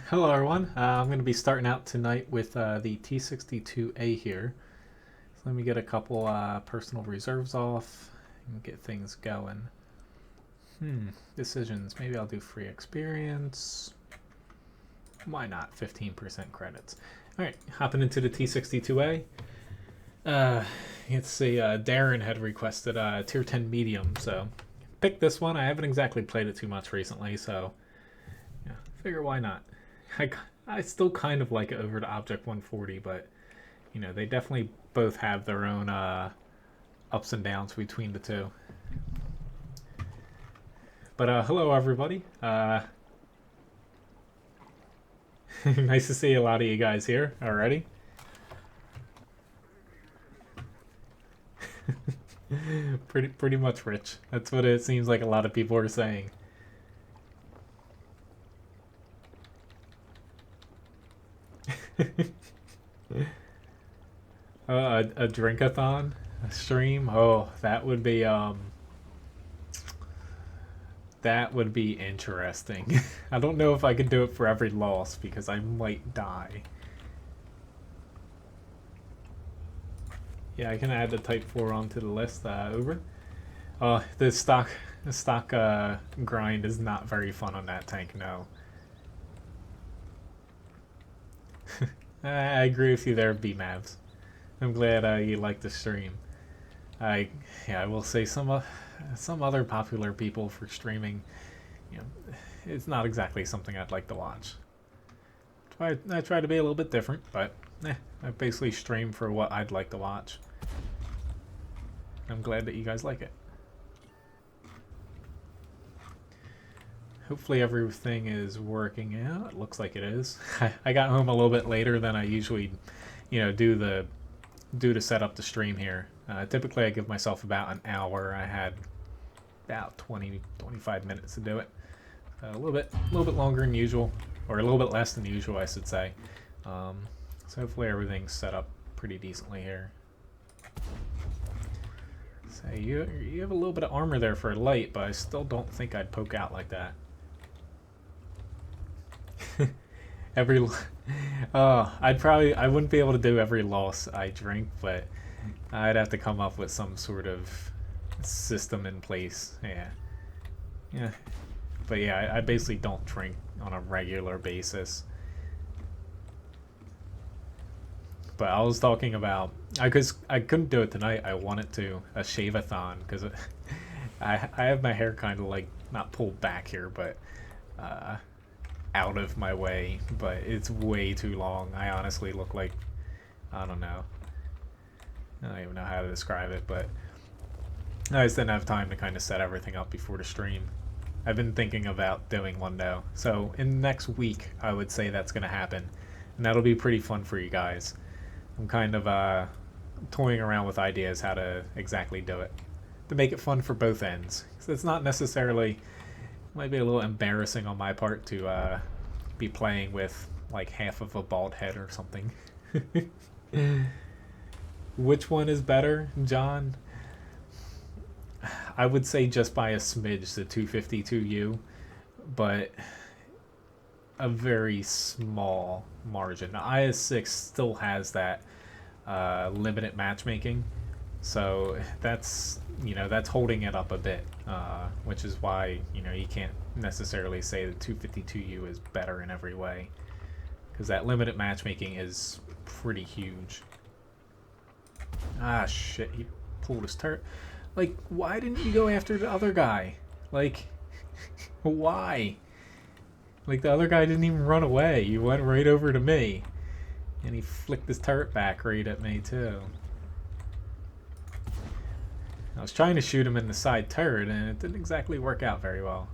Hello everyone, I'm going to be starting out tonight with the T62A here. So let me get a couple personal reserves off and get things going. Decisions, maybe I'll do free experience. Why not? 15% credits. Alright, hopping into the T62A. Let's see, Darren had requested tier 10 medium, so picked this one. I haven't exactly played it too much recently, so yeah, figure why not. I still kind of like it over to Object 140, but you know, they definitely both have their own ups and downs between the two. But hello everybody. Nice to see a lot of you guys here already. pretty much rich. That's what it seems like a lot of people are saying. A drinkathon, a stream. Oh, that would be interesting. I don't know if I could do it for every loss because I might die. Yeah, I can add the Type 4 onto the list. Over. The stock grind is not very fun on that tank. No. I agree with you there, B-Mavs. I'm glad you like the stream. I will say some other popular people for streaming, you know, it's not exactly something I'd like to watch. I try to be a little bit different, but I basically stream for what I'd like to watch. I'm glad that you guys like it. Hopefully everything is working out. It looks like it is. I got home a little bit later than I usually, do to set up the stream here. Typically I give myself about an hour. I had about 25 minutes to do it. A little bit longer than usual, or a little bit less than usual, I should say. So hopefully everything's set up pretty decently here. So you have a little bit of armor there for a light, but I still don't think I'd poke out like that. I wouldn't be able to do every loss I drink, but I'd have to come up with some sort of system in place. Yeah. But yeah, I basically don't drink on a regular basis. But I was talking about, I couldn't do it tonight. I wanted to, a shave-a-thon, because I have my hair kind of like, not pulled back here, but out of my way, but it's way too long. I honestly look like, I don't know. I don't even know how to describe it, but I just didn't have time to kind of set everything up before the stream. I've been thinking about doing one though. So in the next week, I would say that's going to happen. And that'll be pretty fun for you guys. I'm kind of toying around with ideas how to exactly do it. To make it fun for both ends. So it's not necessarily, might be a little embarrassing on my part to be playing with like half of a bald head or something. Which one is better, John? I would say just by a smidge the 252U, but a very small margin. The IS-6 still has that limited matchmaking, so that's holding it up a bit, which is why you can't necessarily say the 252U is better in every way, because that limited matchmaking is pretty huge. Ah shit, he pulled his turret. Like, why didn't you go after the other guy? Like, why? Like, the other guy didn't even run away. You went right over to me. And he flicked his turret back right at me, too. I was trying to shoot him in the side turret, and it didn't exactly work out very well.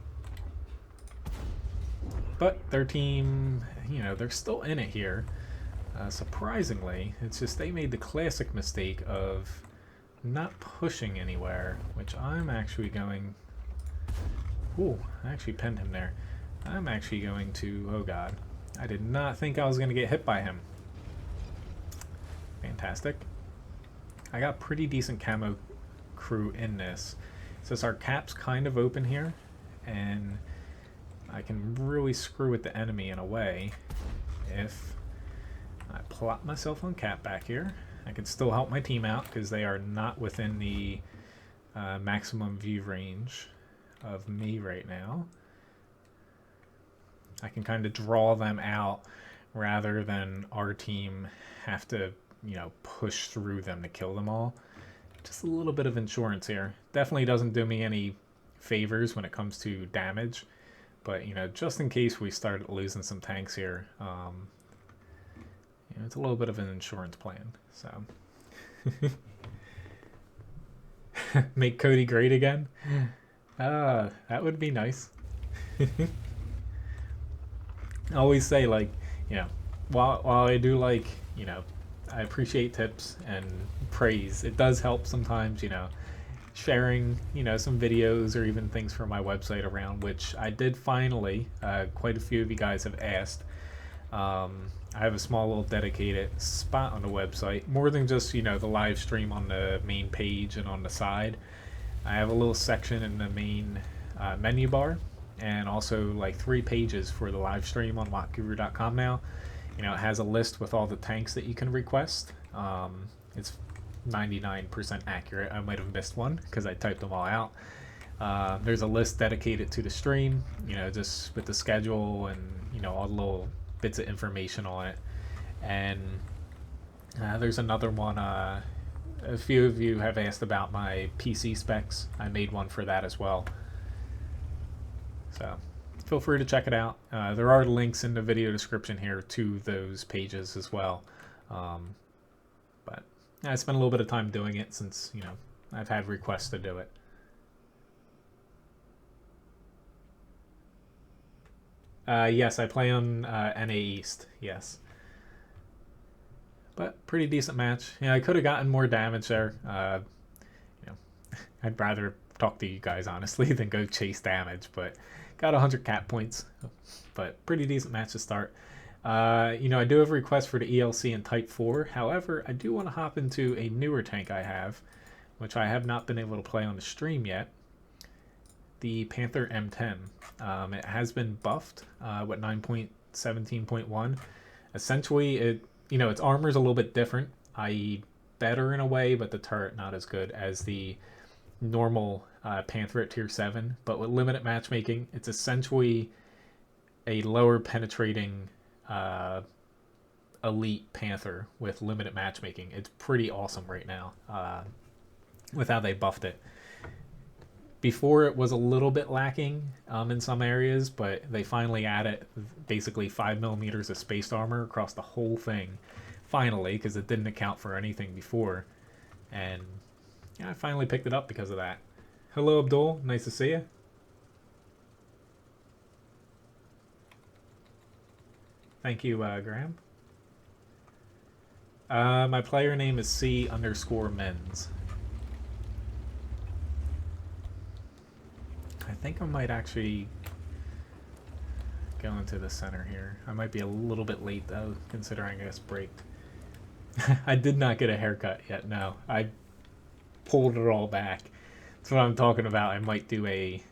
But their team, they're still in it here. Surprisingly, it's just they made the classic mistake of not pushing anywhere, which I'm actually going... Ooh, I actually pinned him there. I'm actually going to... Oh god. I did not think I was going to get hit by him. Fantastic. I got pretty decent camo crew in this. Since our cap's kind of open here, and I can really screw with the enemy in a way if I plop myself on cap back here. I can still help my team out because they are not within the maximum view range of me right now. I can kind of draw them out rather than our team have to, you know, push through them to kill them all. Just a little bit of insurance here. Definitely doesn't do me any favors when it comes to damage, but you know, just in case we start losing some tanks here, you know, it's a little bit of an insurance plan. So make Cody great again. That would be nice. I always say, like, you know, while I do, like, you know, I appreciate tips and praise, it does help sometimes, you know, sharing, you know, some videos or even things from my website around, which I did finally. Quite a few of you guys have asked. I have a small little dedicated spot on the website, more than just, you know, the live stream on the main page and on the side. I have a little section in the main menu bar, and also like 3 pages for the live stream on WoTguru.com now. You know, it has a list with all the tanks that you can request. It's 99% accurate. I might have missed one because I typed them all out. There's a list dedicated to the stream, you know, just with the schedule and, you know, all the little bits of information on it. And there's another one. A few of you have asked about my PC specs. I made one for that as well. So feel free to check it out. There are links in the video description here to those pages as well. But I spent a little bit of time doing it since, you know, I've had requests to do it. Yes, I play on NA East, yes. But pretty decent match. Yeah, I could have gotten more damage there. You know, I'd rather talk to you guys honestly than go chase damage, but got 100 cap points. But pretty decent match to start. You know, I do have a request for the ELC and Type 4. However, I do want to hop into a newer tank I have, which I have not been able to play on the stream yet. The Panther M10. It has been buffed with 9.17.1. Essentially, it, you know, its armor is a little bit different, i.e. better in a way, but the turret not as good as the normal Panther at tier 7. But with limited matchmaking, it's essentially a lower penetrating elite Panther with limited matchmaking. It's pretty awesome right now with how they buffed it. Before, it was a little bit lacking in some areas, but they finally added basically 5mm of spaced armor across the whole thing. Finally, because it didn't account for anything before. And yeah, I finally picked it up because of that. Hello, Abdul. Nice to see you. Thank you, Graham. My player name is C_Menz. I think I might actually go into the center here. I might be a little bit late though, considering I just braked. I did not get a haircut yet, no. I pulled it all back. That's what I'm talking about. I might do a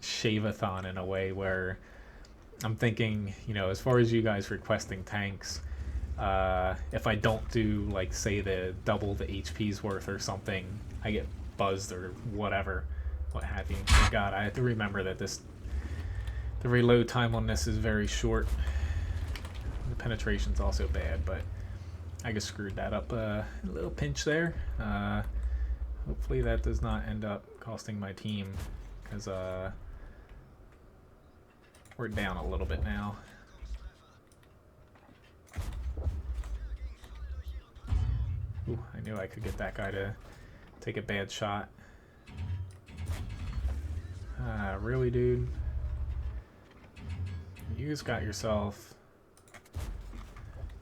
shave-a-thon in a way where I'm thinking, you know, as far as you guys requesting tanks, if I don't do, like, say, the double the HP's worth or something, I get buzzed or whatever. What have you. Oh God, I have to remember that the reload time on this is very short. The penetration's also bad, but I just screwed that up a little pinch there. Hopefully that does not end up costing my team, because we're down a little bit now. Ooh, I knew I could get that guy to take a bad shot. Really, dude? You just got yourself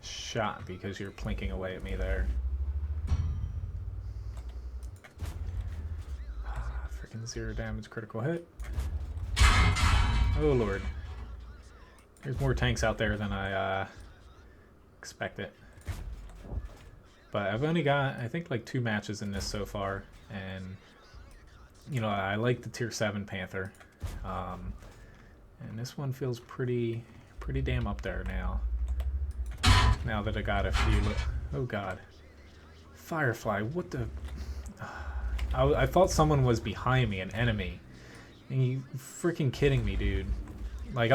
shot because you're plinking away at me there. Freaking 0 damage critical hit. Oh lord. There's more tanks out there than I expected. But I've only got, I think, like 2 matches in this so far, and you know, I like the tier 7 Panther, And this one feels pretty damn up there now. Now that I got a few... Oh god. Firefly, what the... I thought someone was behind me, an enemy. And you freaking kidding me, dude. Like,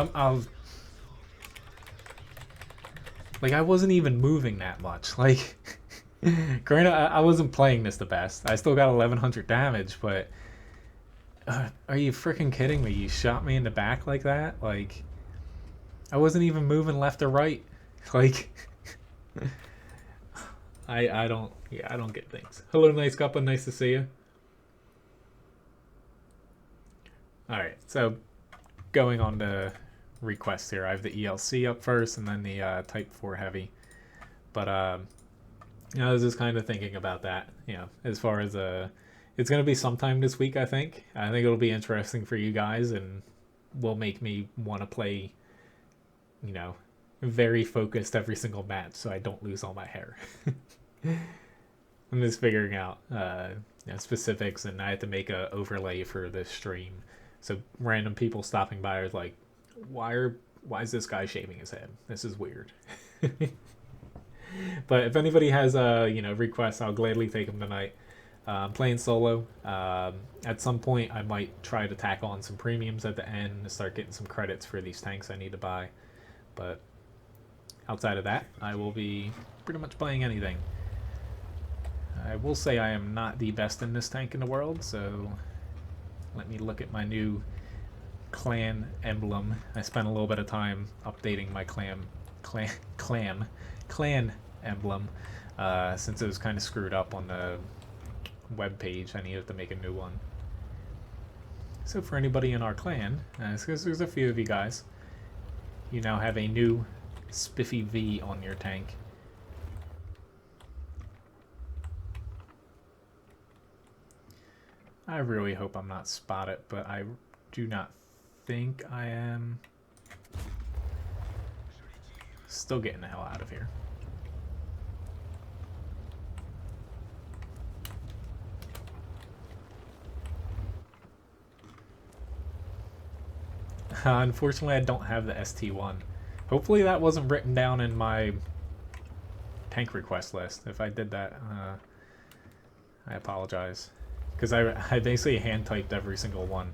like, I wasn't even moving that much. Like, granted, I wasn't playing this the best. I still got 1100 damage, but... are you freaking kidding me? You shot me in the back like that? Like, I wasn't even moving left or right. Like, I don't get things. Hello, Nice Cuppa, nice to see you. Alright, so going on to requests here. I have the ELC up first and then the Type 4 Heavy. But, you know, I was just kind of thinking about that, you know, as far as it's going to be sometime this week, I think. I think it'll be interesting for you guys and will make me want to play, you know, very focused every single match so I don't lose all my hair. I'm just figuring out you know, specifics, and I had to make a overlay for this stream. So random people stopping by are like, why is this guy shaving his head? This is weird. But if anybody has you know, requests, I'll gladly take them tonight. I'm playing solo. At some point, I might try to tack on some premiums at the end and start getting some credits for these tanks I need to buy. But outside of that, I will be pretty much playing anything. I will say I am not the best in this tank in the world, so let me look at my new clan emblem. I spent a little bit of time updating my clan emblem since it was kind of screwed up on the web page. I needed to make a new one. So for anybody in our clan, because there's a few of you guys, you now have a new spiffy V on your tank. I really hope I'm not spotted, but I do not think I am. Still getting the hell out of here. Unfortunately, I don't have the ST1. Hopefully that wasn't written down in my tank request list. If I did that, I apologize. Because I basically hand-typed every single one.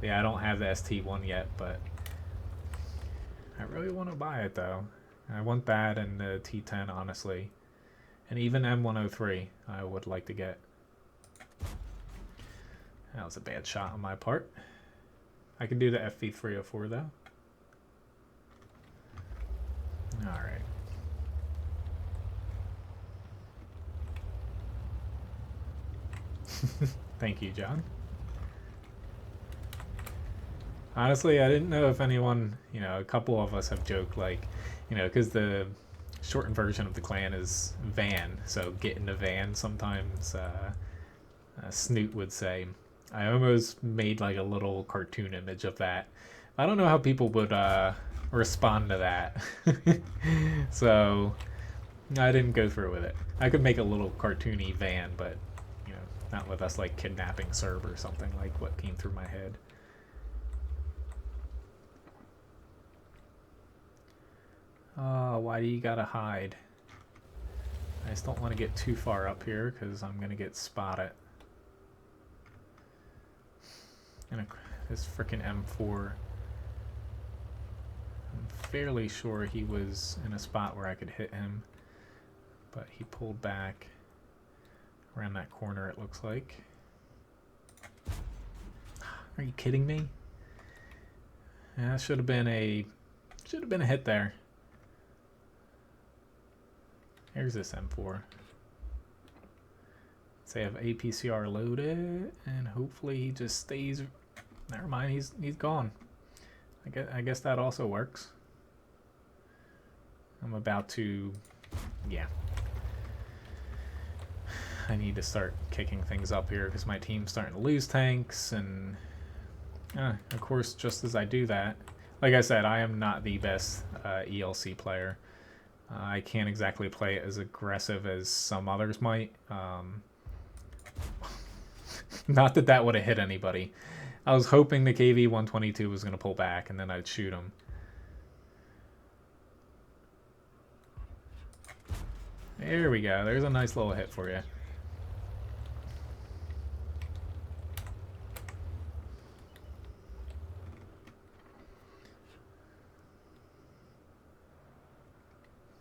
Yeah, I don't have the ST1 yet, but I really want to buy it, though. I want that and the T10, honestly. And even M103, I would like to get. That was a bad shot on my part. I can do the FV304, though. Alright. Thank you, John. Honestly, I didn't know if anyone, you know, a couple of us have joked, like, you know, because the shortened version of the clan is van, so get in the van sometimes, Snoot would say. I almost made like a little cartoon image of that. I don't know how people would respond to that. So I didn't go through with it. I could make a little cartoony van, but you know, not with us like kidnapping Serb or something, like what came through my head. Oh, why do you gotta hide? I just don't want to get too far up here because I'm gonna get spotted. And this frickin' M4. I'm fairly sure he was in a spot where I could hit him, but he pulled back around that corner, it looks like. Are you kidding me? Yeah, that should have been a hit there. Here's this M4. Say I have APCR loaded, and hopefully he just stays. Never mind, he's gone. I guess that also works. I'm about to, yeah. I need to start kicking things up here because my team's starting to lose tanks, and of course, just as I do that, like I said, I am not the best ELC player. I can't exactly play it as aggressive as some others might. Not that that would have hit anybody. I was hoping the KV-122 was going to pull back and then I'd shoot him. There we go. There's a nice little hit for you.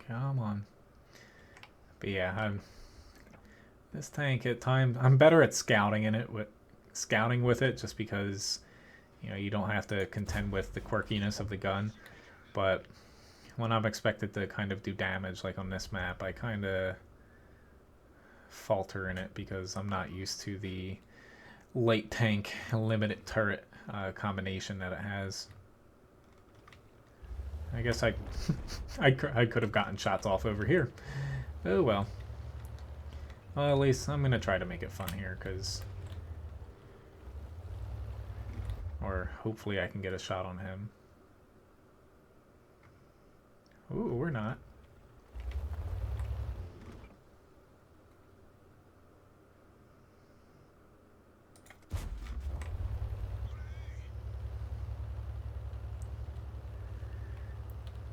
Come on. But yeah, this tank at times I'm better at scouting with it just because you don't have to contend with the quirkiness of the gun. But when I'm expected to kind of do damage like on this map, I kind of falter in it because I'm not used to the light tank limited turret combination that it has. I guess I could have gotten shots off over here. Oh well. Well, at least I'm gonna try to make it fun here, or hopefully I can get a shot on him. Ooh, we're not.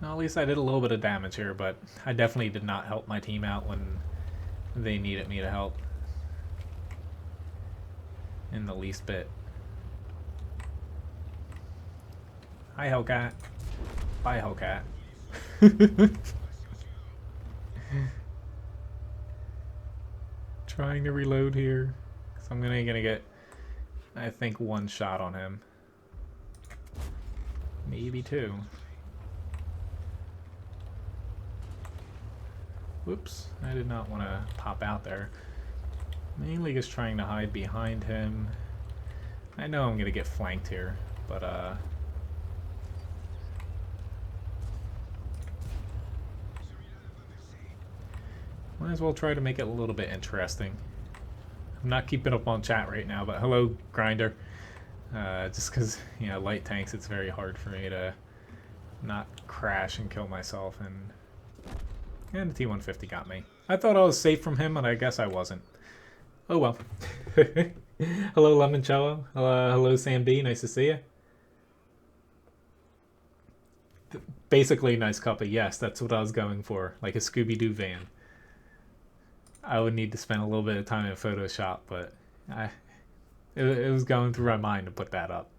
Well, at least I did a little bit of damage here, but I definitely did not help my team out when they needed me to help. In the least bit. Hi, Hellcat. Bye, Hellcat. Trying to reload here. So I'm gonna get, I think, one shot on him. Maybe two. Whoops, I did not want to pop out there. Mainly just trying to hide behind him. I know I'm going to get flanked here, but might as well try to make it a little bit interesting. I'm not keeping up on chat right now, but hello, Grinder. Just because, light tanks, it's very hard for me to not crash and kill myself, and the T-150 got me. I thought I was safe from him, and I guess I wasn't. Oh well. Hello, Lemoncello. Hello, Sam B. Nice to see you. Basically, nice copy. Yes, that's what I was going for. Like a Scooby-Doo van. I would need to spend a little bit of time in Photoshop, but it was going through my mind to put that up.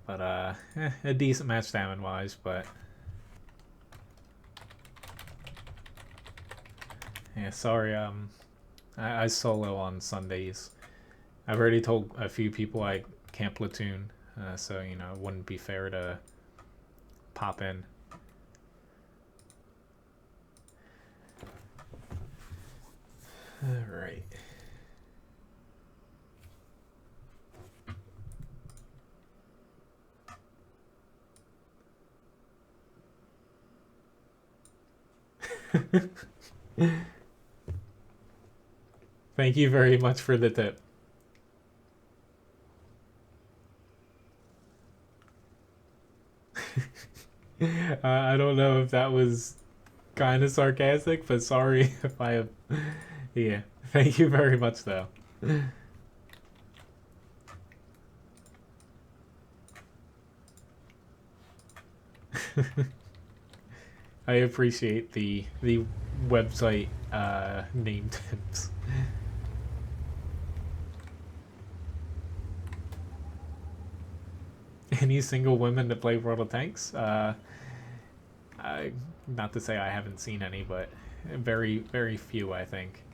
But a decent match damage-wise, but yeah, sorry, I solo on Sundays. I've already told a few people I can't platoon, so, it wouldn't be fair to pop in. Alright. Thank you very much for the tip. I don't know if that was kind of sarcastic, but sorry if I have... Yeah, thank you very much, though. I appreciate the website name tips. Any single women that play World of Tanks? Not to say I haven't seen any, but very, very few, I think.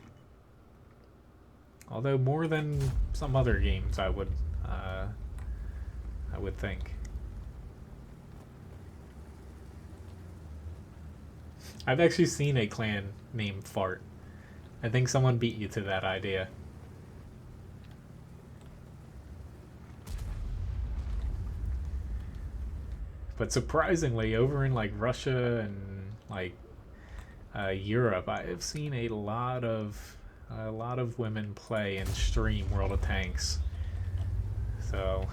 Although more than some other games, I would think. I've actually seen a clan named Fart. I think someone beat you to that idea. But surprisingly, over in like Russia and like Europe, I have seen a lot of women play and stream World of Tanks. So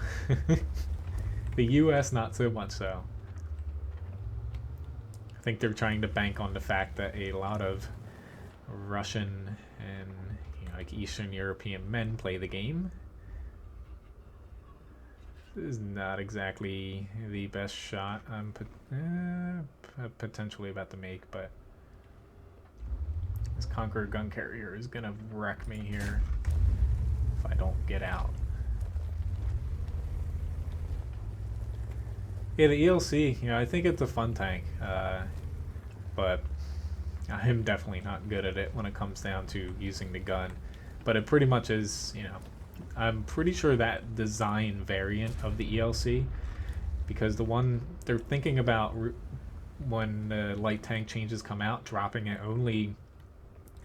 the US not so much so. I think they're trying to bank on the fact that a lot of Russian and like Eastern European men play the game. This is not exactly the best shot I'm potentially about to make, but this Conqueror gun carrier is gonna wreck me here if I don't get out. Yeah, the ELC, you know, I think it's a fun tank, but I'm definitely not good at it when it comes down to using the gun. But it pretty much is, you know, I'm pretty sure that design variant of the ELC, because the one they're thinking about when the light tank changes come out, dropping it only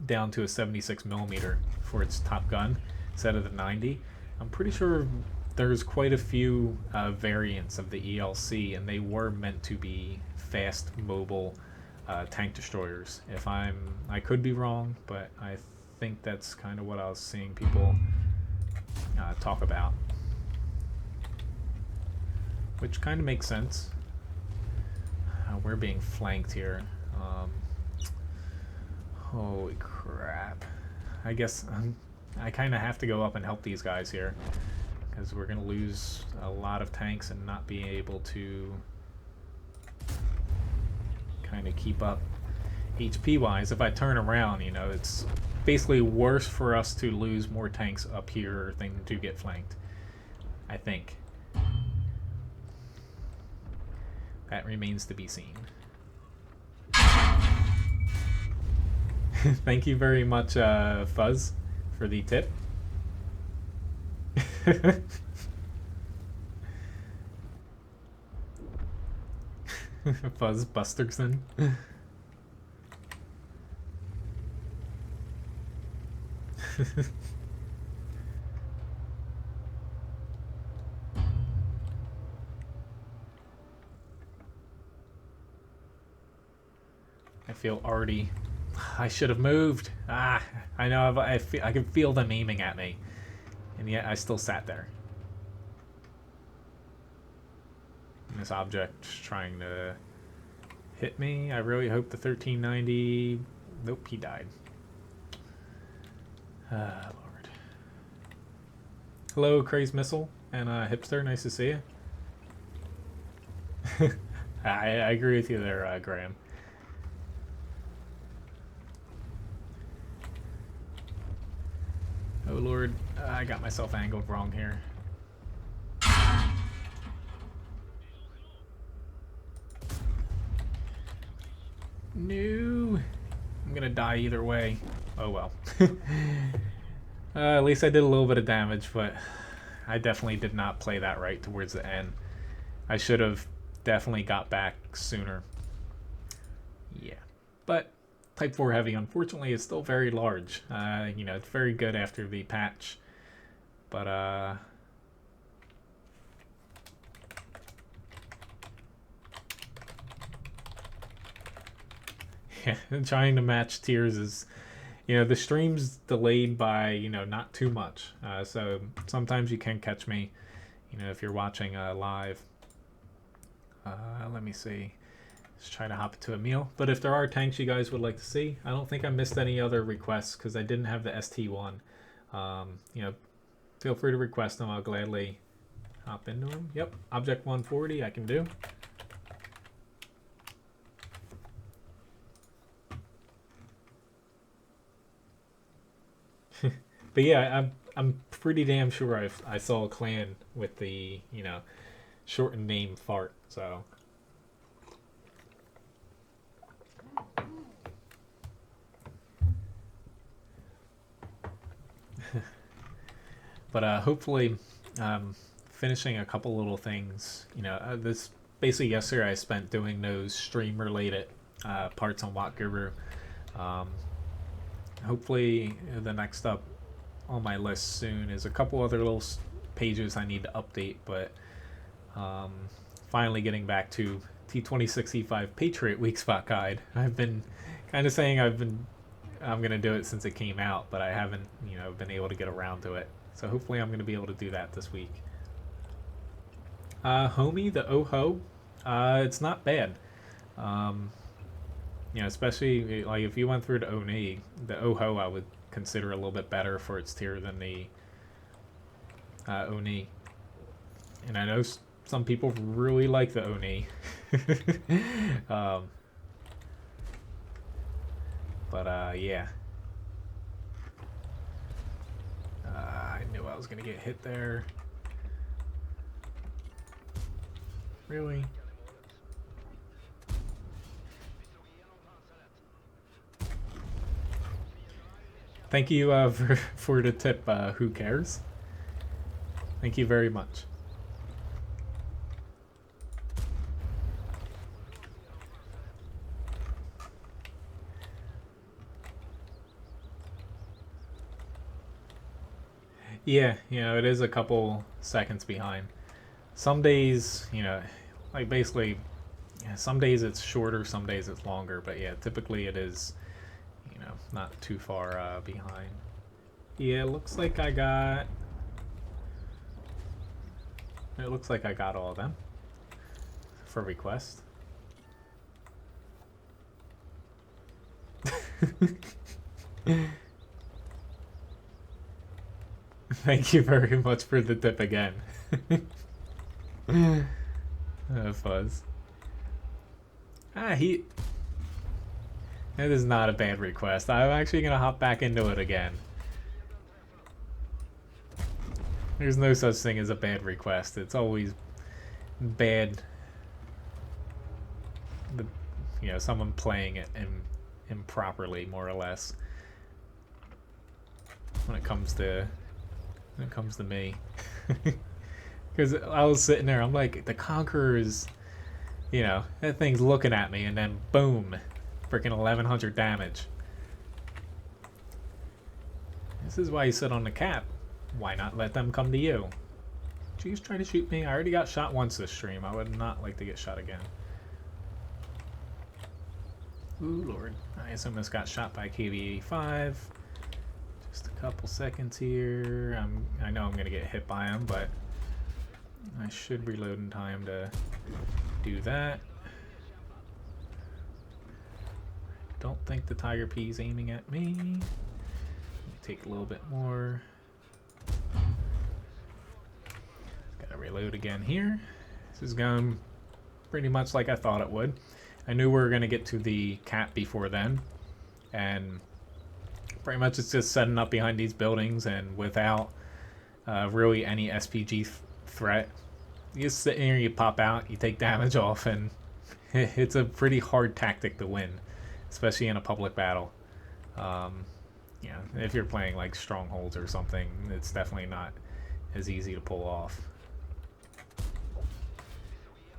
down to a 76 millimeter for its top gun instead of the 90. I'm pretty sure there's quite a few variants of the ELC, and they were meant to be fast, mobile tank destroyers. I could be wrong, but I think that's kind of what I was seeing people talk about, which kind of makes sense. We're being flanked here. Holy crap. I guess I kind of have to go up and help these guys here, because we're going to lose a lot of tanks and not be able to kind of keep up HP wise. If I turn around, you know, it's basically worse for us to lose more tanks up here than to get flanked, I think. That remains to be seen. Thank you very much, Fuzz, for the tip. Fuzz Busterson. I feel Arty. I should have moved. I know. I can feel them aiming at me, and yet I still sat there. And this object's trying to hit me. I really hope the 1390. Nope, he died. Lord. Hello, Crazed Missile and Hipster. Nice to see you. I agree with you there, Graham. Oh Lord, I got myself angled wrong here. No, I'm gonna die either way. Oh well. At least I did a little bit of damage, but I definitely did not play that right towards the end. I should have definitely got back sooner. Yeah, but Type 4 Heavy, unfortunately, is still very large. You know, it's very good after the patch, but yeah, trying to match tiers is, you know, the stream's delayed by, you know, not too much. So sometimes you can catch me, you know, if you're watching live. Let me see. Just try to hop into a meal. But if there are tanks you guys would like to see, I don't think I missed any other requests because I didn't have the ST1. You know, feel free to request them. I'll gladly hop into them. Yep, Object 140 I can do. But yeah, I'm pretty damn sure I saw a clan with the, you know, shortened name Fart, so. But hopefully finishing a couple little things, you know, this basically yesterday I spent doing those stream related parts on WoT Guru. Hopefully the next up on my list soon is a couple other little pages I need to update, but finally getting back to T26E5 Patriot Weak Spot Guide. I've been kind of saying I'm gonna do it since it came out, but I haven't, you know, been able to get around to it. So hopefully I'm gonna be able to do that this week. Homie, the Oho, it's not bad. You know, especially like if you went through the Oni, the Oho I would consider a little bit better for its tier than the Oni. And I know some people really like the Oni. Yeah. I knew I was gonna get hit there. Really? Thank you for the tip, who cares? Thank you very much. Yeah, you know, it is a couple seconds behind. Some days, you know, like basically, yeah, some days it's shorter, some days it's longer, but yeah, typically it is, you know, not too far behind. Yeah, it looks like I got... It looks like I got all of them for request. Thank you very much for the tip again. Fuzz. That is not a bad request. I'm actually gonna hop back into it again. There's no such thing as a bad request. It's always bad, you know, someone playing it improperly, more or less. When it comes to me, because I was sitting there, I'm like, the Conqueror is, you know, that thing's looking at me, and then boom, freaking 1100 damage. This is why you sit on the cap. Why not let them come to you? Did you just try to shoot me? I already got shot once this stream. I would not like to get shot again. Ooh, Lord. I assume this got shot by KV-85. Just a couple seconds here. I know I'm going to get hit by him, but I should reload in time to do that. Don't think the Tiger P's aiming at me. Let me take a little bit more. Gotta reload again here. This is going pretty much like I thought it would. I knew we were going to get to the cap before then, and pretty much it's just setting up behind these buildings, and without really any SPG threat, you just sit here, you pop out, you take damage off, and it's a pretty hard tactic to win, especially in a public battle. You know, if you're playing like strongholds or something, it's definitely not as easy to pull off.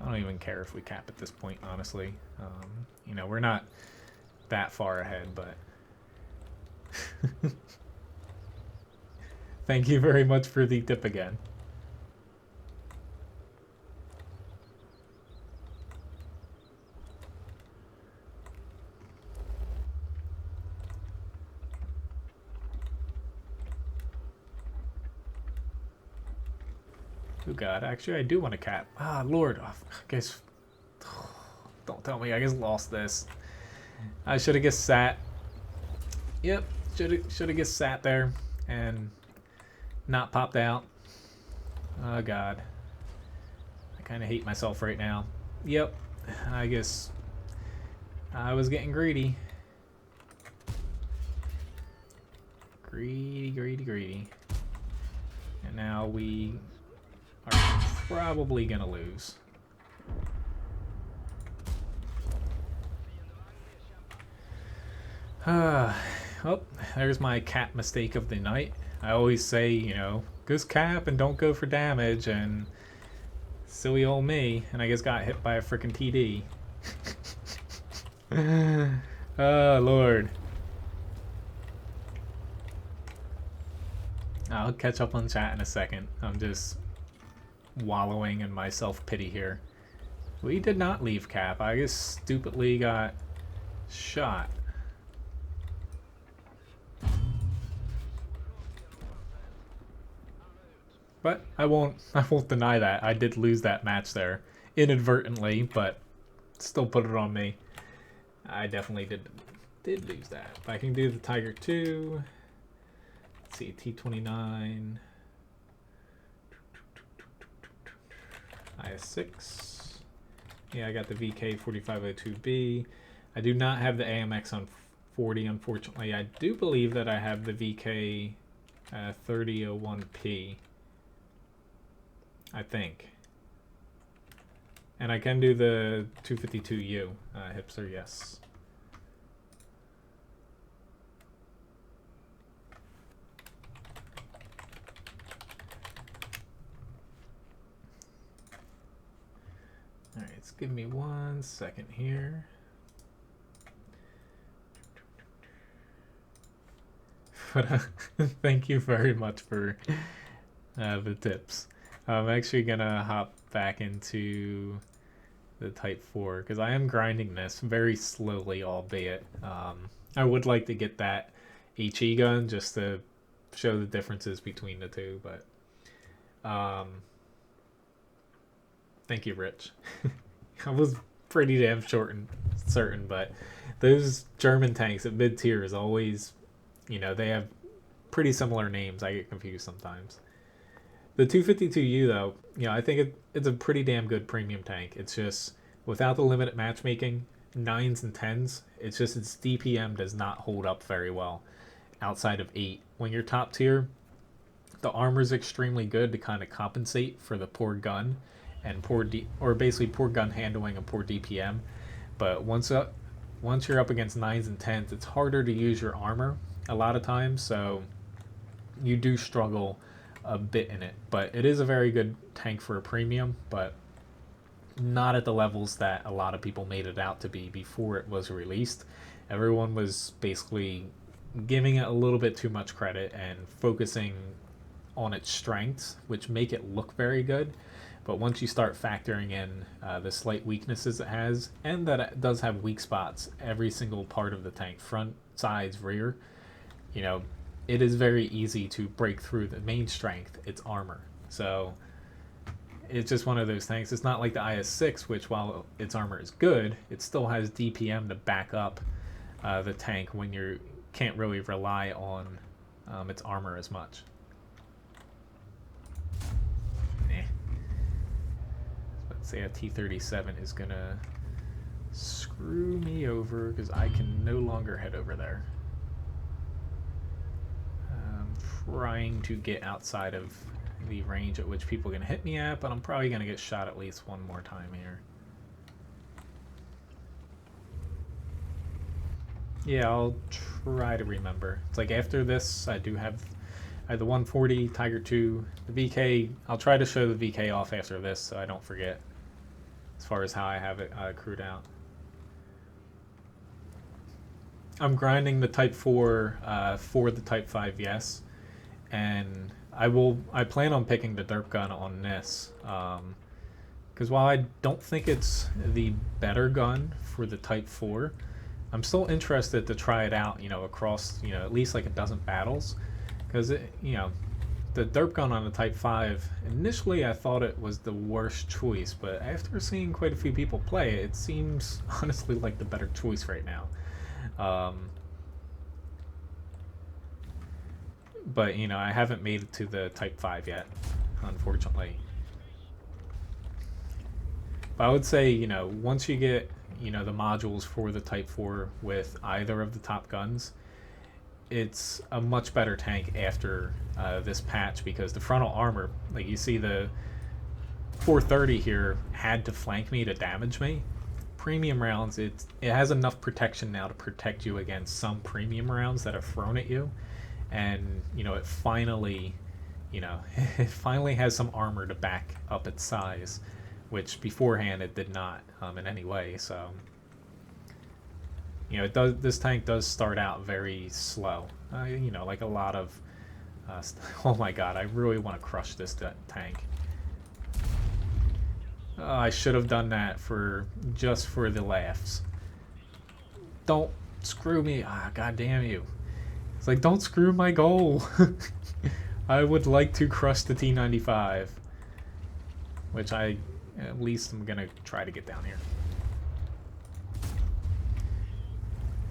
I don't even care if we cap at this point, honestly. You know, we're not that far ahead, but thank you very much for the tip again. Oh god, actually I do want to cap. Ah, Lord, I guess... Don't tell me I just lost this. I should have just sat. Yep, should have just sat there and not popped out. Oh god. I kind of hate myself right now. Yep, I guess I was getting greedy. Greedy. And now we are probably gonna lose. Oh, there's my cap mistake of the night. I always say, you know, just cap and don't go for damage, and silly old me, and I just got hit by a freaking TD. Oh, Lord. I'll catch up on chat in a second. I'm just wallowing in my self-pity here. We did not leave cap. I just stupidly got shot. But I won't deny that. I did lose that match there. Inadvertently, but still put it on me. I definitely did lose that. If I can do the Tiger 2. Let's see, T-29. IS-6. Yeah, I got the VK4502B. I do not have the AMX on 40, unfortunately. I do believe that I have the VK 3001P. I think. And I can do the 252U. Hipster, yes. Alright, let's give me 1 second here. But thank you very much for the tips. I'm actually gonna hop back into the Type 4 because I am grinding this very slowly, albeit. I would like to get that HE gun just to show the differences between the two, but thank you, Rich. I was pretty damn certain, but those German tanks at mid-tier is always, you know, they have pretty similar names. I get confused sometimes. The 252U, though, you know, I think it's a pretty damn good premium tank. It's just, without the limited matchmaking, 9s and 10s, it's just its DPM does not hold up very well outside of 8. When you're top tier, the armor's extremely good to kind of compensate for the poor gun and poor gun handling and poor DPM. But once you're up against 9s and 10s, it's harder to use your armor a lot of times, so you do struggle a bit in it. But it is a very good tank for a premium, but not at the levels that a lot of people made it out to be before it was released. Everyone was basically giving it a little bit too much credit and focusing on its strengths, which make it look very good. But once you start factoring in the slight weaknesses it has, and that it does have weak spots every single part of the tank, front, sides, rear, you know, it is very easy to break through the main strength, its armor. So it's just one of those tanks. It's not like the IS-6, which while its armor is good, it still has DPM to back up the tank when you can't really rely on its armor as much. Let's say a T-37 is gonna screw me over because I can no longer head over there. Trying to get outside of the range at which people are going to hit me at, but I'm probably going to get shot at least one more time here. Yeah, I'll try to remember. It's like after this, I have the 140, Tiger 2, the VK. I'll try to show the VK off after this so I don't forget as far as how I have it crewed out. I'm grinding the Type 4 for the Type 5, yes. And I plan on picking the derp gun on this, because while I don't think it's the better gun for the Type 4, I'm still interested to try it out, you know, across, you know, at least like a dozen battles, because you know, the derp gun on the Type 5, initially I thought it was the worst choice, but after seeing quite a few people play it, it seems honestly like the better choice right now. But, you know, I haven't made it to the Type 5 yet, unfortunately. But I would say, you know, once you get, you know, the modules for the Type 4 with either of the top guns, it's a much better tank after this patch, because the frontal armor, like you see the 430 here had to flank me to damage me. Premium rounds, it has enough protection now to protect you against some premium rounds that are thrown at you. And, you know, it finally, you know, it finally has some armor to back up its size, which beforehand it did not in any way. So, you know, this tank does start out very slow. You know, like a lot of, oh my god, I really want to crush this tank. I should have done that just for the laughs. Don't screw me. God damn you. It's like, don't screw my goal. I would like to crush the T-95, which at least I'm gonna try to get down here.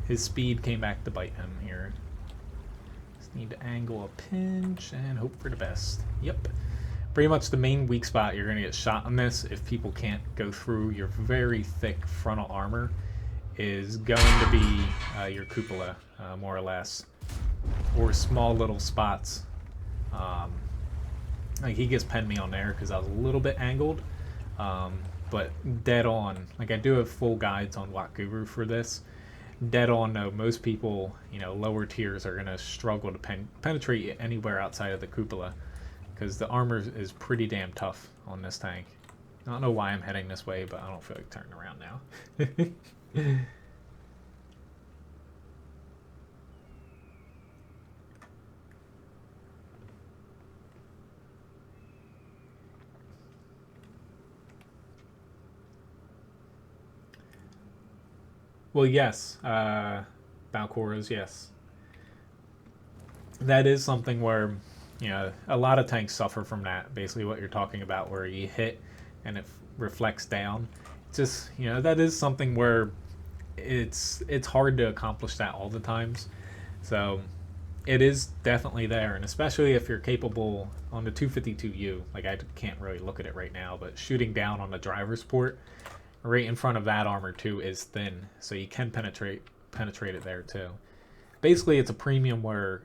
His speed came back to bite him here. Just need to angle a pinch and hope for the best. Yep. pretty much the main weak spot you're going to get shot on this if people can't go through your very thick frontal armor is going to be your cupola, more or less, or small little spots. Like he just penned me on there because I was a little bit angled, but dead on. Like I do have full guides on WoT Guru for this. Dead on though, most people, lower tiers are going to struggle to penetrate anywhere outside of the cupola because the armor is pretty damn tough on this tank. I don't know why I'm heading this way, but I don't feel like turning around now. Well, yes, Valkoras, yes. That is something where, a lot of tanks suffer from that. Basically, what you're talking about, where you hit and it reflects down. Just, that is something where it's hard to accomplish that all the times. So it is definitely there, and especially if you're capable on the 252U. Like I can't really look at it right now, but shooting down on the driver's port, right in front of that armor too, is thin, so you can penetrate it there too. Basically, it's a premium where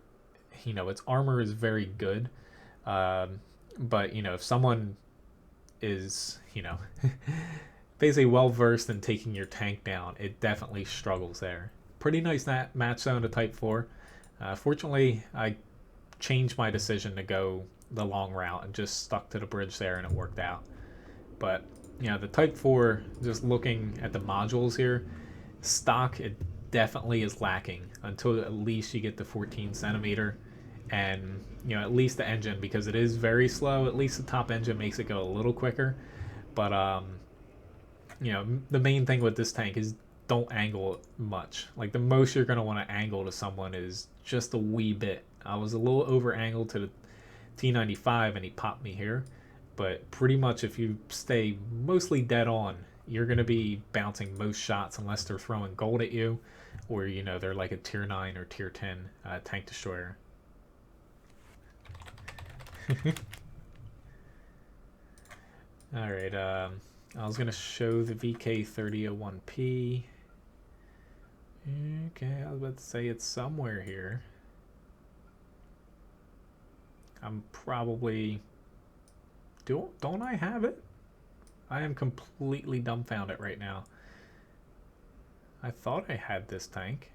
its armor is very good, but if someone is basically well versed in taking your tank down, it definitely struggles there. Pretty nice match zone to Type 4. Fortunately, I changed my decision to go the long route and just stuck to the bridge there, and it worked out. But the Type 4, just looking at the modules here, stock, it definitely is lacking until at least you get the 14 centimeter and, at least the engine, because it is very slow. At least the top engine makes it go a little quicker. But, the main thing with this tank is don't angle much. Like, the most you're going to want to angle to someone is just a wee bit. I was a little over angled to the T95 and he popped me here. But pretty much if you stay mostly dead on, you're going to be bouncing most shots unless they're throwing gold at you or, they're like a tier 9 or tier 10 tank destroyer. Alright, I was going to show the VK3001P. Okay, I was about to say it's somewhere here. I'm probably... Don't I have it? I am completely dumbfounded right now. I thought I had this tank.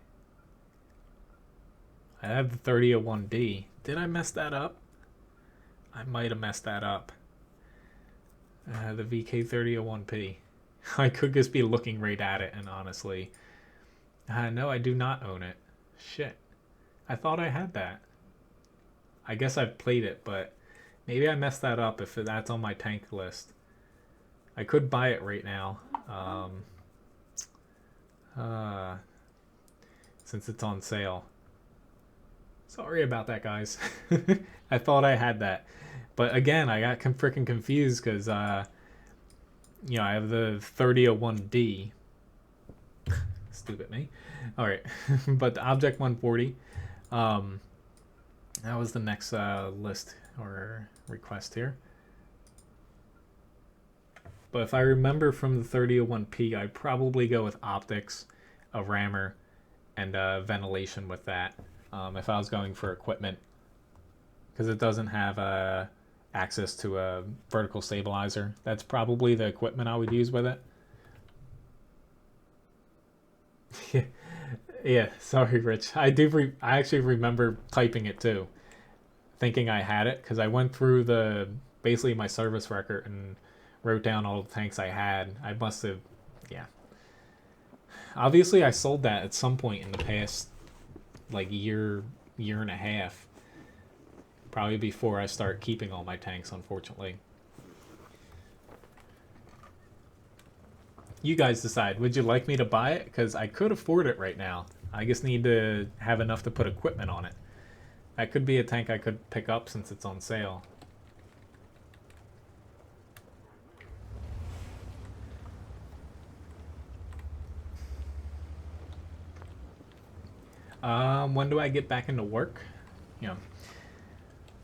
I have the 3001D. Did I mess that up? I might have messed that up. The VK3001P. I could just be looking right at it, and honestly... no, I do not own it. Shit. I thought I had that. I guess I've played it, but... maybe I messed that up if that's on my tank list. I could buy it right now. Since it's on sale. Sorry about that, guys. I thought I had that. But again, I got freaking confused because, I have the 3001D. Stupid me. Alright. But the Object 140. That was the next list or request here. But if I remember from the 3001P, I'd probably go with optics, a rammer, and ventilation with that. If I was going for equipment, because it doesn't have access to a vertical stabilizer. That's probably the equipment I would use with it. Yeah, sorry, Rich. I actually remember typing it too, thinking I had it, because I went through basically my service record and wrote down all the tanks I had. I must have, yeah. Obviously, I sold that at some point in the past, like year and a half. Probably before I start keeping all my tanks, unfortunately. You guys decide. Would you like me to buy it? Because I could afford it right now. I just need to have enough to put equipment on it. That could be a tank I could pick up since it's on sale. When do I get back into work?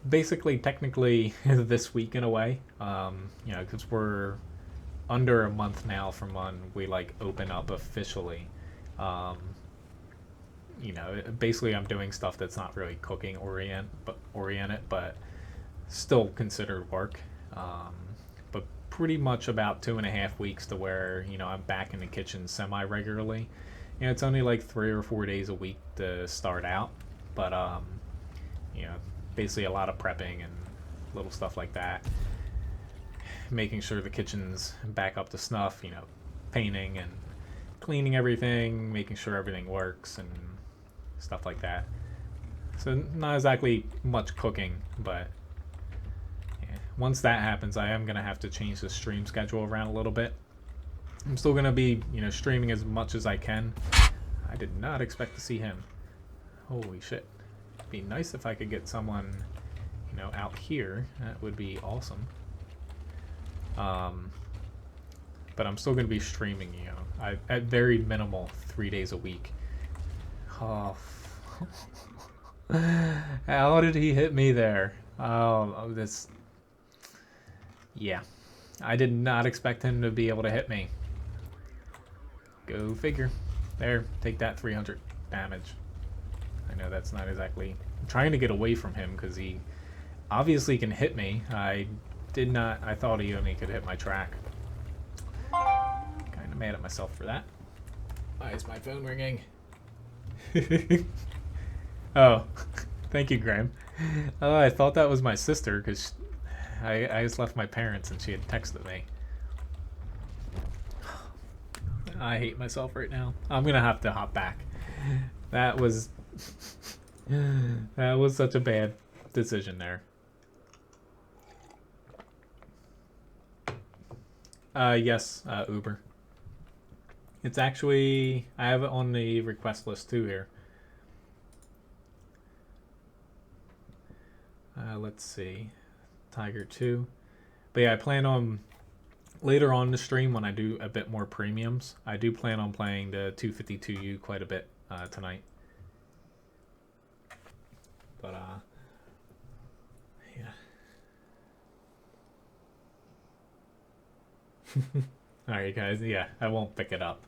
basically technically this week in a way. You know, because we're under a month now from when we like open up officially. Um, you know, basically I'm doing stuff that's not really cooking oriented, but still considered work. But pretty much about 2.5 weeks to where, you know, I'm back in the kitchen semi regularly. You know, it's only like 3 or 4 days a week to start out, but you know, basically a lot of prepping and little stuff like that. Making sure the kitchen's back up to snuff, you know, painting and cleaning everything, making sure everything works and stuff like that. So not exactly much cooking, but yeah. Once that happens, I am going to have to change the stream schedule around a little bit. I'm still going to be, you know, streaming as much as I can. I did not expect to see him. Holy shit. It'd be nice if I could get someone, you know, out here. That would be awesome. But I'm still going to be streaming, you know, at very minimal 3 days a week. Oh, how did he hit me there? Oh, this. Yeah, I did not expect him to be able to hit me. Go figure. There, take that 300 damage. I know that's not exactly. I'm trying to get away from him because he obviously can hit me. I thought he only could hit my track. Kind of mad at myself for that. Why is my phone ringing? Oh, thank you, Graham. Oh, I thought that was my sister because I just left my parents and she had texted me. I hate myself right now. I'm gonna have to hop back. That was such a bad decision there. Yes, Uber. It's actually, I have it on the request list too here. Let's see. Tiger 2. But yeah, I plan on, later on in the stream when I do a bit more premiums, I do plan on playing the 252U quite a bit tonight. But, yeah. Alright guys, yeah, I won't pick it up.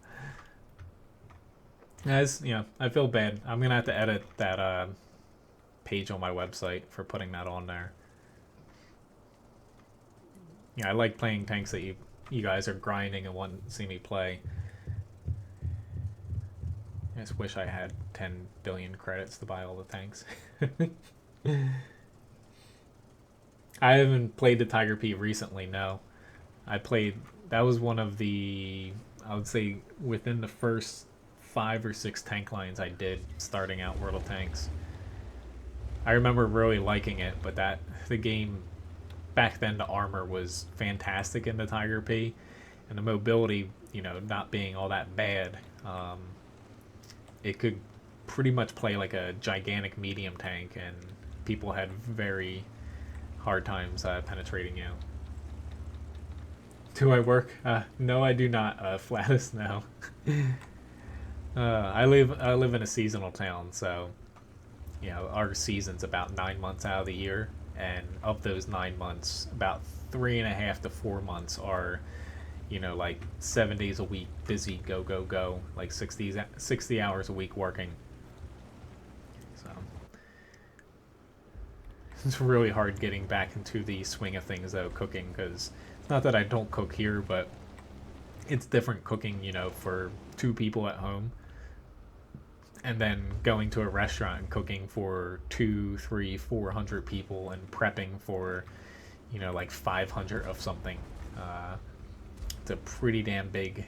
Guys, you know, I feel bad. I'm gonna have to edit that page on my website for putting that on there. Yeah, I like playing tanks that you guys are grinding and want to see me play. I just wish I had 10 billion credits to buy all the tanks. I haven't played the Tiger P recently, no. That was one of the, I would say, within the first 5 or 6 tank lines I did starting out World of Tanks. I remember really liking it, but the game back then, the armor was fantastic in the Tiger P, and the mobility, you know, not being all that bad. It could pretty much play like a gigantic medium tank, and people had very hard times penetrating you. Do I work? No, I do not. Flatus, no. I live in a seasonal town, so you know our season's about 9 months out of the year, and of those 9 months, about 3.5 to 4 months are, you know, like 7 days a week, busy, go go go, like 60 hours a week working. So it's really hard getting back into the swing of things though, cooking, because it's not that I don't cook here, but it's different cooking, you know, for 2 people at home, and then going to a restaurant and cooking for 200, 300, 400 people and prepping for, you know, like 500 of something. It's a pretty damn big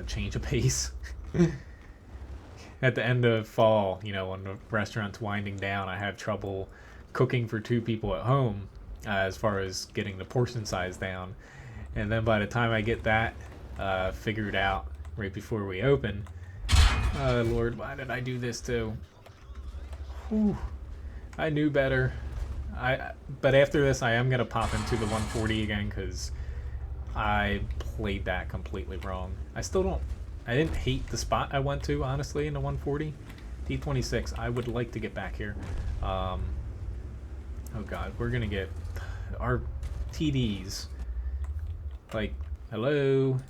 change of pace. At the end of fall, you know, when the restaurant's winding down, I have trouble cooking for 2 people at home as far as getting the portion size down. And then by the time I get that figured out right before we open, Lord, why did I do this too? Whew. I knew better. But after this, I am gonna pop into the 140 again because I played that completely wrong. I didn't hate the spot I went to, honestly, in the 140. D26, I would like to get back here. Oh god, we're gonna get our TDs. Like, hello?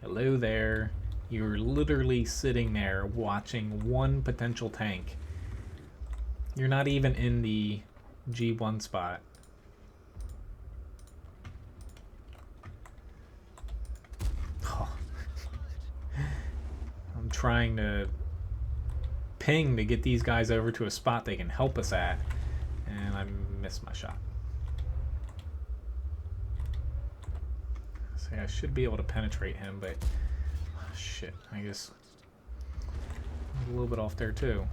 Hello there. You're literally sitting there watching one potential tank. You're not even in the G1 spot. Oh. I'm trying to ping to get these guys over to a spot they can help us at, and I missed my shot. See, I should be able to penetrate him, but oh, shit, I guess I'm a little bit off there too.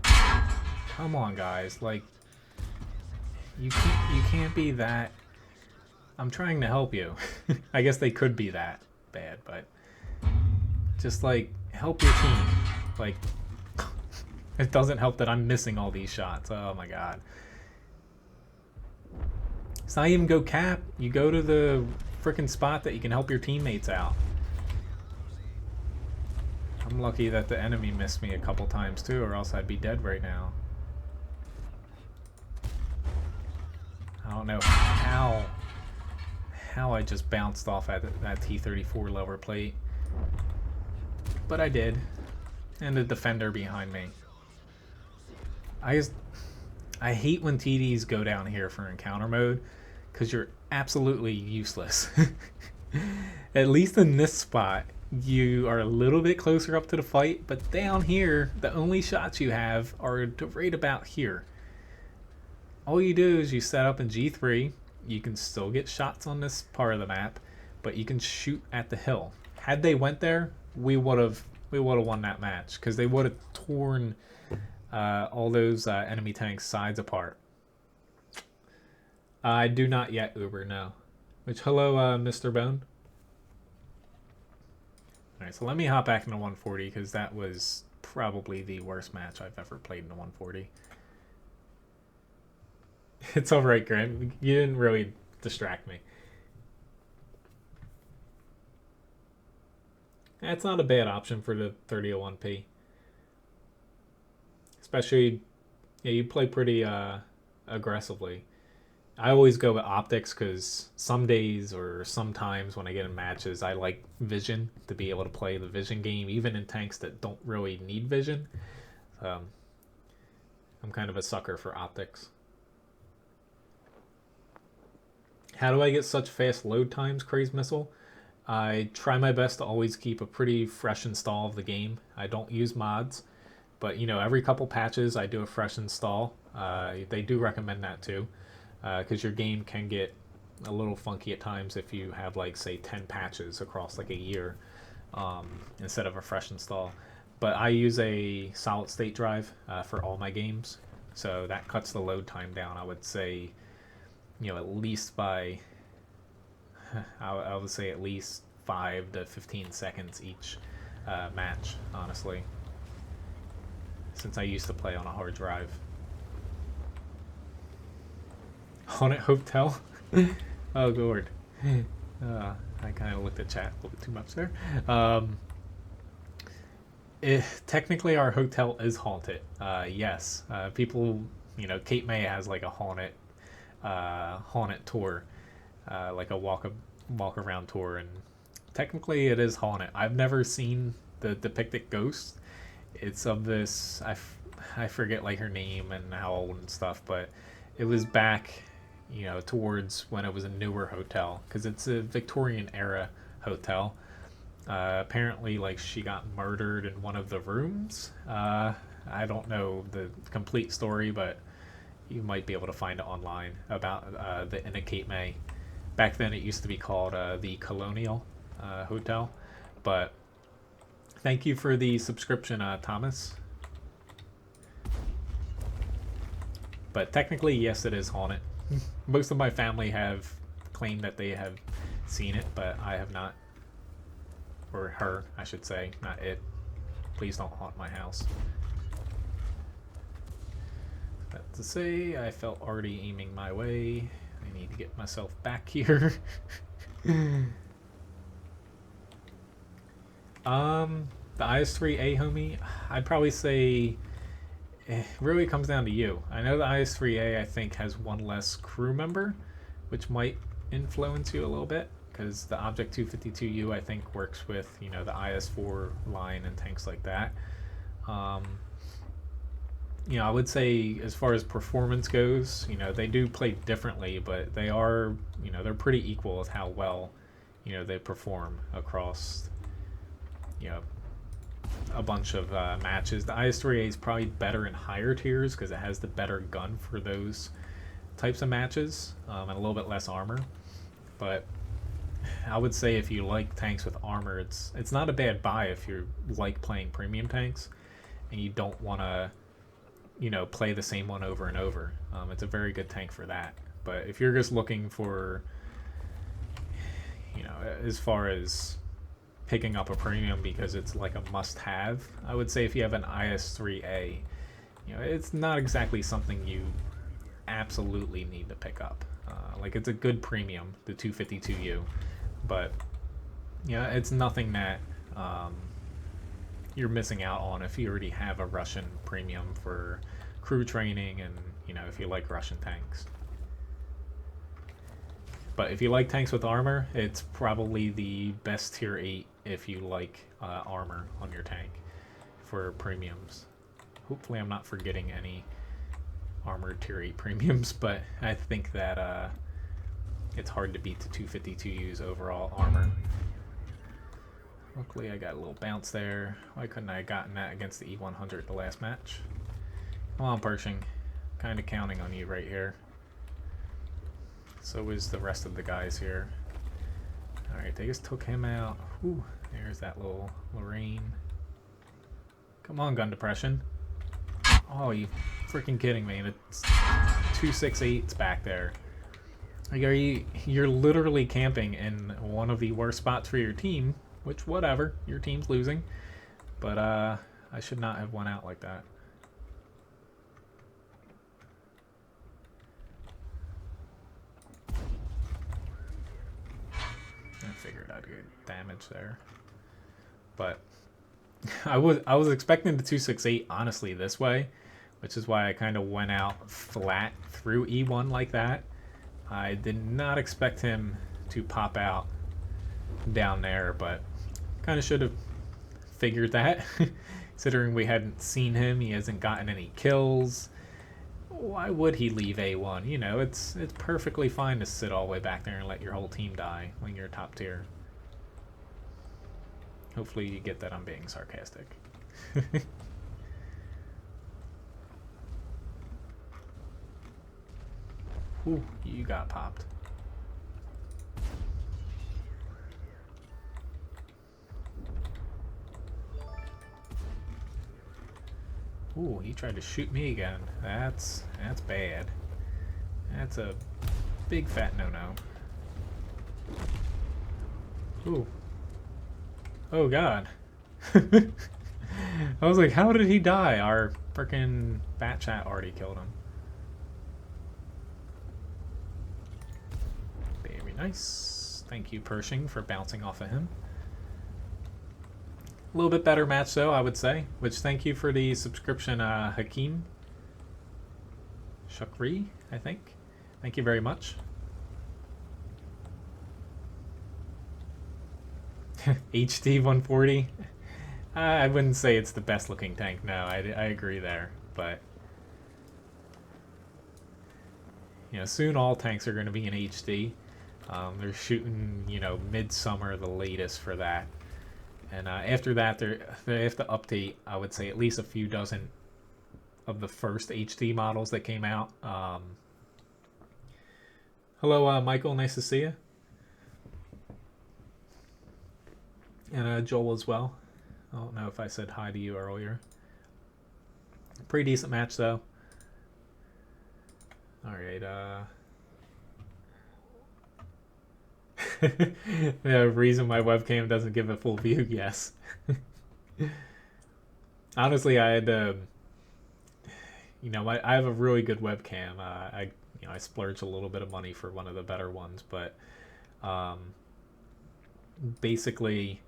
Come on, guys, like you can't be that. I'm trying to help you. I guess they could be that bad, but just like help your team. Like, it doesn't help that I'm missing all these shots. Oh my god. It's not even go cap. You go to the frickin' spot that you can help your teammates out. I'm lucky that the enemy missed me a couple times too, or else I'd be dead right now. I don't know how I just bounced off at that T-34 lower plate. But I did. And the defender behind me. I hate when TDs go down here for encounter mode, because you're absolutely useless. At least in this spot, you are a little bit closer up to the fight, but down here, the only shots you have are right about here. All you do is you set up in G3, you can still get shots on this part of the map, but you can shoot at the hill. Had they went there, we would have won that match, because they would have torn all those enemy tanks' sides apart. I do not yet Uber, no. Which, hello, Mr. Bone. Alright, so let me hop back into 140, because that was probably the worst match I've ever played in the 140. It's alright, Grant. You didn't really distract me. That's not a bad option for the 3001P. Especially, yeah, you play pretty aggressively. I always go with optics because some days or sometimes when I get in matches, I like vision, to be able to play the vision game, even in tanks that don't really need vision. I'm kind of a sucker for optics. How do I get such fast load times, Crazed Missile? I try my best to always keep a pretty fresh install of the game. I don't use mods, but you know, every couple patches I do a fresh install. They do recommend that too, because your game can get a little funky at times if you have, like, say 10 patches across like a year instead of a fresh install. But I use a solid state drive for all my games, so that cuts the load time down. I would say, you know, at least by I would say at least 5 to 15 seconds each match, honestly, since I used to play on a hard drive. Haunted Hotel? Oh, Lord. I kind of looked at chat a little bit too much there. Technically, our hotel is haunted. Yes. People, you know, Cape May has like a haunted tour. Like a walk around tour, and technically it is haunted. I've never seen the depicted ghost. It's of this, I forget like her name and how old and stuff, but it was back, you know, towards when it was a newer hotel, because it's a Victorian era hotel. Apparently, like, she got murdered in one of the rooms. I don't know the complete story, but you might be able to find it online about the Inn of Cape May. Back then it used to be called the Colonial Hotel. But thank you for the subscription, Thomas. But technically, yes, it is haunted. Most of my family have claimed that they have seen it, but I have not. Or her, I should say, not it. Please don't haunt my house. That to say, I felt Arty aiming my way. I need to get myself back here. The IS-3A, homie, I'd probably say it really comes down to you. I know the IS-3A I think has one less crew member, which might influence you a little bit, because the Object 252U I think works with, you know, the IS-4 line and tanks like that. You know, I would say as far as performance goes, you know, they do play differently, but they are, you know, they're pretty equal with how well, you know, they perform across, you know, a bunch of matches. The IS-3A is probably better in higher tiers because it has the better gun for those types of matches, and a little bit less armor. But I would say if you like tanks with armor, it's not a bad buy if you like playing premium tanks and you don't want to, you know, play the same one over and over. It's a very good tank for that. But if you're just looking for, you know, as far as picking up a premium because it's like a must-have, I would say if you have an IS-3A, you know, it's not exactly something you absolutely need to pick up. Like, it's a good premium, the 252U, but yeah, it's nothing that you're missing out on if you already have a Russian premium for crew training and, you know, if you like Russian tanks. But if you like tanks with armor, it's probably the best tier 8 if you like armor on your tank for premiums. Hopefully I'm not forgetting any armored tier 8 premiums, but I think that it's hard to beat the 252U's overall armor. Luckily I got a little bounce there. Why couldn't I have gotten that against the E100 the last match? Come on, Pershing. Kind of counting on you right here. So is the rest of the guys here. Alright, they just took him out. Whew, there's that little Lorraine. Come on, gun depression. Oh, you freaking kidding me. It's 268's back there. Like, you're literally camping in one of the worst spots for your team, which, whatever, your team's losing. But I should not have went out like that. I figured I'd get damage there. But I was expecting the 268 honestly this way, which is why I kind of went out flat through E1 like that. I did not expect him to pop out down there, but kind of should have figured that. Considering we hadn't seen him, he hasn't gotten any kills. Why would he leave A1? You know, it's perfectly fine to sit all the way back there and let your whole team die when you're top tier. Hopefully you get that I'm being sarcastic. Ooh, you got popped. Ooh, he tried to shoot me again. That's bad. That's a big fat no-no. Ooh. Oh god. I was like, how did he die? Our frickin' bat chat already killed him. Very nice. Thank you, Pershing, for bouncing off of him. A little bit better match, though, I would say. Which, thank you for the subscription, Hakeem. Shukri, I think. Thank you very much. HD 140. I wouldn't say it's the best looking tank. No, I agree there. But, you know, soon all tanks are going to be in HD. They're shooting, you know, midsummer the latest for that. And after that, they have to update, I would say, at least a few dozen of the first HD models that came out. Hello, Michael. Nice to see you. And Joel as well. I don't know if I said hi to you earlier. Pretty decent match, though. Alright, the reason my webcam doesn't give a full view, yes. Honestly, I had you know, I have a really good webcam. I splurged a little bit of money for one of the better ones, but basically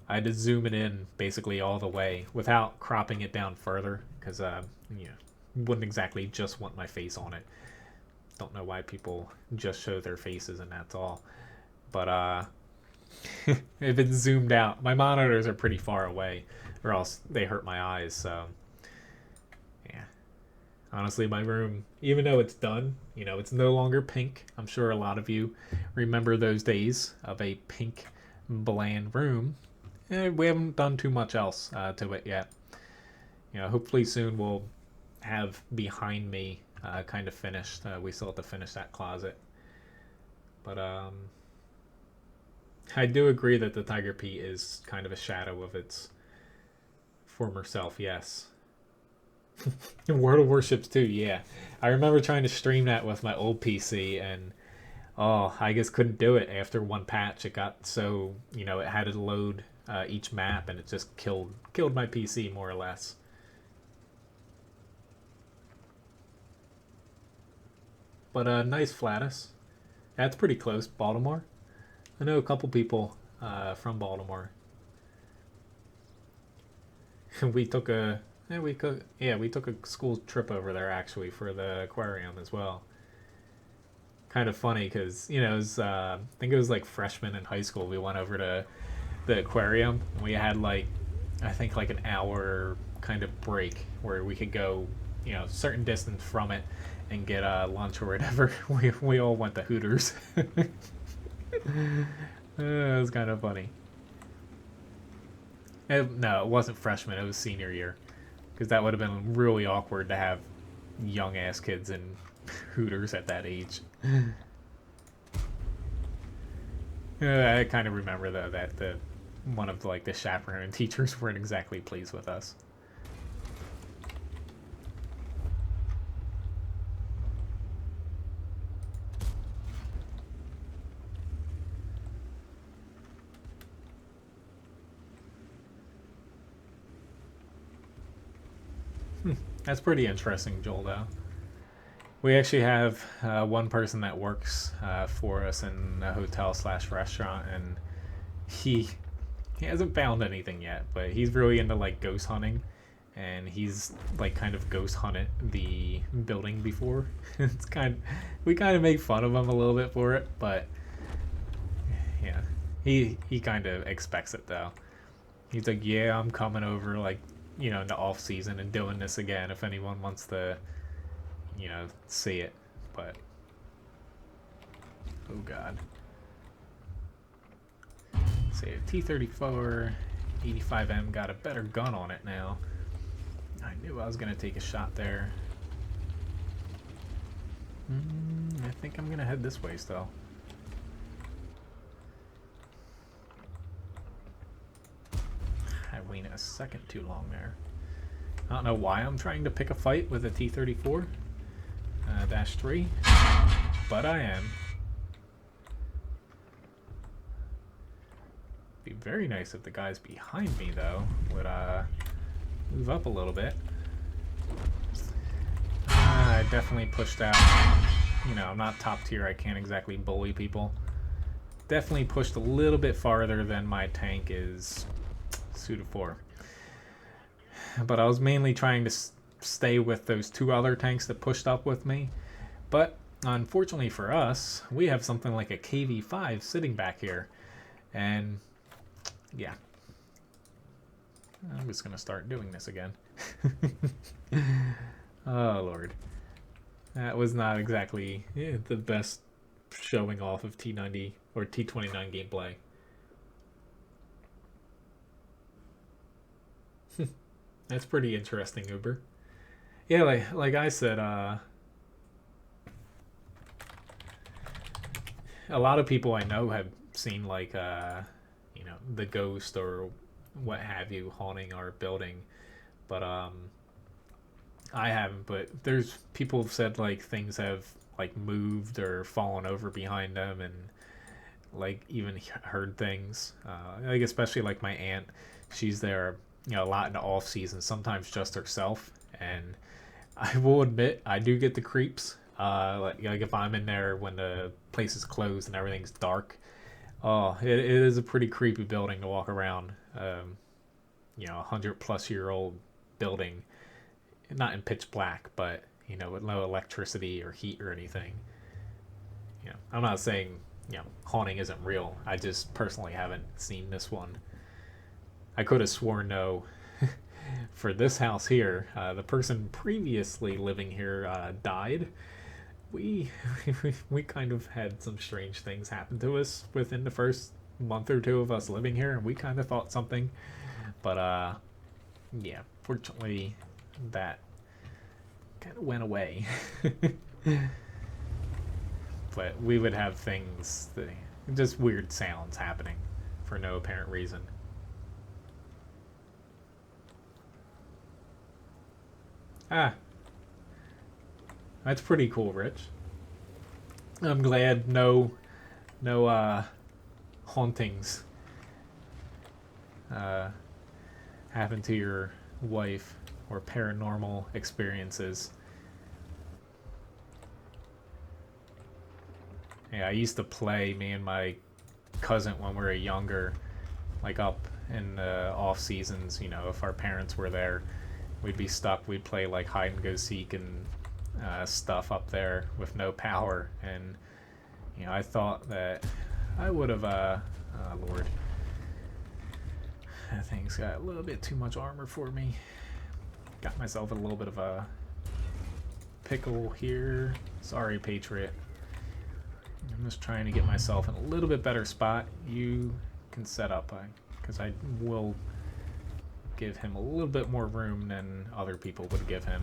I had to zoom it in basically all the way without cropping it down further because you wouldn't exactly just want my face on it. Don't know why people just show their faces and that's all. But if it's zoomed out, my monitors are pretty far away, or else they hurt my eyes. So yeah, honestly, my room, even though it's done, it's no longer pink. I'm sure a lot of you remember those days of a pink, bland room. We haven't done too much else to it yet. Hopefully soon we'll have behind me kind of finished. We still have to finish that closet. But I do agree that the Tiger P is kind of a shadow of its former self, yes. World of Warships 2, yeah. I remember trying to stream that with my old PC and I just couldn't do it after one patch. It got so, it had to load each map and it just killed my PC more or less. But nice Flatus. That's pretty close, Baltimore. I know a couple people from Baltimore. we took a we took a school trip over there actually for the aquarium as well. Kind of funny because it was I think it was like freshmen in high school. We went over to the aquarium. And we had like I think like an hour kind of break where we could go certain distance from it and get lunch or whatever. We all went to Hooters. It was kind of funny. No, it wasn't freshman. It was senior year. Because that would have been really awkward to have young ass kids in Hooters at that age. I kind of remember though that one of like the chaperone teachers weren't exactly pleased with us. That's pretty interesting, Joel, though. We actually have one person that works for us in a hotel/restaurant, and he hasn't found anything yet, but he's really into like ghost hunting, and he's like kind of ghost hunted the building before. We kind of make fun of him a little bit for it, but yeah, he kind of expects it though. He's like, yeah, I'm coming over like in the off season and doing this again if anyone wants to see it. But oh god, see, T-34 85M got a better gun on it now. I knew I was gonna take a shot there. I think I'm gonna head this way still. I waited a second too long there. I don't know why I'm trying to pick a fight with a T-34 -3, but I am. Be very nice if the guys behind me though would move up a little bit. I definitely pushed out. I'm not top tier. I can't exactly bully people. Definitely pushed a little bit farther than my tank is suited for. But I was mainly trying to stay with those two other tanks that pushed up with me. But unfortunately for us, we have something like a KV-5 sitting back here. And yeah. I'm just going to start doing this again. Oh, Lord. That was not exactly the best showing off of T90 or T29 gameplay. That's pretty interesting, Uber. Yeah, like I said, a lot of people I know have seen like the ghost or what have you haunting our building, but I haven't. But there's people have said like things have like moved or fallen over behind them, and like even heard things. Like especially like my aunt, she's there a lot in the off season, sometimes just herself, and I will admit I do get the creeps. Like if I'm in there when the place is closed and everything's dark, Oh, it is a pretty creepy building to walk around. You know, 100-plus-year-old building, not in pitch black, but you know, with no electricity or heat or anything. You know, I'm not saying haunting isn't real. I just personally haven't seen this one. I could have sworn no. For this house here, the person previously living here died. We we kind of had some strange things happen to us within the first month or two of us living here, and we kind of thought something, but yeah, fortunately that kind of went away. But we would have things that, just weird sounds happening for no apparent reason. Ah, that's pretty cool, Rich. I'm glad no hauntings uh happen to your wife or paranormal experiences. Yeah, I used to play, me and my cousin, when we were younger, like up in the off seasons, you know, if our parents were there, we'd be stuck. We'd play like hide and go seek and stuff up there with no power. And you know, I thought that I would have, oh Lord, that thing's got a little bit too much armor for me. Got myself in a little bit of a pickle here. Sorry, Patriot. I'm just trying to get myself in a little bit better spot. You can set up, because I will give him a little bit more room than other people would give him.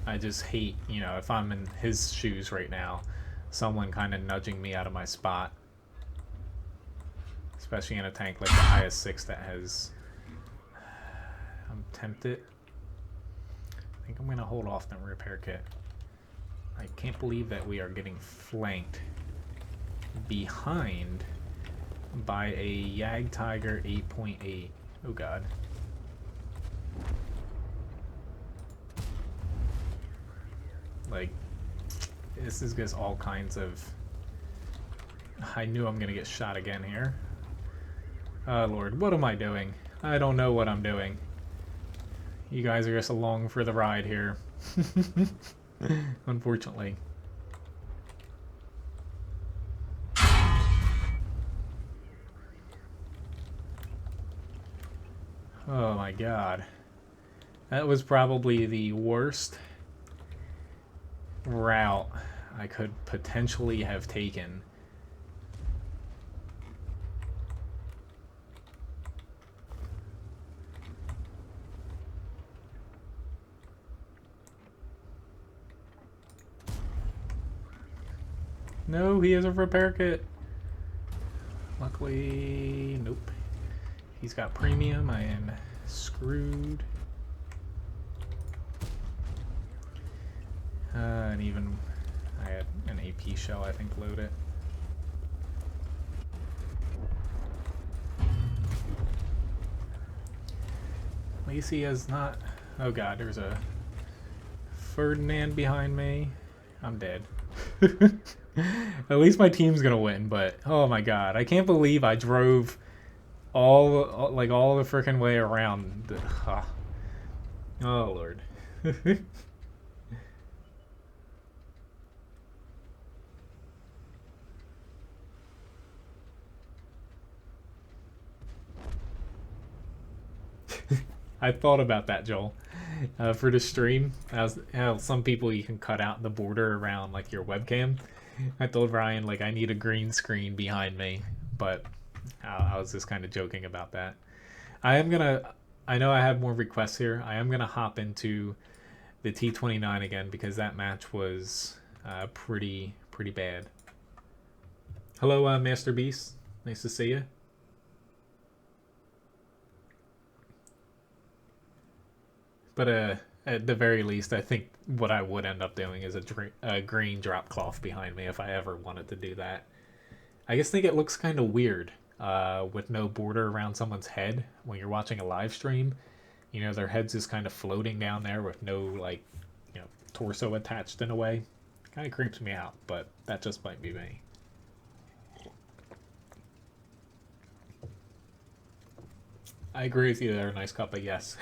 I just hate, you know, if I'm in his shoes right now, someone kind of nudging me out of my spot. Especially in a tank like the IS-6 that has... I'm tempted. I think I'm going to hold off the repair kit. I can't believe that we are getting flanked behind by a Jagdtiger 8.8. Oh god. Like, this is just all kinds of... I knew I'm gonna get shot again here. Oh Lord, what am I doing? I don't know what I'm doing. You guys are just along for the ride here. Unfortunately. Oh my god. That was probably the worst route I could potentially have taken. No, he has a repair kit. Luckily, nope. He's got premium. I am screwed. And even I had an AP shell, I think, loaded. At least he has not... Oh god, there's a Ferdinand behind me. I'm dead. At least my team's gonna win, but oh my god, I can't believe I drove all the freaking way around. Oh Lord. I thought about that, Joel, for the stream. As how some people you can cut out the border around like your webcam. I told Ryan like I need a green screen behind me, but I was just kind of joking about that. I know I have more requests here. I am gonna hop into the T29 again because that match was pretty bad. Hello, Master Beast. Nice to see you. But at the very least, I think what I would end up doing is a green drop cloth behind me if I ever wanted to do that. I just think it looks kind of weird with no border around someone's head when you're watching a live stream. You know, their head's just kind of floating down there with no, like, you know, torso attached in a way. Kind of creeps me out, but that just might be me. I agree with you there, Nice Cup, but yes.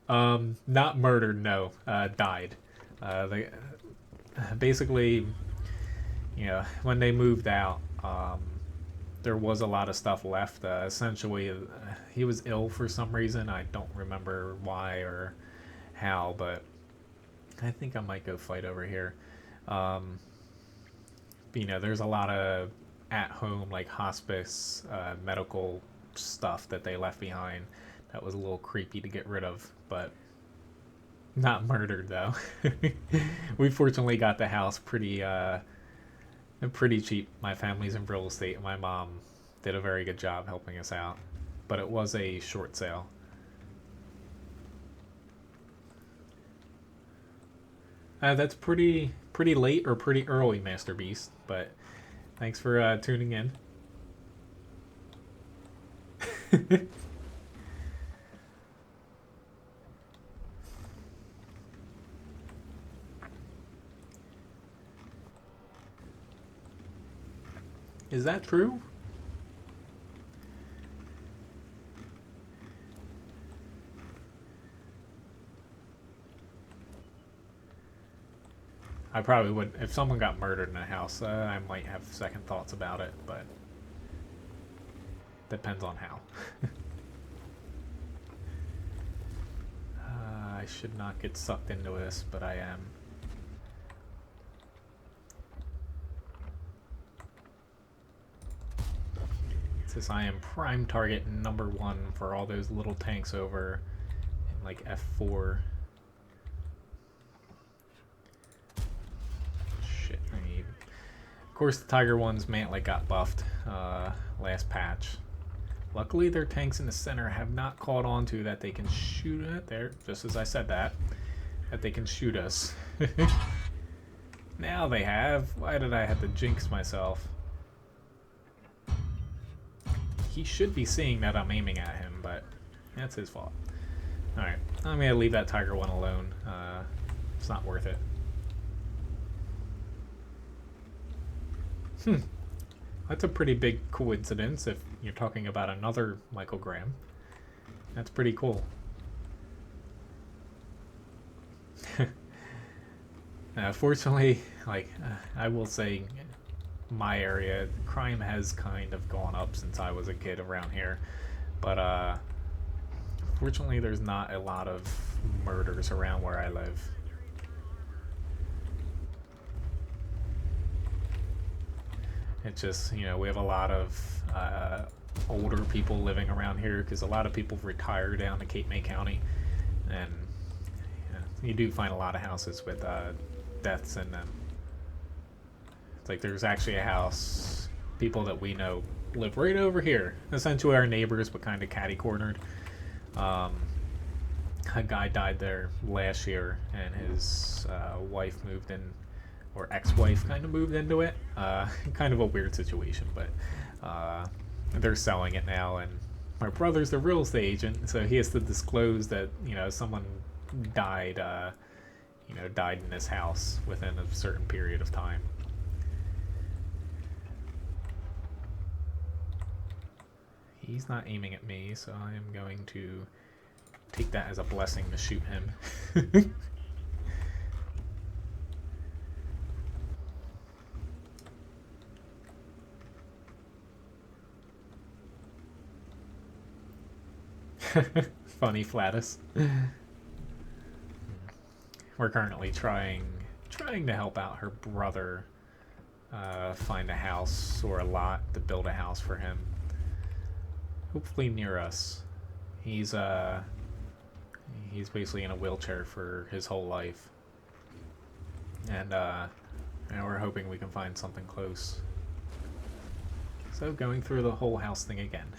Not murdered, no. Died. They basically, you know, when they moved out, there was a lot of stuff left. Essentially, he was ill for some reason. I don't remember why or how, but I think I might go fight over here. Um, you know, there's a lot of at-home, like hospice, medical stuff that they left behind that was a little creepy to get rid of, but not murdered though. We fortunately got the house pretty cheap. My family's in real estate, and my mom did a very good job helping us out, but it was a short sale. That's pretty late or pretty early, Master Beast. But thanks for tuning in. Is that true? I probably would if someone got murdered in a house. I might have second thoughts about it, but depends on how. I should not get sucked into this, but I am. Since I am prime target number 1 for all those little tanks over in like F4. Shit, I need. Of course, the Tiger ones like got buffed last patch. Luckily, their tanks in the center have not caught on to that they can shoot it there, just as I said that they can shoot us. Now they have. Why did I have to jinx myself? He should be seeing that I'm aiming at him, but that's his fault. Alright, I'm going to leave that Tiger one alone. It's not worth it. That's a pretty big coincidence if you're talking about another Michael Graham. That's pretty cool. Fortunately, I will say, my area, crime has kind of gone up since I was a kid around here, but fortunately there's not a lot of murders around where I live. It's just, you know, we have a lot of older people living around here because a lot of people retire down to Cape May County, and you do find a lot of houses with deaths in them. It's like there's actually a house, people that we know live right over here. Essentially our neighbors, but kind of catty-cornered. A guy died there last year, and his wife moved in, or ex-wife kind of moved into it. Kind of a weird situation, but they're selling it now, and my brother's the real estate agent, so he has to disclose that, you know, someone died, died in this house within a certain period of time. He's not aiming at me, so I am going to take that as a blessing to shoot him. Funny, Flatus. We're currently trying to help out her brother find a house or a lot to build a house for him. Hopefully near us. He's basically in a wheelchair for his whole life, and we're hoping we can find something close. So going through the whole house thing again.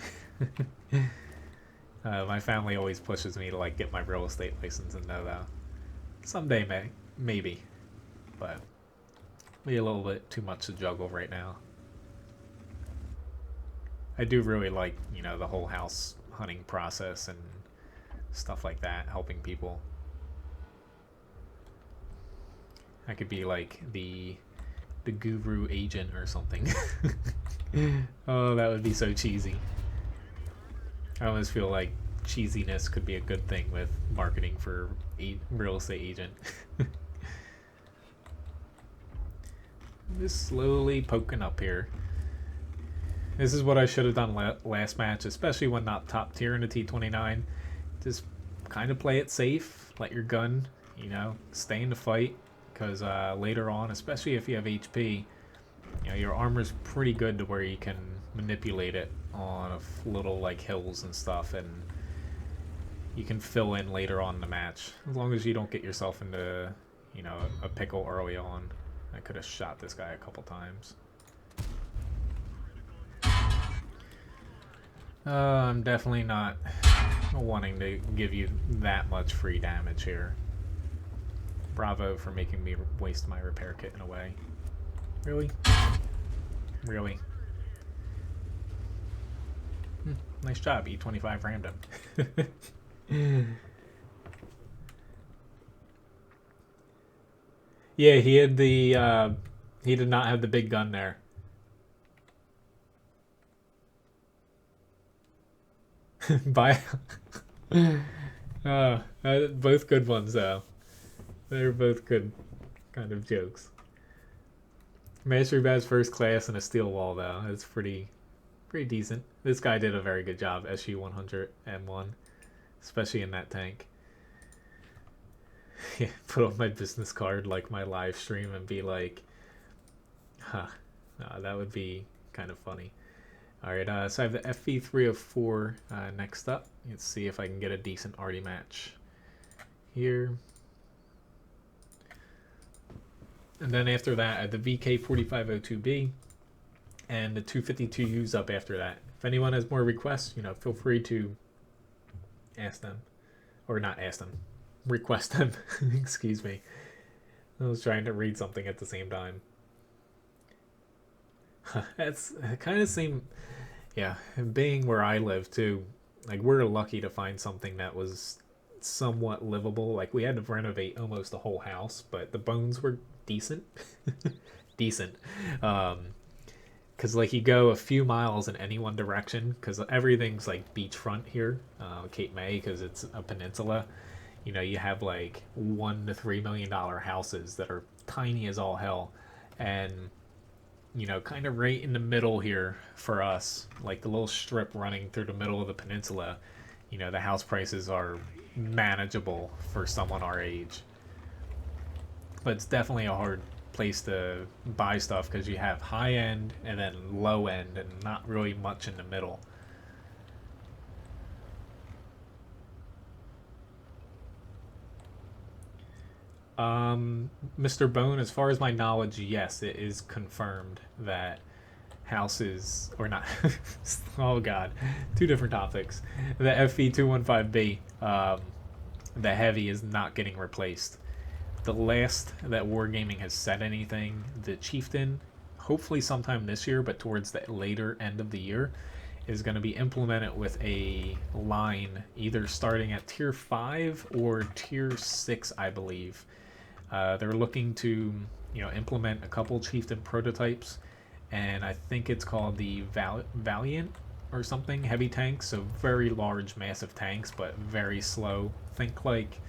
My family always pushes me to like get my real estate license and know that someday maybe, but be a little bit too much to juggle right now. I do really like, you know, the whole house hunting process and stuff like that, helping people. I could be like the the guru agent or something. Oh, that would be so cheesy. I always feel like cheesiness could be a good thing with marketing for a real estate agent. Just slowly poking up here. This is what I should have done last match, especially when not top tier in the T29. Just kind of play it safe, let your gun, you know, stay in the fight, because later on, especially if you have HP, you know, your armor's pretty good to where you can manipulate it on little like hills and stuff, and you can fill in later on in the match, as long as you don't get yourself into, you know, a pickle early on. I could have shot this guy a couple times. I'm definitely not wanting to give you that much free damage here. Bravo for making me waste my repair kit in a way. Really? Really? Nice job, E25 random. Yeah, he had the, he did not have the big gun there. Bye. Both good ones, though. They're both good kind of jokes. Mastery Badge first class and a steel wall, though. It's pretty decent. This guy did a very good job, SU-100 M1, especially in that tank. Yeah, put on my business card like my live stream and be like, huh, that would be kind of funny. Alright, so I have the FV304 next up. Let's see if I can get a decent Arty match here. And then after that, I have the VK4502B and the 252U's up after that. If anyone has more requests, you know, feel free to ask them. Or not ask them. Request them. Excuse me. I was trying to read something at the same time. That's kind of same. Yeah, being where I live too, like we're lucky to find something that was somewhat livable. Like we had to renovate almost the whole house, but the bones were decent. Decent. Because like you go a few miles in any one direction, because everything's like beachfront here, Cape May, because it's a peninsula. You know, you have like $1 to $3 million houses that are tiny as all hell, and you know, kind of right in the middle here for us, like the little strip running through the middle of the peninsula, you know, the house prices are manageable for someone our age. But it's definitely a hard place to buy stuff because you have high end and then low end and not really much in the middle. Mr. Bone, as far as my knowledge, yes, it is confirmed that houses, or not, oh god, two different topics. The FV304 Arty, the heavy is not getting replaced. The last that Wargaming has said anything, the Chieftain, hopefully sometime this year, but towards the later end of the year, is going to be implemented with a line either starting at tier 5 or tier 6, I believe. They're looking to, you know, implement a couple Chieftain prototypes, and I think it's called the Valiant or something, heavy tanks, so very large, massive tanks, but very slow. Think like,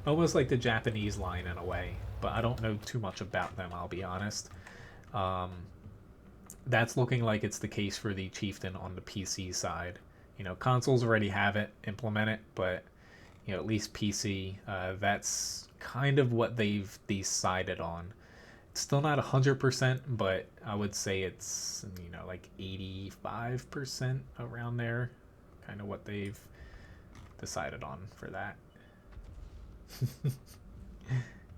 almost like the Japanese line in a way, but I don't know too much about them, I'll be honest. That's looking like it's the case for the Chieftain on the PC side. You know, consoles already have it implemented, but you know, at least PC, that's kind of what they've decided on. It's still not 100%, but I would say it's, you know, like 85% around there, kind of what they've decided on for that.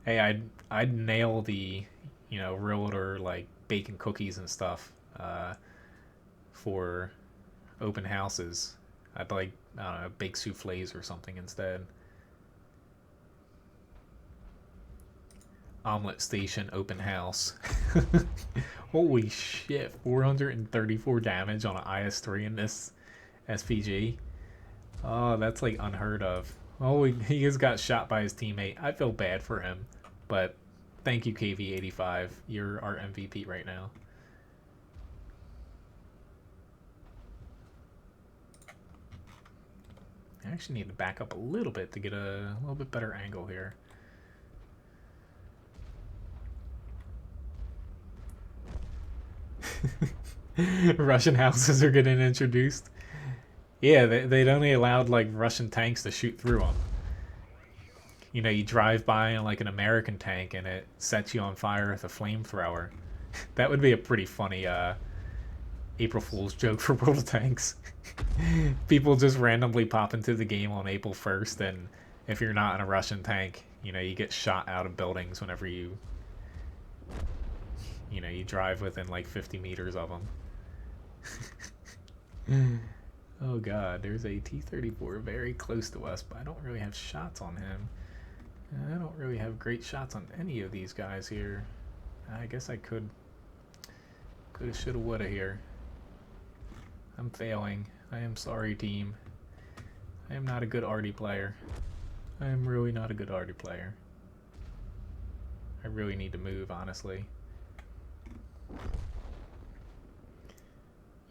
Hey, I'd nail the, you know, realtor like baking cookies and stuff for open houses. I'd like, I don't know, bake souffles or something instead. Omelet Station open house. Holy shit, 434 damage on an IS-3 in this SPG. Oh, that's like unheard of. Oh, he just got shot by his teammate. I feel bad for him, but Thank you, KV85. You're our MVP right now. I actually need to back up a little bit to get a little bit better angle here. Russian houses are getting introduced. Yeah, they'd only allowed like Russian tanks to shoot through them. You know, you drive by in like an American tank and it sets you on fire with a flamethrower. That would be a pretty funny April Fool's joke for World of Tanks. People just randomly pop into the game on April 1st, and if you're not in a Russian tank, you know, you get shot out of buildings whenever you drive within like 50 meters of them. Oh god, there's a T-34 very close to us, but I don't really have shots on him. I don't really have great shots on any of these guys here. I guess I coulda, shoulda, woulda here. I'm failing. I am sorry, team. I am not a good Arty player. I am really not a good Arty player. I really need to move, honestly.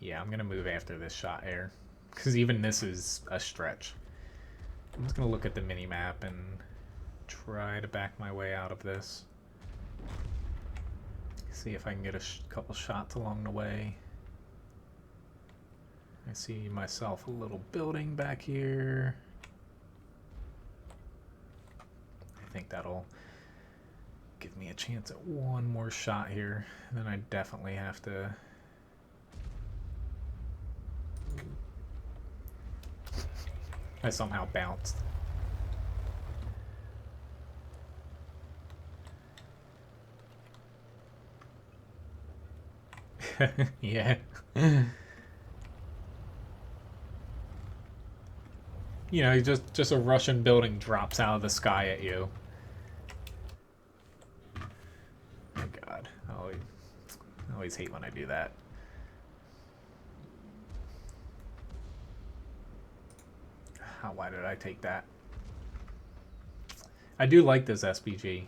Yeah, I'm gonna move after this shot here, because even this is a stretch. I'm just gonna look at the mini-map and try to back my way out of this. See if I can get a couple shots along the way. I see myself a little building back here. I think that'll give me a chance at one more shot here. And then I definitely have to... I somehow bounced. Yeah. You know, just a Russian building drops out of the sky at you. Oh god, I always hate when I do that. Why did I take that? I do like this SPG.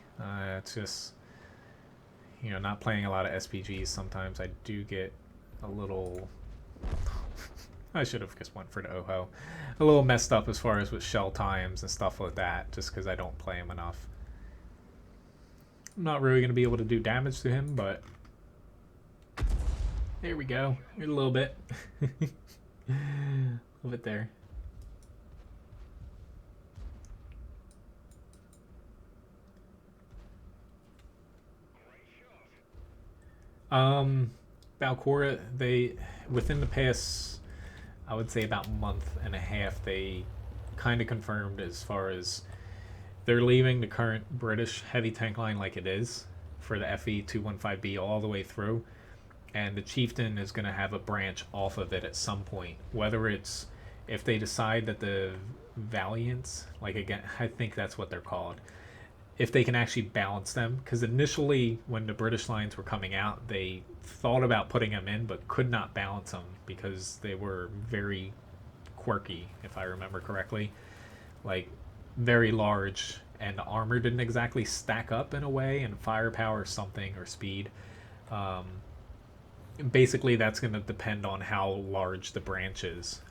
It's just, you know, not playing a lot of SPGs, sometimes I do get a little... I should have just went for the OHO. A little messed up as far as with shell times and stuff like that, just because I don't play him enough. I'm not really going to be able to do damage to him, but... There we go. A little bit. A little bit there. Valcora, they, within the past, I would say about month and a half, they kind of confirmed as far as they're leaving the current British heavy tank line like it is for the FV304 all the way through, and the Chieftain is going to have a branch off of it at some point, whether it's, if they decide that the Valiants, like again, I think that's what they're called, if they can actually balance them, because initially when the British lines were coming out, they thought about putting them in but could not balance them because they were very quirky, if I remember correctly, like very large, and the armor didn't exactly stack up in a way, and firepower or something, or speed. Basically that's going to depend on how large the branch is.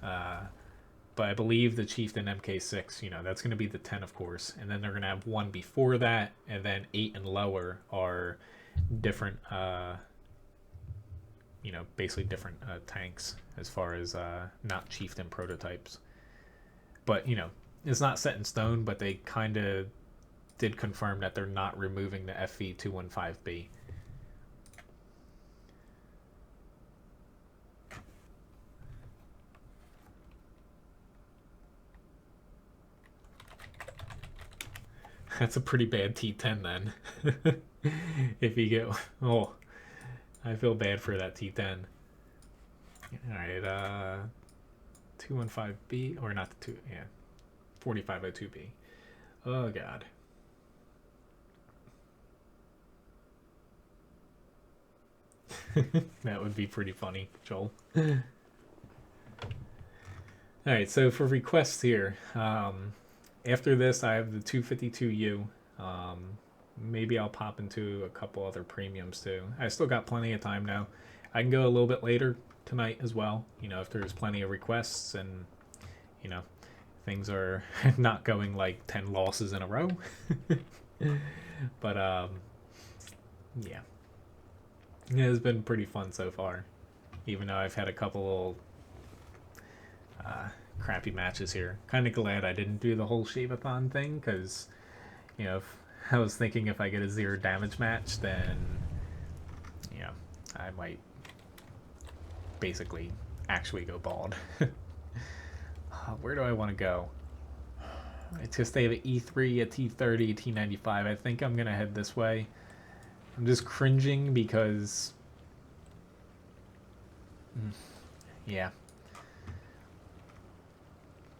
But I believe the Chieftain MK6, you know, that's going to be the 10, of course. And then they're going to have one before that, and then 8 and lower are different, you know, basically different tanks as far as not Chieftain prototypes. But, you know, it's not set in stone, but they kind of did confirm that they're not removing the FV304B. That's a pretty bad T10 then. If you get... Oh, I feel bad for that T10. Alright, 215B, or not the 2, yeah, 4502B. Oh god. That would be pretty funny, Joel. Alright, so for requests here, after this I have the 252U, maybe I'll pop into a couple other premiums too. I still got plenty of time now. I can go a little bit later tonight as well, you know, if there's plenty of requests and, you know, things are not going like 10 losses in a row. But yeah, it's been pretty fun so far, even though I've had a couple crappy matches here. Kind of glad I didn't do the whole shave-a-thon thing, because, you know, I was thinking if I get a 0 damage match, then, you know, I might basically actually go bald. Where do I want to go? It's just they have an E3, a T30, a T95. I think I'm going to head this way. I'm just cringing because... yeah.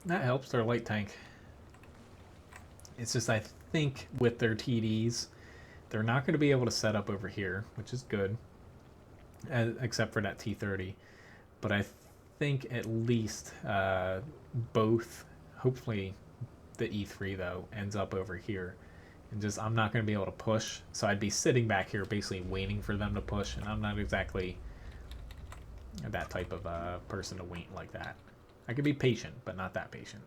That helps, their light tank. It's just I think with their TDs, they're not going to be able to set up over here, which is good. Except for that T30. But I think at least both, hopefully the E3 though, ends up over here. And just, I'm not going to be able to push. So I'd be sitting back here basically waiting for them to push. And I'm not exactly that type of person to wait like that. I could be patient, but not that patient.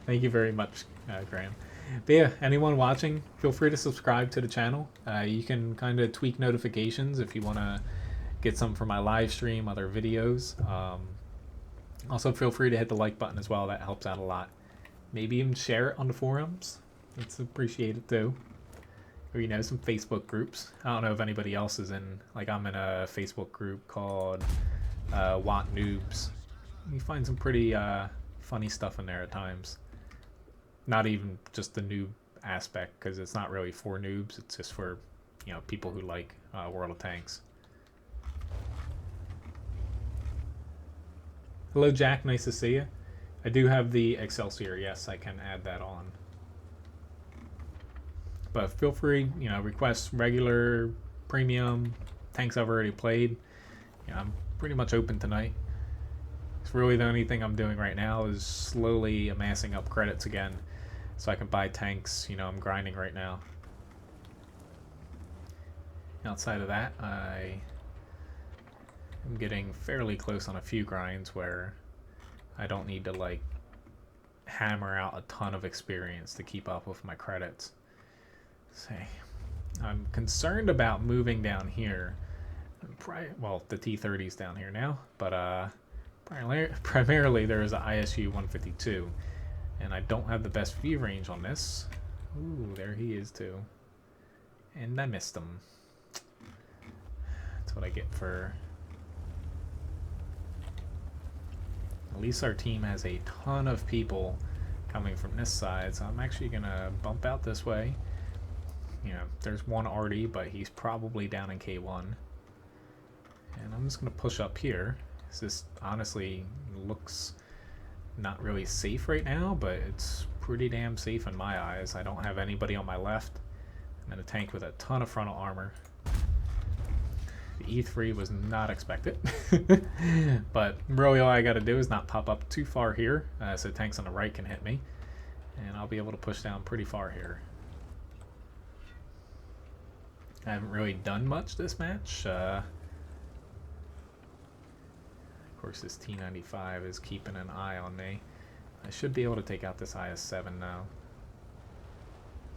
Thank you very much, Graham. But yeah, anyone watching, feel free to subscribe to the channel. You can kind of tweak notifications if you want to get some from my live stream, other videos. Also, feel free to hit the like button as well. That helps out a lot. Maybe even share it on the forums. It's appreciated too. Or, you know, some Facebook groups. I don't know if anybody else is in. Like, I'm in a Facebook group called WoT Noobs. You find some pretty funny stuff in there at times. Not even just the noob aspect, because it's not really for noobs. It's just for, you know, people who like World of Tanks. Hello, Jack. Nice to see you. I do have the Excelsior. Yes, I can add that on. But feel free, you know, request regular, premium, tanks I've already played. You know, I'm pretty much open tonight. It's really the only thing I'm doing right now is slowly amassing up credits again so I can buy tanks. You know, I'm grinding right now. Outside of that, I am getting fairly close on a few grinds where I don't need to, like, hammer out a ton of experience to keep up with my credits. Say, I'm concerned about moving down here. Well, the T30's down here now, but primarily there is an ISU 152, and I don't have the best view range on this. Ooh, there he is too, and I missed him. That's what I get for. At least our team has a ton of people coming from this side, so I'm actually gonna bump out this way. You know, there's one Arty, but he's probably down in K1. And I'm just going to push up here. This honestly looks not really safe right now, but it's pretty damn safe in my eyes. I don't have anybody on my left. I'm in a tank with a ton of frontal armor. The E3 was not expected. But really all I got to do is not pop up too far here, so tanks on the right can hit me. And I'll be able to push down pretty far here. I haven't really done much this match. Of course, this T95 is keeping an eye on me. I should be able to take out this IS-7 now.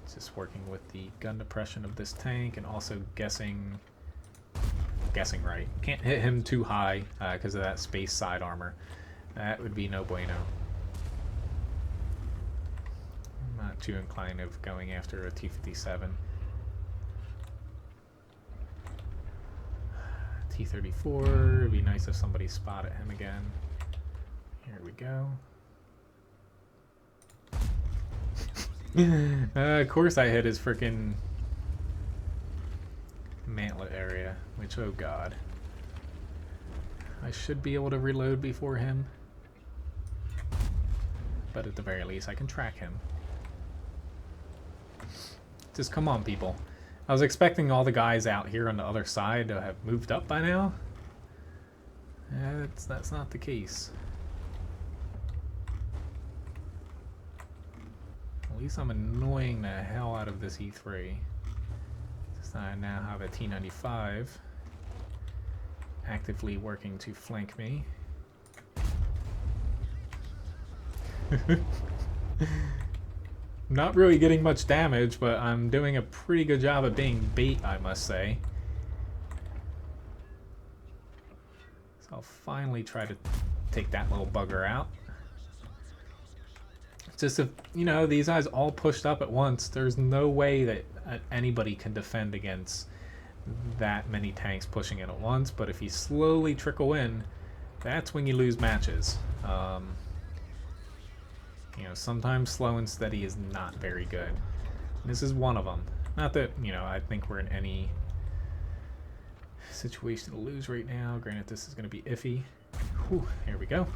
It's just working with the gun depression of this tank and also guessing right. Can't hit him too high because of that space side armor. That would be no bueno. I'm not too inclined of going after a T57. T34, it'd be nice if somebody spotted him again. Here we go. Of course I hit his frickin' mantlet area, which, oh god. I should be able to reload before him. But at the very least, I can track him. Just come on, people. I was expecting all the guys out here on the other side to have moved up by now. That's not the case. At least I'm annoying the hell out of this E3. Since I now have a T95 actively working to flank me. Not really getting much damage, but I'm doing a pretty good job of being bait, I must say. So I'll finally try to take that little bugger out. Just if, you know, these guys all pushed up at once, there's no way that anybody can defend against that many tanks pushing in at once. But if you slowly trickle in, that's when you lose matches. You know, sometimes slow and steady is not very good. This is one of them. Not that, you know, I think we're in any situation to lose right now. Granted, this is going to be iffy. Whew, here we go.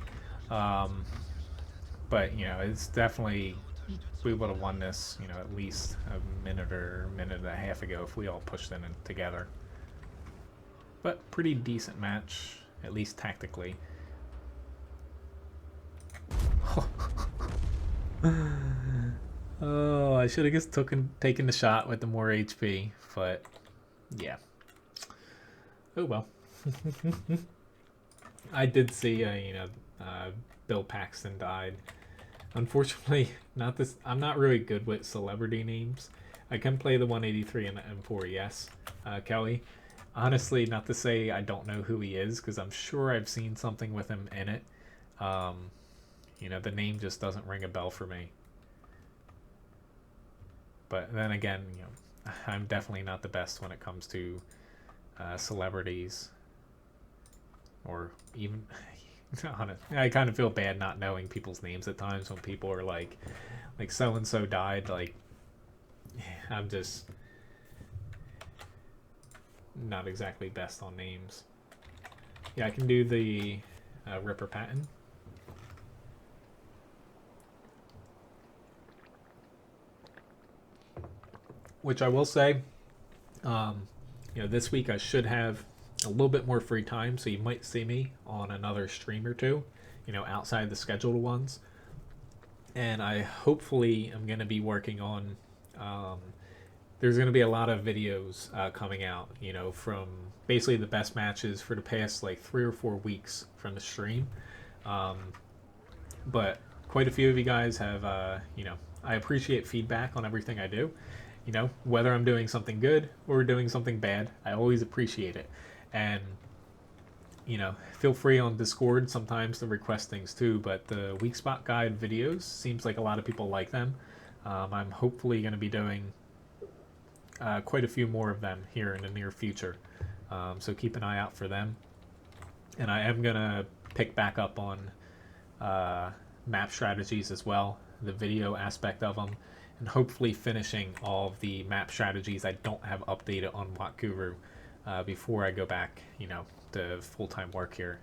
But, you know, it's definitely, we would have won this, you know, at least a minute or minute and a half ago if we all pushed in together. But pretty decent match, at least tactically. Oh, I should have just taken the shot with the more HP, but yeah. Oh well. I did see, you know, Bill Paxton died. Unfortunately, I'm not really good with celebrity names. I can play the 183 and the M4, yes. Kelly. Honestly, not to say I don't know who he is, because I'm sure I've seen something with him in it. You know, the name just doesn't ring a bell for me. But then again, you know, I'm definitely not the best when it comes to celebrities. Or even, I kind of feel bad not knowing people's names at times when people are like so-and-so died. Like, I'm just not exactly best on names. Yeah, I can do the Ripper Patton. Which I will say, you know, this week I should have a little bit more free time, so you might see me on another stream or two, you know, outside the scheduled ones. And I hopefully am going to be working on, there's going to be a lot of videos coming out, you know, from basically the best matches for the past like 3 or 4 weeks from the stream. But quite a few of you guys have, you know, I appreciate feedback on everything I do. You know, whether I'm doing something good or doing something bad, I always appreciate it. And, you know, feel free on Discord sometimes to request things too, but the weak spot guide videos, seems like a lot of people like them. I'm hopefully going to be doing quite a few more of them here in the near future. So keep an eye out for them. And I am going to pick back up on map strategies as well, the video aspect of them. And hopefully finishing all of the map strategies I don't have updated on WoT Guru before I go back, you know, to full-time work here.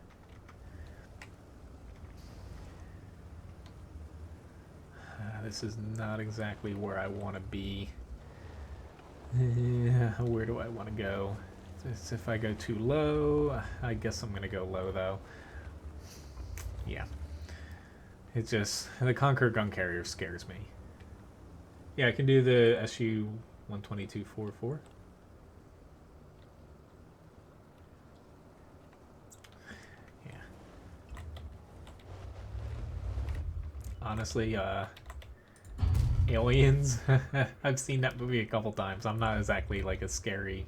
This is not exactly where I want to be. Where do I want to go? If I go too low, I guess I'm going to go low though. Yeah. It's just, the Conqueror gun carrier scares me. Yeah, I can do the SU 122-44. Yeah. Honestly, Aliens, I've seen that movie a couple times. I'm not exactly like a scary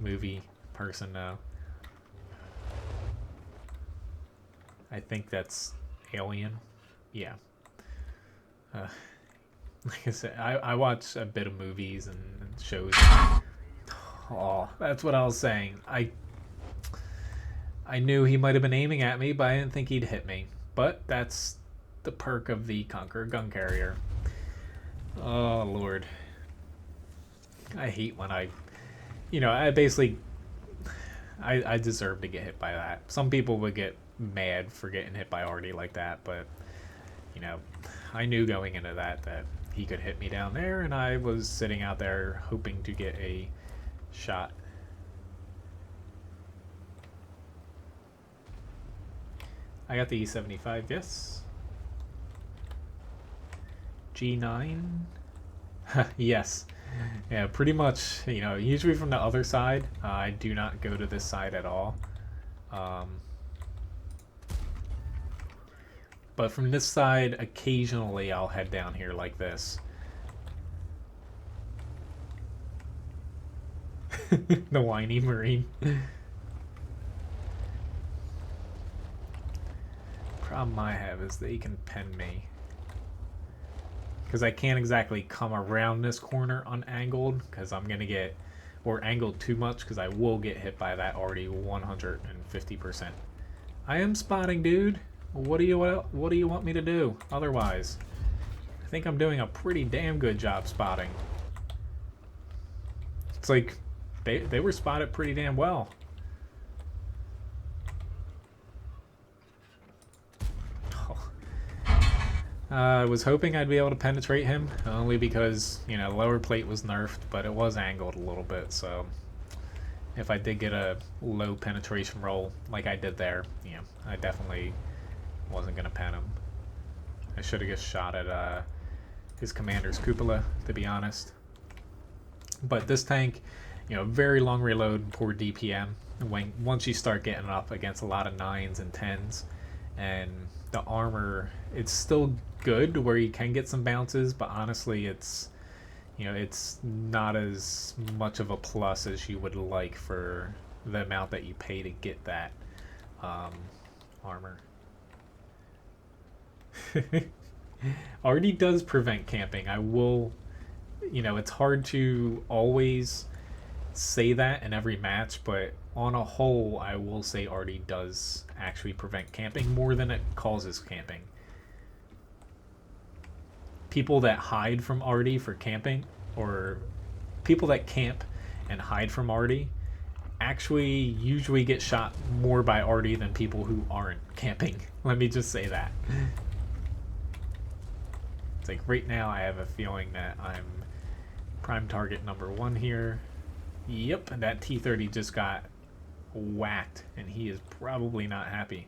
movie person now. I think that's Alien. Yeah. Like I said, I watch a bit of movies and shows. Oh, that's what I was saying. I knew he might have been aiming at me, but I didn't think he'd hit me. But that's the perk of the Conqueror gun carrier. Oh, Lord. I hate when you know, I basically, I deserve to get hit by that. Some people would get mad for getting hit by Arty like that, but, you know, I knew going into that he could hit me down there, and I was sitting out there hoping to get a shot. I got the E75, yes. G9? Yes. Yeah, pretty much, you know, usually from the other side, I do not go to this side at all. But from this side, occasionally I'll head down here like this. The whiny Marine. Problem I have is they can pen me. Because I can't exactly come around this corner unangled, because I'm going to get, or angled too much, because I will get hit by that already 150%. I am spotting, dude. What do you want me to do otherwise? I think I'm doing a pretty damn good job spotting. It's like they were spotted pretty damn well. I was hoping I'd be able to penetrate him, only because, you know, lower plate was nerfed, but it was angled a little bit, so if I did get a low penetration roll like I did there, you know, I definitely wasn't going to pen him. I should have just shot at his commander's cupola, to be honest. But this tank, you know, very long reload, poor DPM. Once you start getting up against a lot of 9s and 10s, and the armor, it's still good where you can get some bounces, but honestly it's, you know, it's not as much of a plus as you would like for the amount that you pay to get that armor. Arty does prevent camping. I will, you know, it's hard to always say that in every match, but on a whole I will say Arty does actually prevent camping more than it causes camping. People that hide from Arty for camping, or people that camp and hide from Arty, actually usually get shot more by Arty than people who aren't camping. Let me just say that. It's like right now I have a feeling that I'm prime target number 1 here. Yep, and that T-30 just got whacked, and he is probably not happy.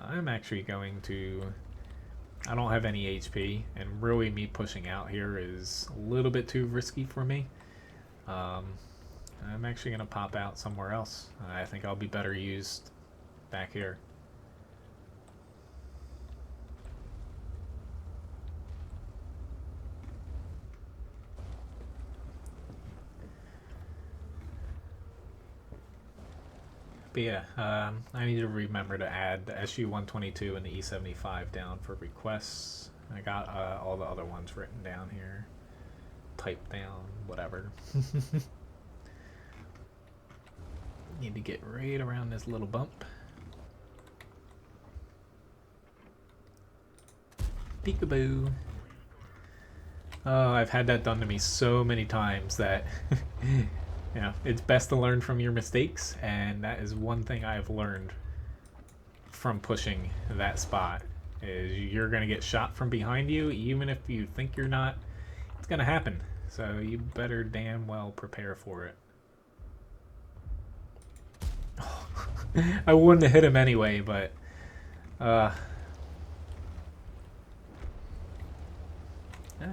I'm actually going to... I don't have any HP, and really me pushing out here is a little bit too risky for me. I'm actually going to pop out somewhere else. I think I'll be better used back here. But yeah, I need to remember to add the SU-122 and the E-75 down for requests. I got all the other ones written down here. Typed down, whatever. Need to get right around this little bump. Peekaboo. Oh, I've had that done to me so many times that... You know, it's best to learn from your mistakes, and that is one thing I've learned from pushing that spot, is you're going to get shot from behind you, even if you think you're not. It's going to happen, so you better damn well prepare for it. I wouldn't have hit him anyway, but yeah,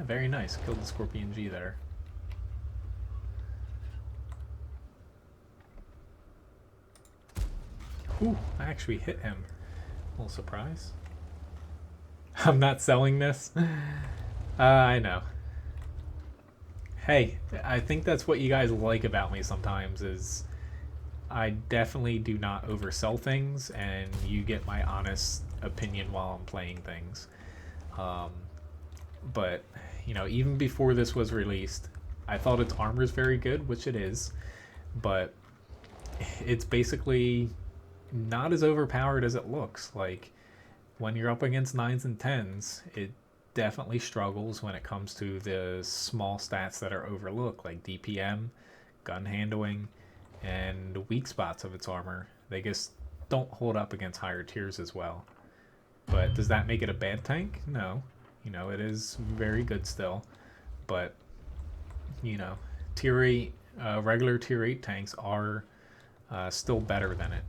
very nice. Killed the Scorpion G there. Ooh, I actually hit him. A little surprise. I'm not selling this. I know. Hey, I think that's what you guys like about me sometimes, is I definitely do not oversell things, and you get my honest opinion while I'm playing things. But, you know, even before this was released, I thought its armor is very good, which it is, but it's basically not as overpowered as it looks. Like, when you're up against 9s and 10s, it definitely struggles when it comes to the small stats that are overlooked, like DPM, gun handling, and the weak spots of its armor. They just don't hold up against higher tiers as well. But does that make it a bad tank? No. You know, it is very good still. But, you know, tier 8, regular tier 8 tanks are still better than it.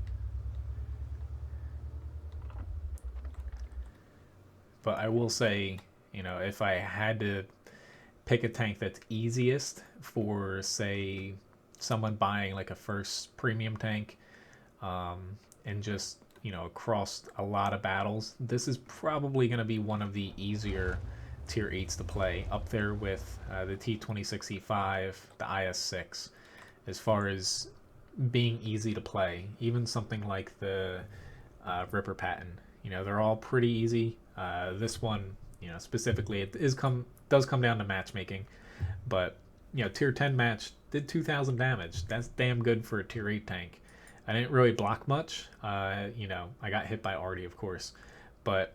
but I will say, you know, if I had to pick a tank that's easiest for, say, someone buying like a first premium tank, and just, you know, across a lot of battles, this is probably going to be one of the easier tier 8s to play, up there with the T26E5, the IS6, as far as being easy to play. Even something like the Ripper Patton, you know, they're all pretty easy. This one, you know, specifically, it does come down to matchmaking, but, you know, tier 10 match did 2,000 damage. That's damn good for a tier 8 tank. I didn't really block much. You know, I got hit by Arty, of course, but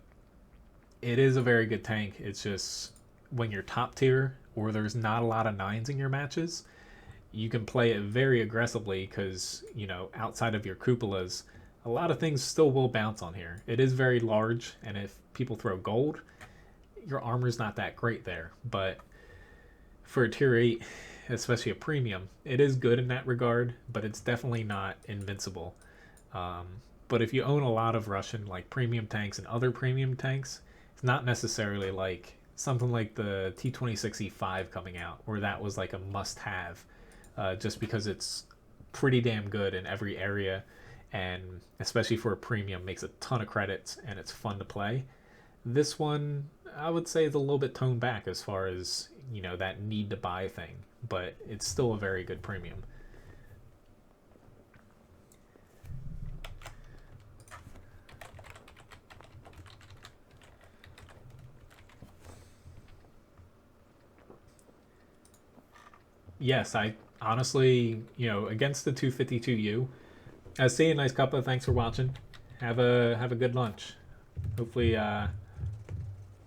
it is a very good tank. It's just when you're top tier or there's not a lot of 9s in your matches, you can play it very aggressively because, you know, outside of your cupolas, a lot of things still will bounce on here. It is very large, and if people throw gold, your armor's not that great there. But for a tier 8, especially a premium, it is good in that regard, but it's definitely not invincible. But if you own a lot of Russian like premium tanks and other premium tanks, it's not necessarily like something like the T26E5 coming out, where that was like a must-have, just because it's pretty damn good in every area, and especially for a premium, makes a ton of credits and it's fun to play. This one, I would say, is a little bit toned back as far as, you know, that need to buy thing, but it's still a very good premium. Yes, I honestly, you know, against the 252U, see you, nice couple. Thanks for watching. Have a good lunch. Hopefully,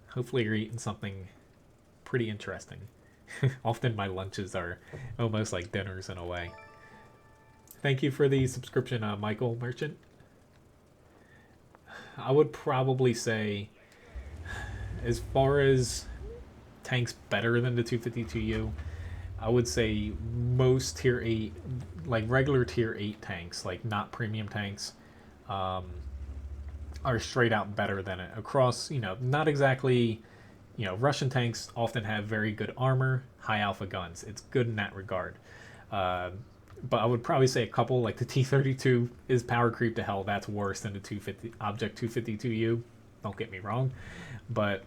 hopefully you're eating something pretty interesting. Often my lunches are almost like dinners in a way. Thank you for the subscription, Michael Merchant. I would probably say, as far as tanks better than the 252U, I would say most tier 8, like regular tier 8 tanks, like not premium tanks, are straight out better than it. Across, you know, not exactly, you know, Russian tanks often have very good armor, high alpha guns. It's good in that regard. But I would probably say a couple, like the T-32 is power creep to hell. That's worse than the Object 252U. Don't get me wrong. But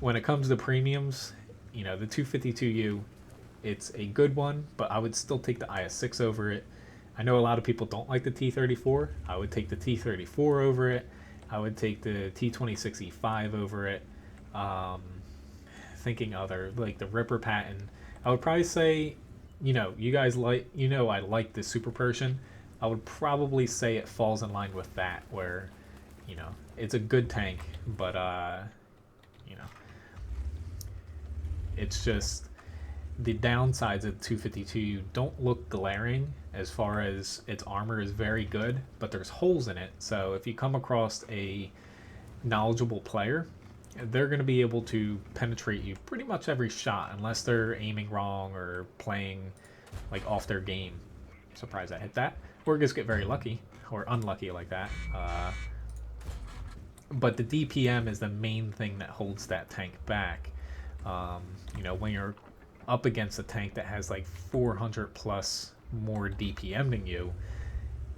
when it comes to premiums, you know, the 252U, it's a good one, but I would still take the IS-6 over it. I know a lot of people don't like the T-34. I would take the T-34 over it. I would take the T-26E5 over it. Thinking other, like the Ripper Patton. I would probably say, you know, you guys like, you know, I like the Super Persian. I would probably say it falls in line with that, where, you know, it's a good tank, but, you know, it's just the downsides of 252 don't look glaring, as far as its armor is very good, but there's holes in it. So if you come across a knowledgeable player, they're going to be able to penetrate you pretty much every shot, unless they're aiming wrong or playing like off their game. Surprised I hit that. Or just get very lucky or unlucky like that. But the DPM is the main thing that holds that tank back. You know, when you're up against a tank that has like 400 plus more DPM than you,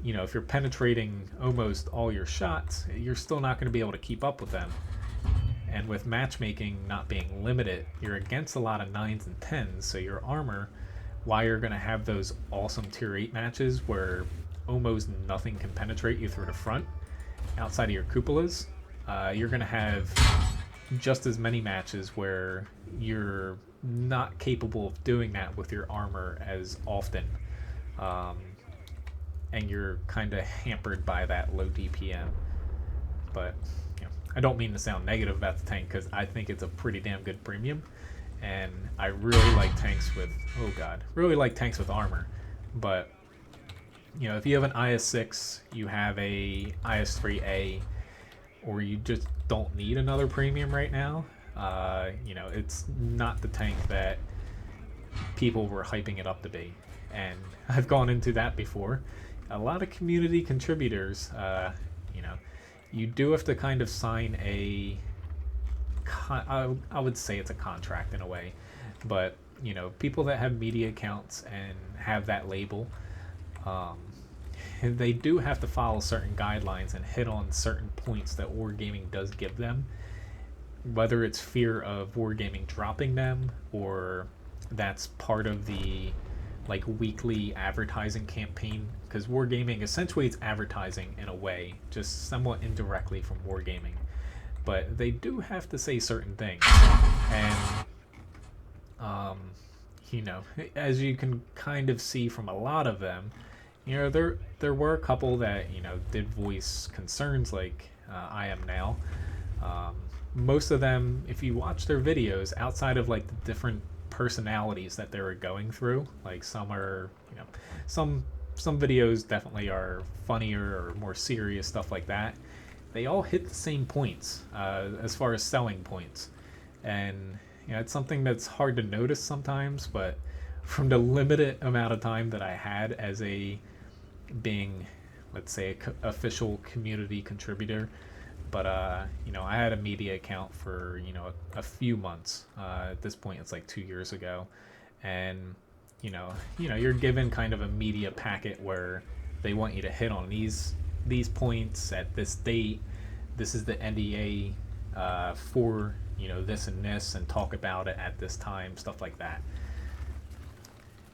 you know, if you're penetrating almost all your shots, you're still not going to be able to keep up with them. And with matchmaking not being limited, you're against a lot of 9s and 10s, so your armor, while you're going to have those awesome tier 8 matches where almost nothing can penetrate you through the front outside of your cupolas, you're going to have just as many matches where you're not capable of doing that with your armor as often, and you're kind of hampered by that low DPM. But you know, I don't mean to sound negative about the tank, because I think it's a pretty damn good premium, and I really like tanks with, oh god, really like tanks with armor. But you know, if you have an IS-6, you have a IS-3A, or you just don't need another premium right now, you know, it's not the tank that people were hyping it up to be. And I've gone into that before. A lot of community contributors, you know, you do have to kind of sign a I would say it's a contract in a way, but you know, people that have media accounts and have that label, they do have to follow certain guidelines and hit on certain points that wargaming does give them, whether it's fear of wargaming dropping them or that's part of the like weekly advertising campaign, because wargaming essentially it's advertising in a way, just somewhat indirectly from wargaming, but they do have to say certain things. And you know, as you can kind of see from a lot of them, you know, there were a couple that, you know, did voice concerns like I am now. Most of them, if you watch their videos, outside of like the different personalities that they were going through, like some are, you know, some videos definitely are funnier or more serious, stuff like that. They all hit the same points as far as selling points. And you know, it's something that's hard to notice sometimes, but from the limited amount of time that I had as a being, let's say, official community contributor, but you know, I had a media account for, you know, a few months. At this point, it's like 2 years ago, and you know, you're given kind of a media packet where they want you to hit on these points at this date. This is the NDA for, you know, this and this, and talk about it at this time, stuff like that.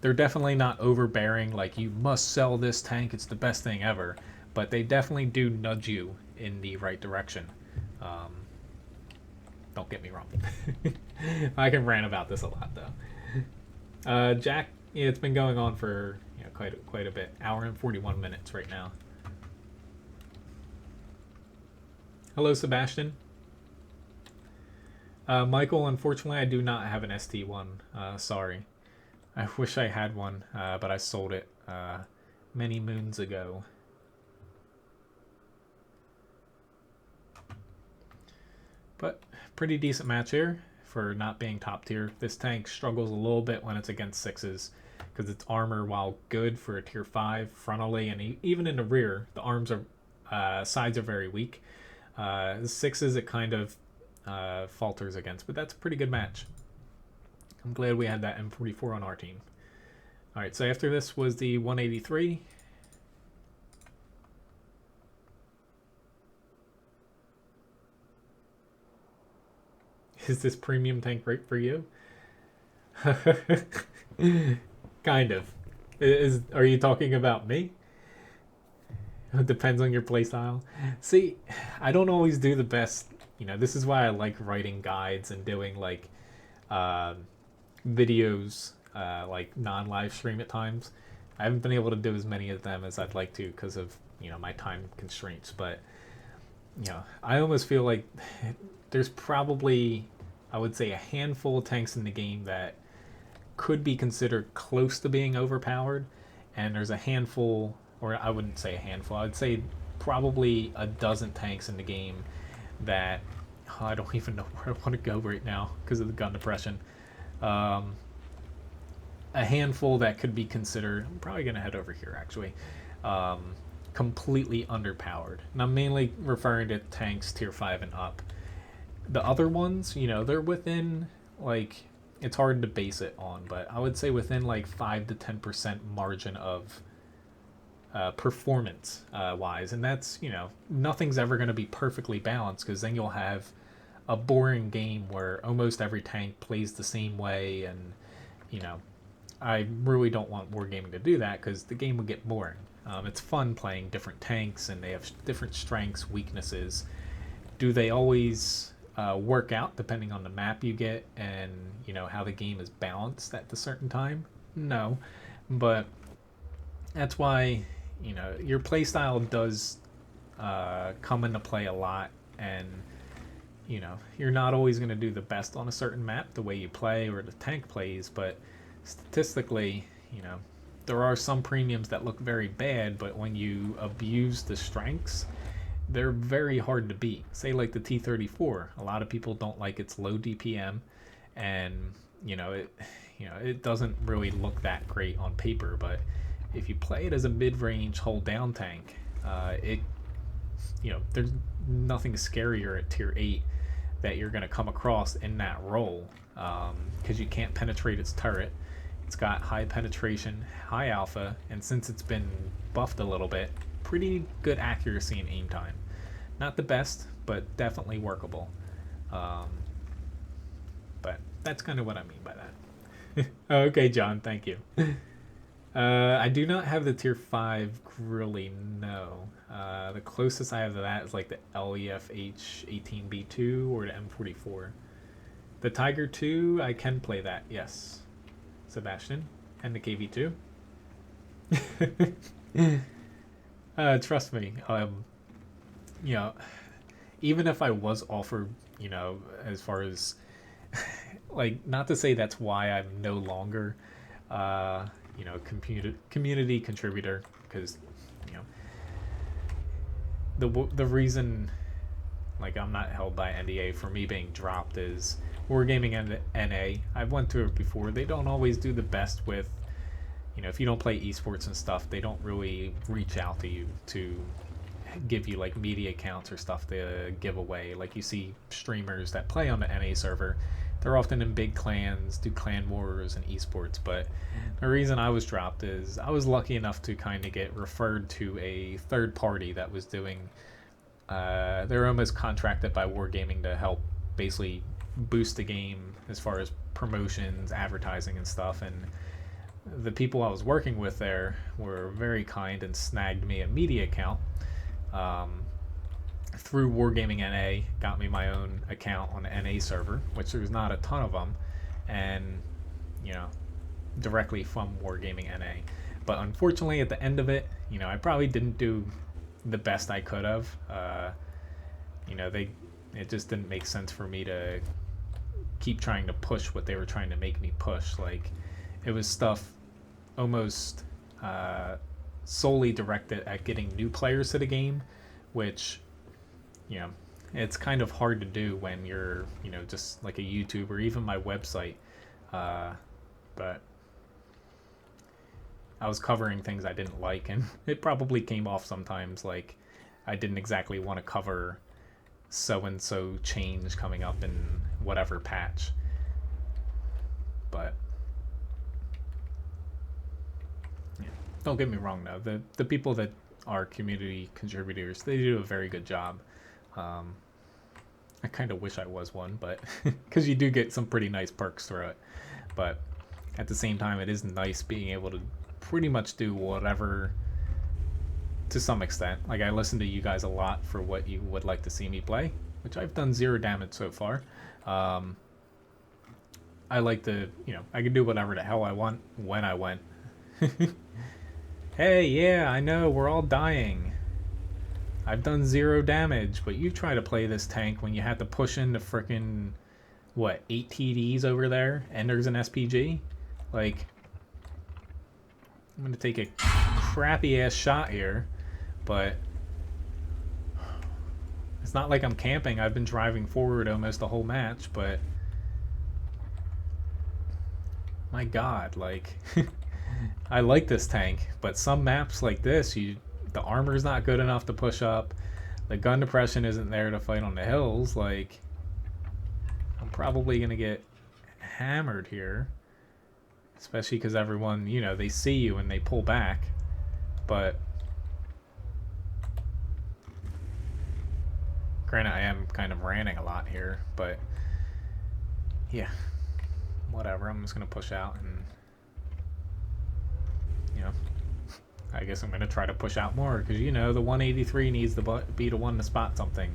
They're definitely not overbearing, like you must sell this tank, it's the best thing ever, but they definitely do nudge you in the right direction. Don't get me wrong. I can rant about this a lot though. Jack, yeah, it's been going on for, you know, quite a bit. Hour and 41 minutes right now. Hello, Sebastian. Michael, unfortunately, I do not have an ST1. Sorry. I wish I had one, but I sold it many moons ago. But pretty decent match here for not being top tier. This tank struggles a little bit when it's against 6s because its armor, while good for a tier 5 frontally and even in the rear, the arms are sides are very weak. The 6s it kind of falters against, but that's a pretty good match. I'm glad we had that M44 on our team. Alright, so after this was the 183. Is this premium tank right for you? Kind of. Are you talking about me? It depends on your playstyle. See, I don't always do the best. You know, this is why I like writing guides and doing like videos, like non-live stream at times. I haven't been able to do as many of them as I'd like to because of, you know, my time constraints. But you know, I almost feel like there's probably, I would say, a handful of tanks in the game that could be considered close to being overpowered, and there's a handful, or I wouldn't say a handful, I'd say probably a dozen tanks in the game that I don't even know where I want to go right now because of the gun depression. A handful that could be considered, I'm probably going to head over here actually, completely underpowered. And I'm mainly referring to tanks tier 5 and up. The other ones, you know, they're within, like, it's hard to base it on, but I would say within like 5 to 10% margin of performance wise. And that's, you know, nothing's ever going to be perfectly balanced because then you'll have a boring game where almost every tank plays the same way, and, you know, I really don't want wargaming to do that because the game would get boring. It's fun playing different tanks and they have different strengths, weaknesses. Do they always work out depending on the map you get and, you know, how the game is balanced at a certain time? No, but that's why, you know, your playstyle does come into play a lot, and, you know, you're not always going to do the best on a certain map the way you play or the tank plays, but statistically, you know, there are some premiums that look very bad, but when you abuse the strengths, they're very hard to beat. Say like the T-34, a lot of people don't like its low DPM, and you know, it doesn't really look that great on paper, but if you play it as a mid-range hold down tank, it, you know, there's nothing scarier at tier 8 that you're going to come across in that role, because you can't penetrate its turret. It's got high penetration, high alpha, and since it's been buffed a little bit, pretty good accuracy and aim time. Not the best, but definitely workable. But that's kind of what I mean by that. Okay, John, thank you. I do not have the tier 5 Grilly, no. The closest I have to that is like the LEFH 18B2 or the M44. The Tiger 2, I can play that, yes. Sebastian, and the KV2. Trust me, you know, even if I was offered, you know, as far as, like, not to say that's why I'm no longer, you know, community contributor, because, you know, the reason, like, I'm not held by NDA for me being dropped is Wargaming NA. I've went through it before. They don't always do the best with, you know, if you don't play esports and stuff, they don't really reach out to you to give you like media accounts or stuff to give away. Like you see streamers that play on the NA server, they're often in big clans, do clan wars and esports. But the reason I was dropped is I was lucky enough to kind of get referred to a third party that was doing, they're almost contracted by Wargaming to help basically boost the game as far as promotions, advertising and stuff. And the people I was working with there were very kind and snagged me a media account through Wargaming NA, got me my own account on the NA server, which there's not a ton of them, and, you know, directly from Wargaming NA. But unfortunately, at the end of it, you know, I probably didn't do the best I could have. You know, it just didn't make sense for me to keep trying to push what they were trying to make me push. Like, it was stuff almost solely directed at getting new players to the game, which, you know, it's kind of hard to do when you're, you know, just like a YouTuber, even my website. But I was covering things I didn't like, and it probably came off sometimes like I didn't exactly want to cover so-and-so change coming up in whatever patch. But yeah, don't get me wrong though, the people that are community contributors, they do a very good job. I kind of wish I was one, but because you do get some pretty nice perks through it. But at the same time, it is nice being able to pretty much do whatever to some extent. Like, I listen to you guys a lot for what you would like to see me play, which I've done 0 damage so far. I like to, you know, I can do whatever the hell I want when I want. Hey, yeah, I know, we're all dying. I've done 0 damage, but you try to play this tank when you have to push into frickin', what, 8 TDs over there, and there's an SPG? Like, I'm gonna take a crappy ass shot here, but it's not like I'm camping. I've been driving forward almost the whole match, but my god, like, I like this tank, but some maps like this, the armor's not good enough to push up, the gun depression isn't there to fight on the hills. Like, I'm probably gonna get hammered here, especially because everyone, you know, they see you and they pull back. But granted, I am kind of ranting a lot here, but yeah, whatever. I'm just gonna push out, and, you know, I guess I'm gonna try to push out more, because, you know, the 183 needs to be the one to spot something.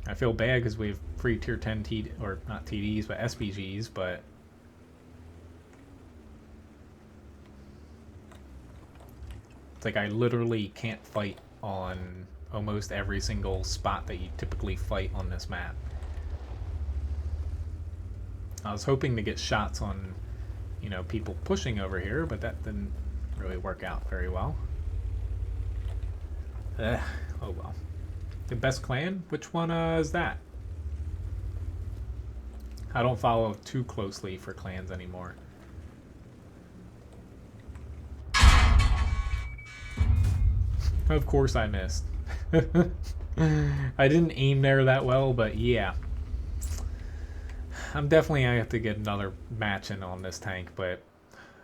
I feel bad because we have free tier 10 or not TDs, but SPGs, but it's like I literally can't fight on almost every single spot that you typically fight on this map. I was hoping to get shots on, you know, people pushing over here, but that didn't really work out very well. Oh well. The best clan? Which one is that? I don't follow too closely for clans anymore. Of course I missed. I didn't aim there that well, but yeah. I'm definitely gonna have to get another match in on this tank, but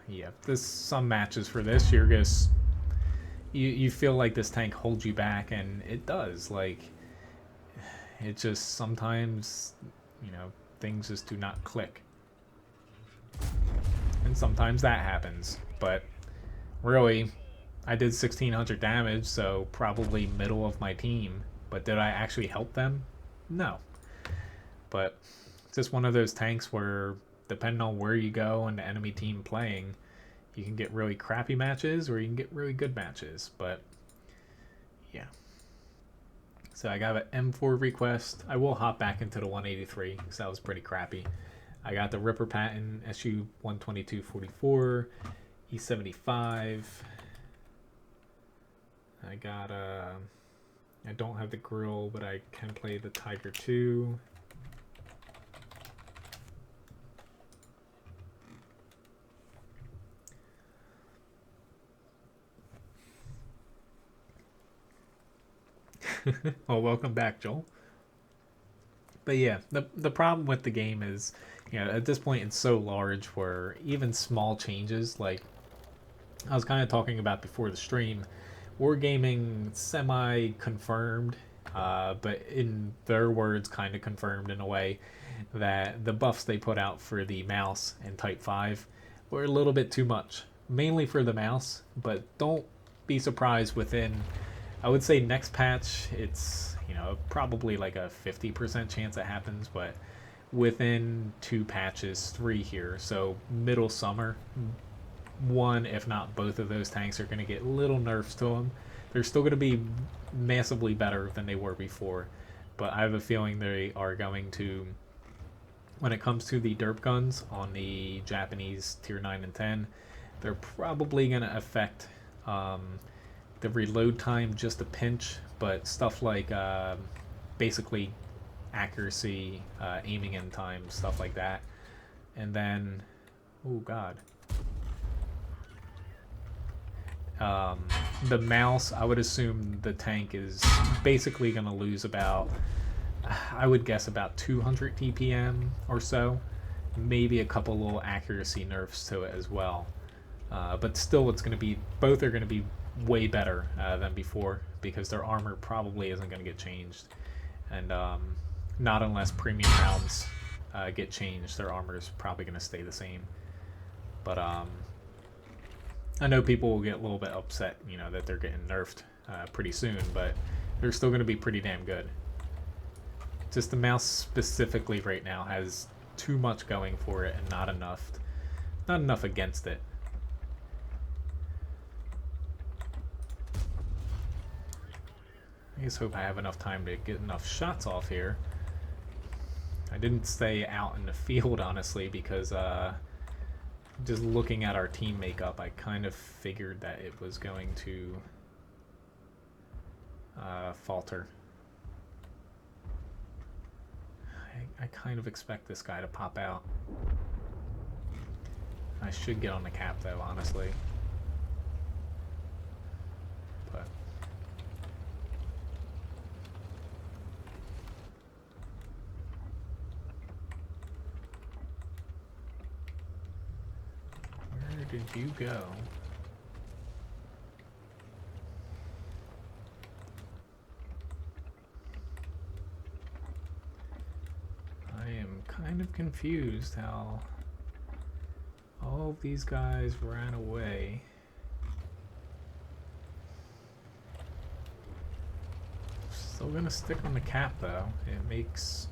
yeah, there's some matches for this. You're just you feel like this tank holds you back, and it does. Like, it just sometimes, things just do not click, and sometimes that happens. But really, I did 1600 damage, so probably middle of my team. But did I actually help them? No. But it's just one of those tanks where, depending on where you go and the enemy team playing, you can get really crappy matches or you can get really good matches. But yeah. So I got an M4 request. I will hop back into the 183 because that was pretty crappy. I got the Ripper Patent, SU 12244, E75. I got I don't have the grill, but I can play the Tiger 2. Well, welcome back, Joel. But yeah, the problem with the game is, at this point it's so large where even small changes, like I was kind of talking about before the stream, wargaming semi-confirmed, but in their words, kind of confirmed in a way, that the buffs they put out for the mouse and Type 5 were a little bit too much, mainly for the mouse, but don't be surprised within, I would say next patch, it's, probably like a 50% chance it happens, but within 2 patches, 3 here, so middle summer, one, if not both of those tanks are going to get little nerfs to them. They're still going to be massively better than they were before, but I have a feeling they are going to, when it comes to the derp guns on the Japanese tier 9 and 10, they're probably going to affect the reload time just a pinch, but stuff like basically accuracy, aiming in time, stuff like that. And then, oh god, the mouse, I would assume the tank is basically going to lose about, I would guess about 200 TPM or so, maybe a couple little accuracy nerfs to it as well. But still, it's going to be, both are going to be way better than before, because their armor probably isn't going to get changed, and not unless premium rounds get changed, their armor is probably going to stay the same. But I know people will get a little bit upset, that they're getting nerfed pretty soon, but they're still going to be pretty damn good. Just the mouse specifically right now has too much going for it and not enough against it. I just hope I have enough time to get enough shots off here. I didn't stay out in the field, honestly, because just looking at our team makeup, I kind of figured that it was going to falter. I kind of expect this guy to pop out. I should get on the cap, though, honestly. But where did you go? I am kind of confused how all of these guys ran away. Still gonna stick on the cap though. It makes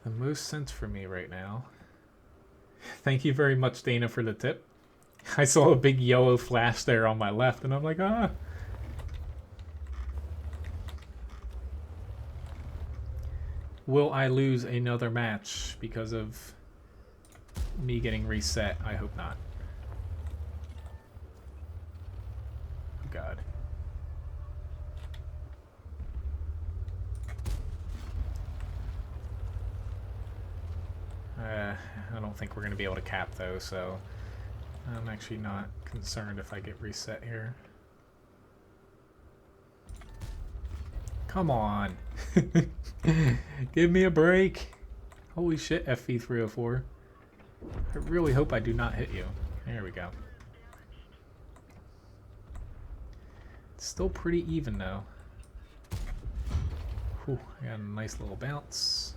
the most sense for me right now. Thank you very much, Dana, for the tip. I saw a big yellow flash there on my left, and I'm like, ah. Will I lose another match because of me getting reset? I hope not. Oh god. I don't think we're going to be able to cap though, so I'm actually not concerned if I get reset here. Come on. Give me a break. Holy shit, FV304. I really hope I do not hit you. There we go. It's still pretty even though. Whew, I got a nice little bounce.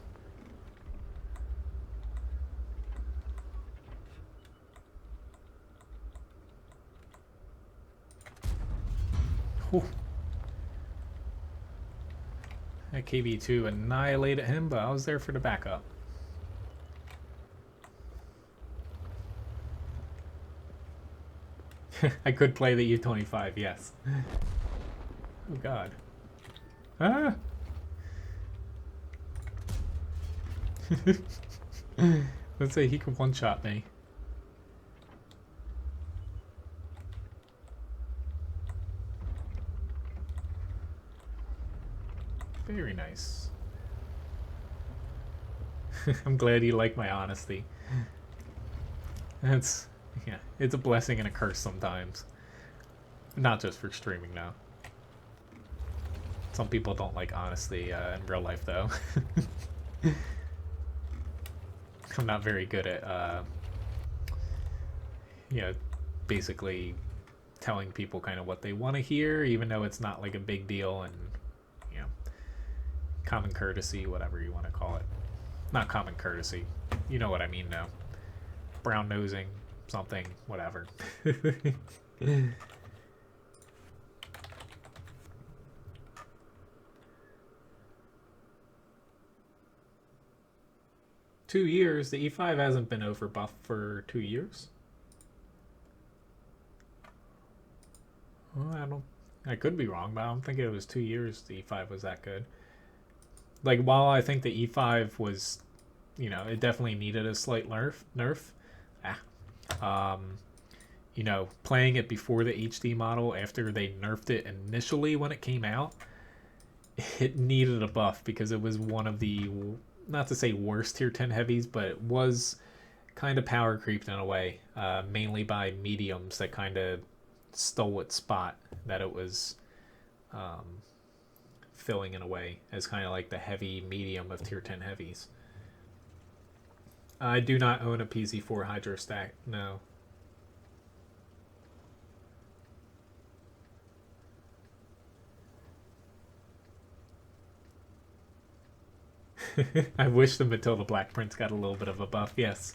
Whew. That KB2 annihilated him, but I was there for the backup. I could play the U-25, yes. Oh god. Ah! Let's say he could one-shot me. Very nice. I'm glad you like my honesty. That's, yeah, it's a blessing and a curse sometimes. Not just for streaming now. Some people don't like honesty in real life though. I'm not very good at, you know, basically telling people kind of what they want to hear, even though it's not like a big deal, and, you know, common courtesy, whatever you want to call it. Not common courtesy. You know what I mean, though. Brown nosing, something, whatever. 2 years? The E5 hasn't been overbuffed for 2 years? Well, I could be wrong, but I don't think it was 2 years the E5 was that good. Like, while I think the E5 was, you know, it definitely needed a slight nerf. You know, playing it before the HD model, after they nerfed it initially when it came out, it needed a buff because it was one of the, not to say worst tier 10 heavies, but it was kind of power creeped in a way, mainly by mediums that kind of stole its spot that it was filling in a way as kind of like the heavy medium of tier 10 heavies. I do not own a PC4 Hydro stack, no. I wish the Matilda Black Prince got a little bit of a buff, yes.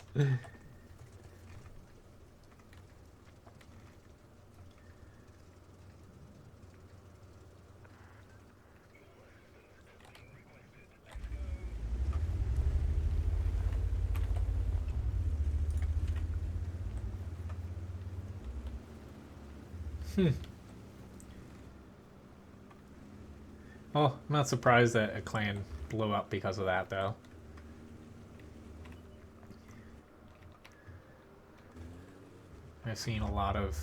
Well, I'm not surprised that a clan blew up because of that, though. I've seen a lot of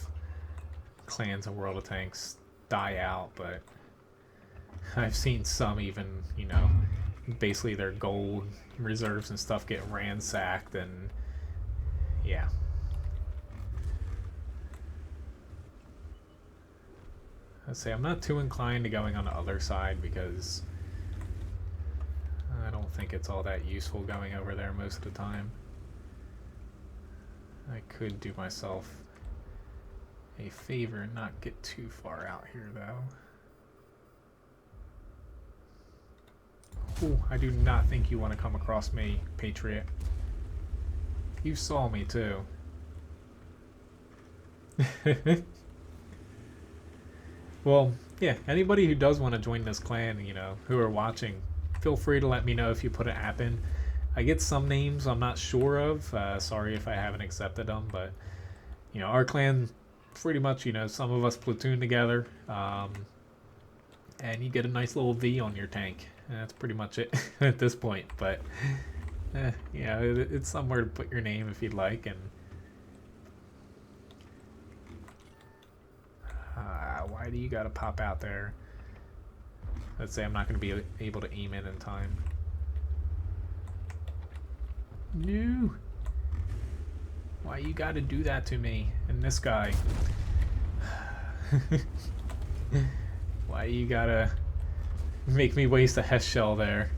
clans in World of Tanks die out, but I've seen some even, you know, basically their gold reserves and stuff get ransacked, and yeah. I'd say I'm not too inclined to going on the other side because I don't think it's all that useful going over there most of the time. I could do myself a favor and not get too far out here, though. Ooh, I do not think you want to come across me, Patriot. You saw me, too. Well, yeah, anybody who does want to join this clan, you know, who are watching, feel free to let me know if you put an app in. I get some names I'm not sure of. Sorry if I haven't accepted them, but, you know, our clan, pretty much, you know, some of us platoon together, and you get a nice little V on your tank. And that's pretty much it at this point, but, yeah, it's somewhere to put your name if you'd like, and why do you gotta pop out there? Let's say I'm not gonna be able to aim in time. No! Why you gotta do that to me? And this guy. Why you gotta Make me waste a Hess shell there.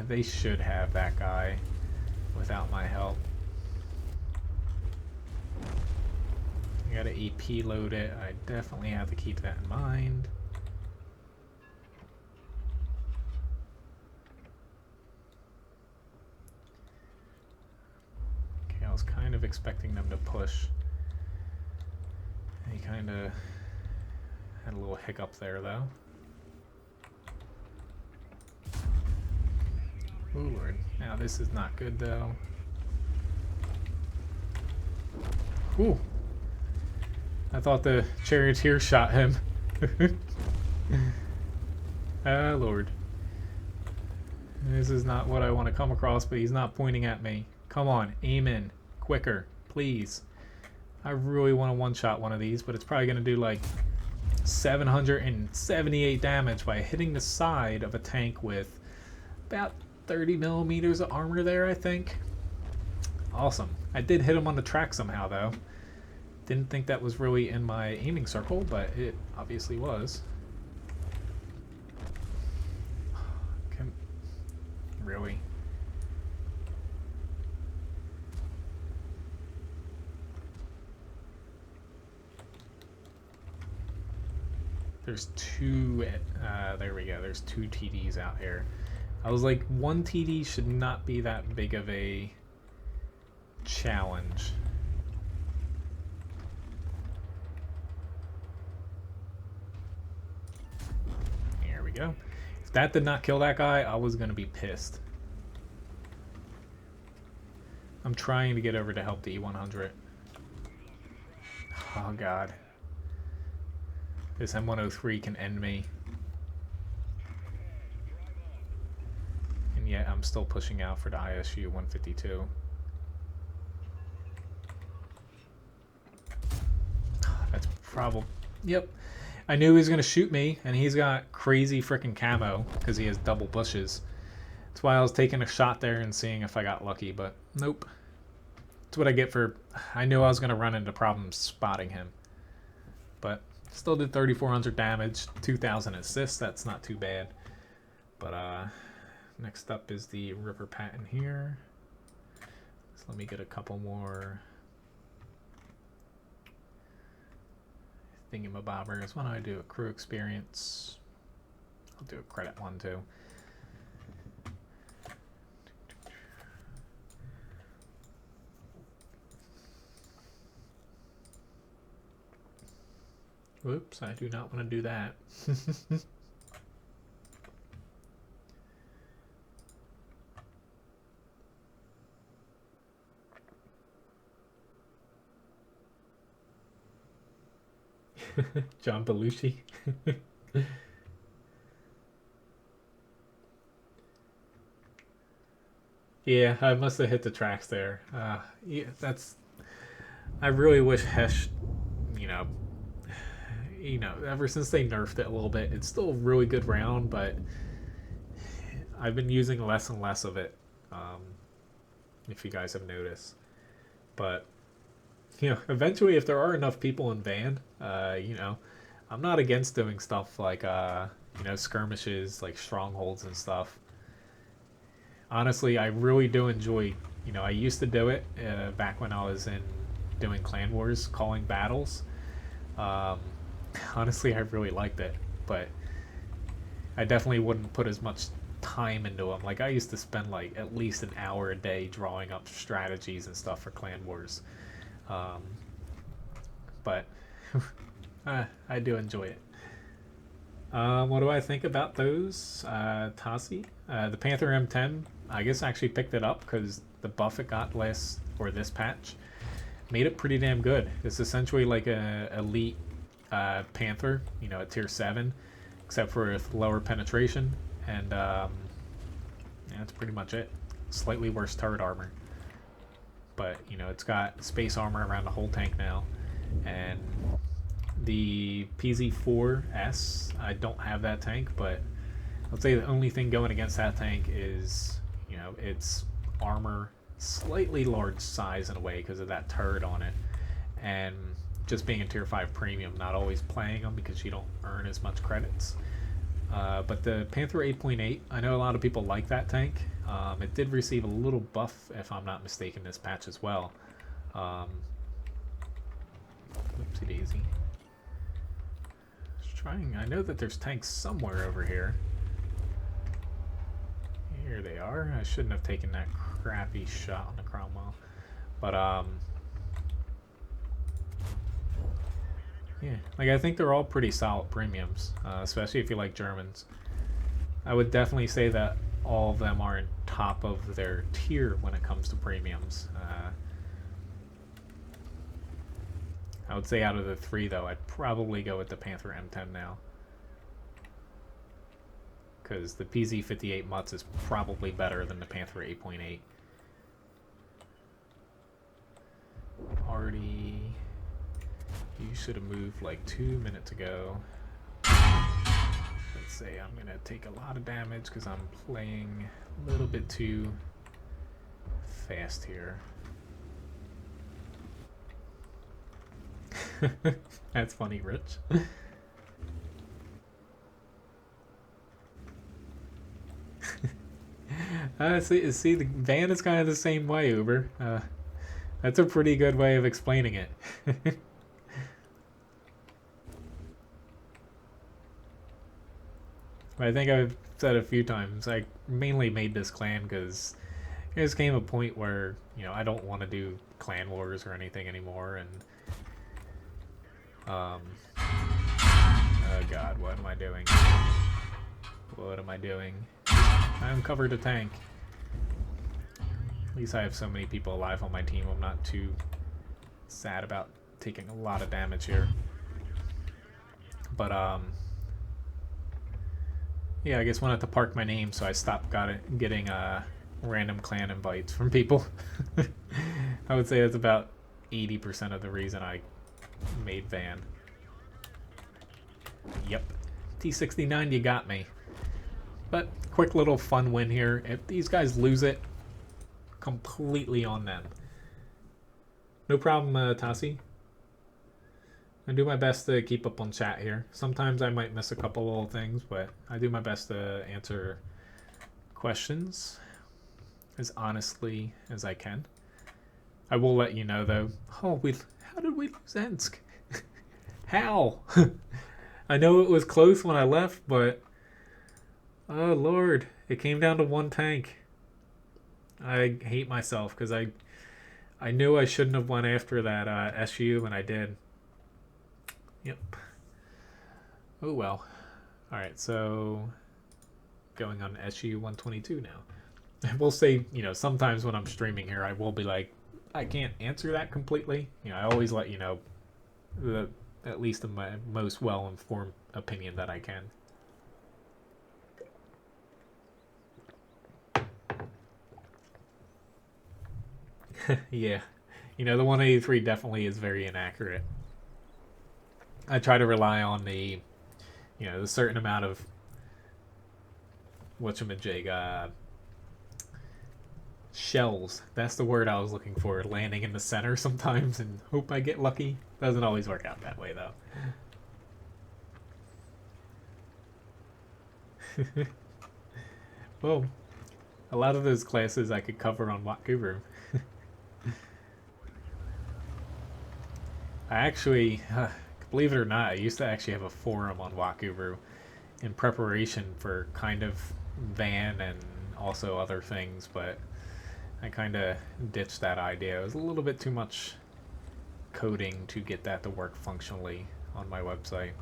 They should have that guy without my help. I gotta EP load it. I definitely have to keep that in mind. Okay, I was kind of expecting them to push. He kind of had a little hiccup there, though. Ooh, Lord. Now this is not good, though. Ooh. I thought the Charioteer shot him. Ah, Lord. This is not what I want to come across, but he's not pointing at me. Come on, aim in. Quicker, please. I really want to one-shot one of these, but it's probably going to do like 778 damage by hitting the side of a tank with about 30 millimeters of armor there, I think. Awesome. I did hit him on the track somehow, though. Didn't think that was really in my aiming circle, but it obviously was. Really? There's two, there we go, there's two TDs out here. I was like, one TD should not be that big of a challenge. There we go. If that did not kill that guy, I was going to be pissed. I'm trying to get over to help the E100. Oh, God. This M103 can end me. And yet I'm still pushing out for the ISU 152. That's probably... Yep. I knew he was going to shoot me, and he's got crazy freaking camo because he has double bushes. That's why I was taking a shot there and seeing if I got lucky, but nope. That's what I get for... I knew I was going to run into problems spotting him. But still did 3,400 damage, 2,000 assists. That's not too bad. But next up is the River Patent here. So let me get a couple more thingamabobbers. Why don't I do a crew experience? I'll do a credit one too. Whoops, I do not want to do that. John Belushi. Yeah, I must have hit the tracks there. Yeah, that's... I really wish Hesh, you know, ever since they nerfed it a little bit, it's still a really good round, but I've been using less and less of it, if you guys have noticed. But, eventually if there are enough people in Van, I'm not against doing stuff like, skirmishes, like strongholds and stuff. Honestly, I really do enjoy, I used to do it back when I was doing Clan Wars, calling battles. Honestly, I really liked it, but I definitely wouldn't put as much time into them. Like, I used to spend like at least an hour a day drawing up strategies and stuff for Clan Wars. But I do enjoy it. What do I think about those? Tassi? The Panther M10, I guess I actually picked it up because the buff it got this patch made it pretty damn good. It's essentially like a elite Panther, at tier 7, except for lower penetration, and that's pretty much it. Slightly worse turret armor, but it's got space armor around the whole tank now. And the PZ4S, I don't have that tank, but I'd say the only thing going against that tank is its armor, slightly large size in a way because of that turret on it, and just being a tier 5 premium, not always playing them because you don't earn as much credits. But the Panther 8.8, I know a lot of people like that tank. It did receive a little buff, if I'm not mistaken, this patch as well. Oopsie daisy. Just trying. I know that there's tanks somewhere over here. Here they are. I shouldn't have taken that crappy shot on the Cromwell. But, yeah, like I think they're all pretty solid premiums, especially if you like Germans. I would definitely say that all of them are in top of their tier when it comes to premiums. I would say out of the three, though, I'd probably go with the Panther M10 now. Because the PZ58 Mutts is probably better than the Panther 8.8. Arty, you should have moved like 2 minutes ago. Let's say I'm going to take a lot of damage because I'm playing a little bit too fast here. That's funny, Rich. See, the van is kind of the same way, Uber. That's a pretty good way of explaining it. I think I've said a few times, I mainly made this clan because there just came a point where, you know, I don't want to do clan wars or anything anymore, and oh god, what am I doing? What am I doing? I uncovered a tank. At least I have so many people alive on my team, I'm not too sad about taking a lot of damage here. But, yeah, I guess wanted to park my name, so I stopped getting random clan invites from people. I would say that's about 80% of the reason I made van. Yep. T69, you got me. But quick little fun win here. If these guys lose it, completely on them. No problem, Tassi. I do my best to keep up on chat here. Sometimes I might miss a couple little things, but I do my best to answer questions as honestly as I can. I will let you know, though. Oh, how did we lose Ensk? How? I know it was close when I left, but oh lord, it came down to one tank. I hate myself because I knew I shouldn't have went after that SU, and I did. Yep. Oh well. Alright, so going on SU 122 now. I will say, you know, sometimes when I'm streaming here, I will be like, I can't answer that completely. You know, I always let you know at least in my most well-informed opinion that I can. Yeah. You know, the 183 definitely is very inaccurate. I try to rely on the, you know, the certain amount of whatchamajig, shells. That's the word I was looking for. Landing in the center sometimes and hope I get lucky. Doesn't always work out that way, though. Well, a lot of those classes I could cover on WoT Guru. I actually, believe it or not, I used to actually have a forum on WoT Guru in preparation for kind of van and also other things, but I kind of ditched that idea. It was a little bit too much coding to get that to work functionally on my website.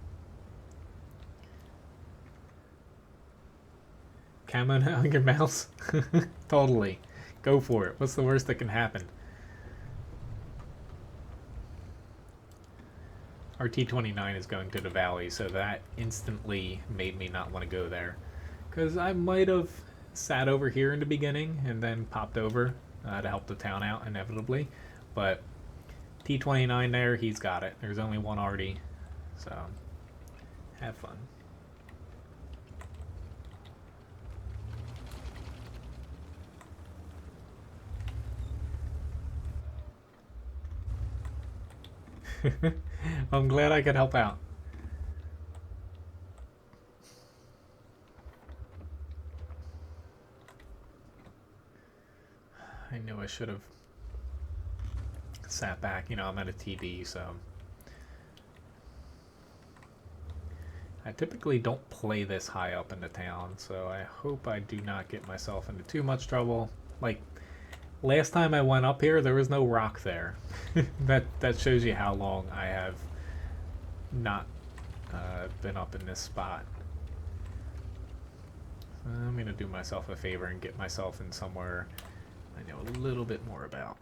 Camo on your mouse? Totally. Go for it. What's the worst that can happen? Our T29 is going to the valley, so that instantly made me not want to go there. Because I might have sat over here in the beginning and then popped over to help the town out inevitably. But T29 there, he's got it. There's only one Arty, so have fun. I'm glad I could help out. I knew I should have sat back. You know, I'm at a TV, so I typically don't play this high up in the town, so I hope I do not get myself into too much trouble. Like, last time I went up here, there was no rock there. That shows you how long I have not been up in this spot. I'm going to do myself a favor and get myself in somewhere I know a little bit more about.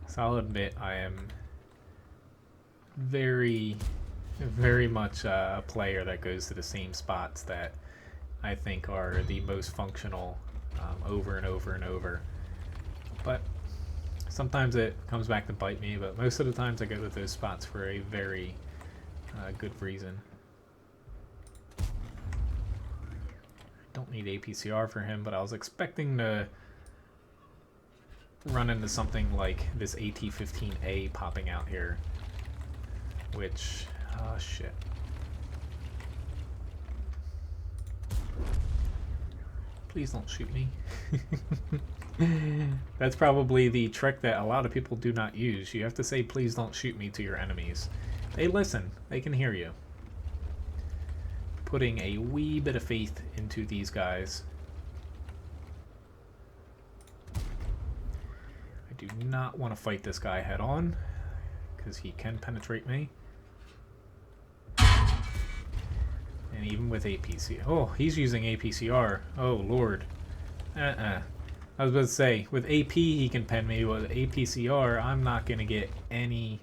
So I'll admit I am very much a player that goes to the same spots that I think are the most functional over and over and over. But sometimes it comes back to bite me, but most of the times I go to those spots for a very good reason. Don't need APCR for him, but I was expecting to run into something like this AT-15A popping out here, which, oh shit. Please don't shoot me. That's probably the trick that a lot of people do not use. You have to say please don't shoot me to your enemies. They listen, they can hear you. Putting a wee bit of faith into these guys. I do not want to fight this guy head on, because he can penetrate me. And even with APC. Oh, he's using APCR. Oh, Lord. I was about to say, with AP he can pen me, with APCR I'm not going to get any...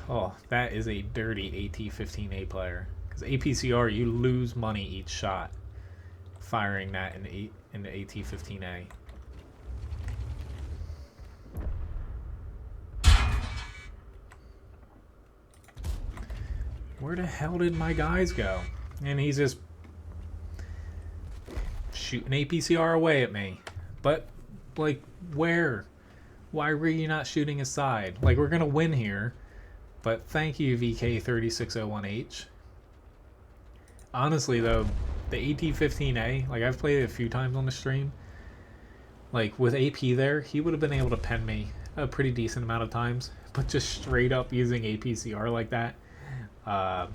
Oh, that is a dirty AT-15A player. Because APCR, you lose money each shot firing that in the AT-15A. Where the hell did my guys go? And he's just shooting APCR away at me. But, like, where? Why were you not shooting aside? Like, we're gonna win here. But thank you, VK3601H. Honestly, though, the AT-15A, like, I've played it a few times on the stream. Like, with AP there, he would have been able to pen me a pretty decent amount of times. But just straight up using APCR like that, oh.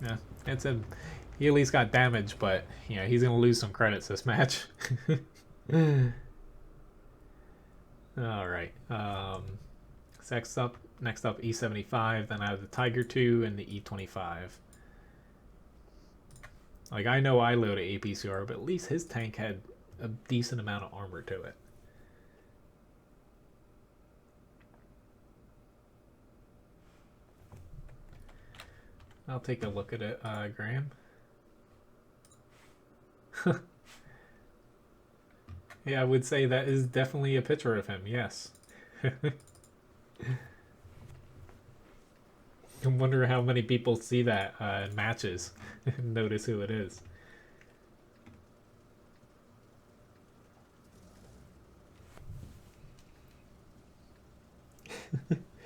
Yeah, it's a... He at least got damage, but, you know, he's going to lose some credits this match. Alright. Next up, E75, then I have the Tiger 2 and the E25. Like, I know I loaded APCR, but at least his tank had a decent amount of armor to it. I'll take a look at it, Graham. Yeah, I would say that is definitely a picture of him, yes. I wonder how many people see that in matches and notice who it is.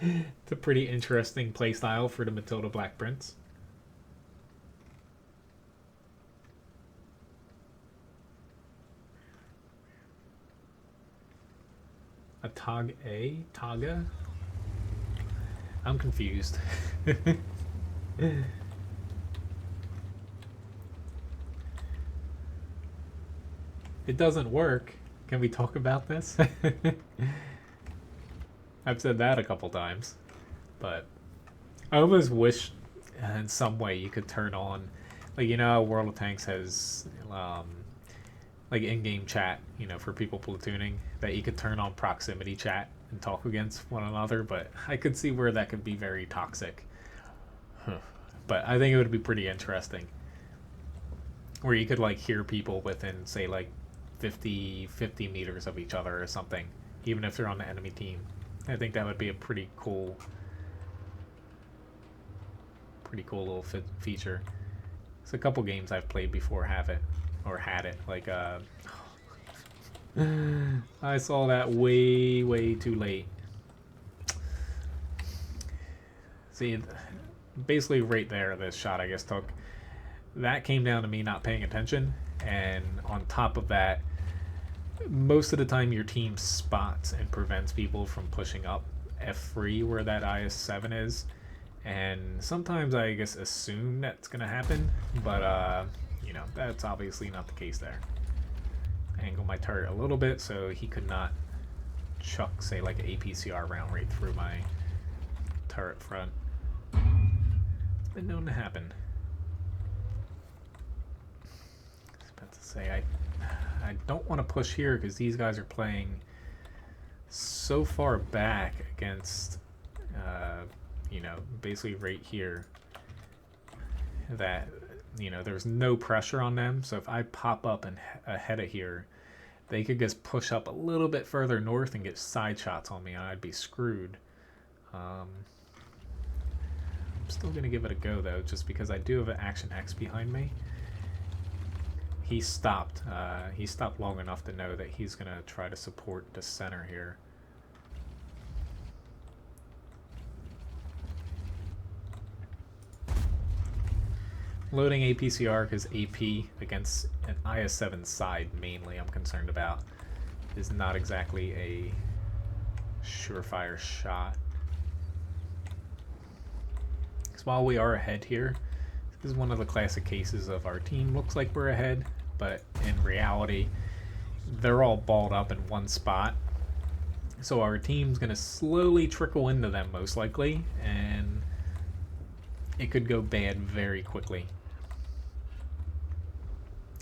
It's a pretty interesting playstyle for the Matilda Black Prince. A Taga? I'm confused. It doesn't work. Can we talk about this? I've said that a couple times, but I almost wish in some way you could turn on, like, you know how World of Tanks has like in-game chat, you know, for people platooning, that you could turn on proximity chat and talk against one another, but I could see where that could be very toxic. But I think it would be pretty interesting, where you could, like, hear people within, say, like 50 meters of each other or something, even if they're on the enemy team. I think that would be a pretty cool little feature. It's a couple games I've played before have it, or had it. Like, I saw that way too late. See, basically right there, this shot I guess took, that came down to me not paying attention, and on top of that, most of the time your team spots and prevents people from pushing up F3 where that IS-7 is, and sometimes I guess assume that's gonna happen, but you know, that's obviously not the case there. Angle my turret a little bit so he could not chuck, say, like an APCR round right through my turret front. It's been known to happen. I was about to say, I don't want to push here because these guys are playing so far back against, you know, basically right here that, you know, there's no pressure on them. So if I pop up and ahead of here, they could just push up a little bit further north and get side shots on me, and I'd be screwed. I'm still going to give it a go, though, just because I do have an Action X behind me. He stopped. He stopped long enough to know that he's going to try to support the center here. Loading APCR because AP against an IS-7 side mainly I'm concerned about is not exactly a surefire shot. Because while we are ahead here, this is one of the classic cases of our team looks like we're ahead, but in reality they're all balled up in one spot. So our team's going to slowly trickle into them most likely, and it could go bad very quickly.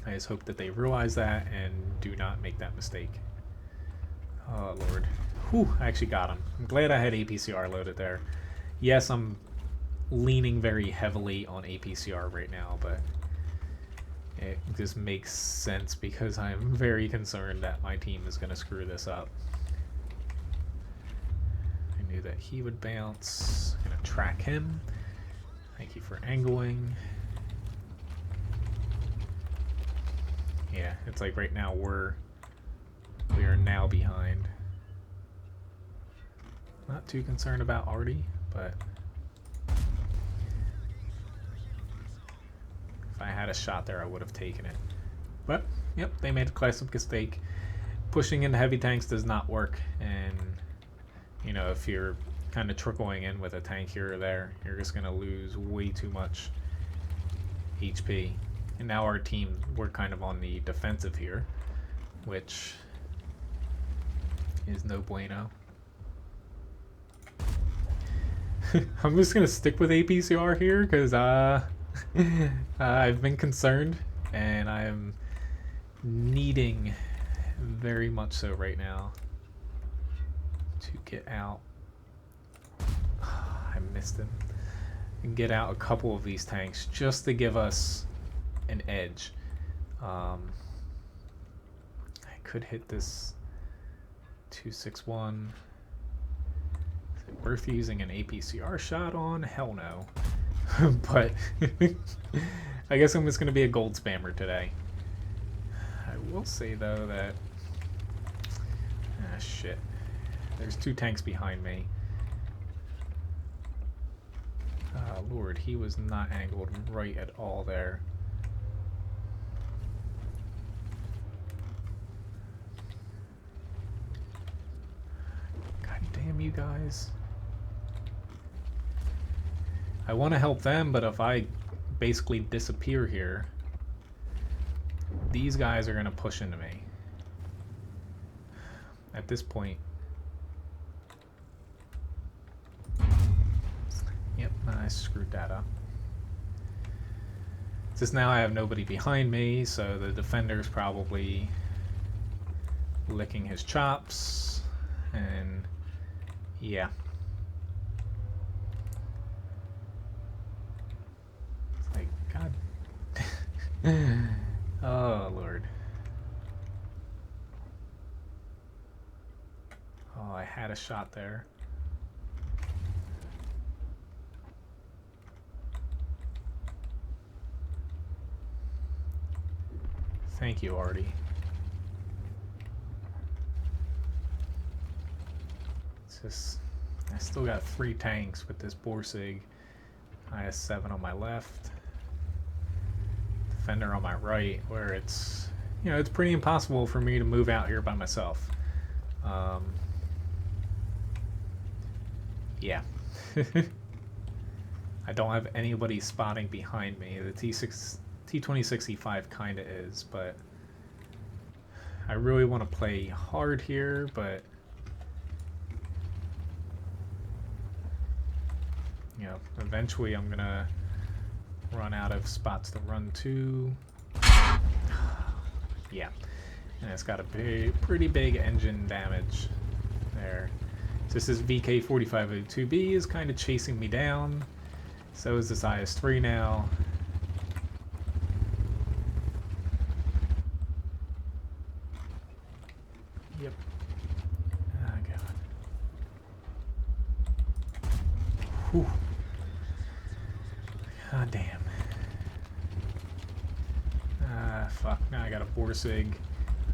I just hope that they realize that and do not make that mistake. Oh, Lord. Whew, I actually got him. I'm glad I had APCR loaded there. Yes, I'm leaning very heavily on APCR right now, but it just makes sense because I'm very concerned that my team is going to screw this up. I knew that he would bounce. I'm going to track him. Thank you for angling. Yeah, it's like right now we are now behind. Not too concerned about Arty, but if I had a shot there, I would have taken it. But, yep, they made a classic mistake. Pushing into heavy tanks does not work, and, you know, if you're kind of trickling in with a tank here or there, you're just going to lose way too much HP. And now our team, we're kind of on the defensive here, which is no bueno. I'm just going to stick with APCR here because I've been concerned, and I'm needing very much so right now to get out. I missed him. And get out a couple of these tanks just to give us an edge. I could hit this 261. Is it worth using an APCR shot on? Hell no. But I guess I'm just going to be a gold spammer today. I will say though that shit. There's two tanks behind me. Lord, he was not angled right at all there. God damn you guys. I want to help them, but if I basically disappear here, these guys are going to push into me. At this point, yep, I screwed that up. Just now I have nobody behind me, so the defender's probably licking his chops, and yeah. It's like, God. Oh, Lord. Oh, I had a shot there. Thank you, Arty. It's just, I still got 3 tanks with this Borsig. IS-7 on my left. Defender on my right, where it's, you know, it's pretty impossible for me to move out here by myself. Yeah. I don't have anybody spotting behind me. The T2065 kind of is, but I really want to play hard here, but you know, eventually I'm gonna run out of spots to run to. Yeah, and it's got a pretty big engine damage there. Just this VK4502B is kind of chasing me down. So is this IS-3 now. Yep. Oh god. Whew. God damn. Fuck. Now I got a Borsig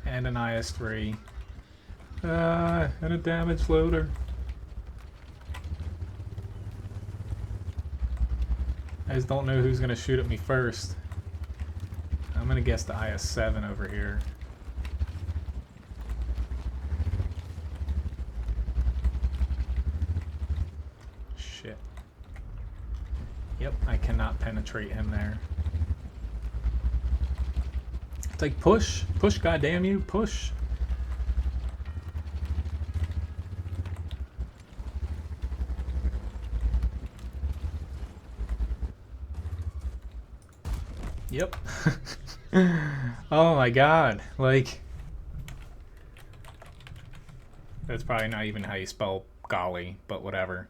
and an IS-3. And a damage loader. I just don't know who's gonna shoot at me first. I'm gonna guess the IS-7 over here. Shit. Yep, I cannot penetrate him there. It's like push, push, goddamn you, push. Yep. Oh my god. Like, that's probably not even how you spell golly, but whatever.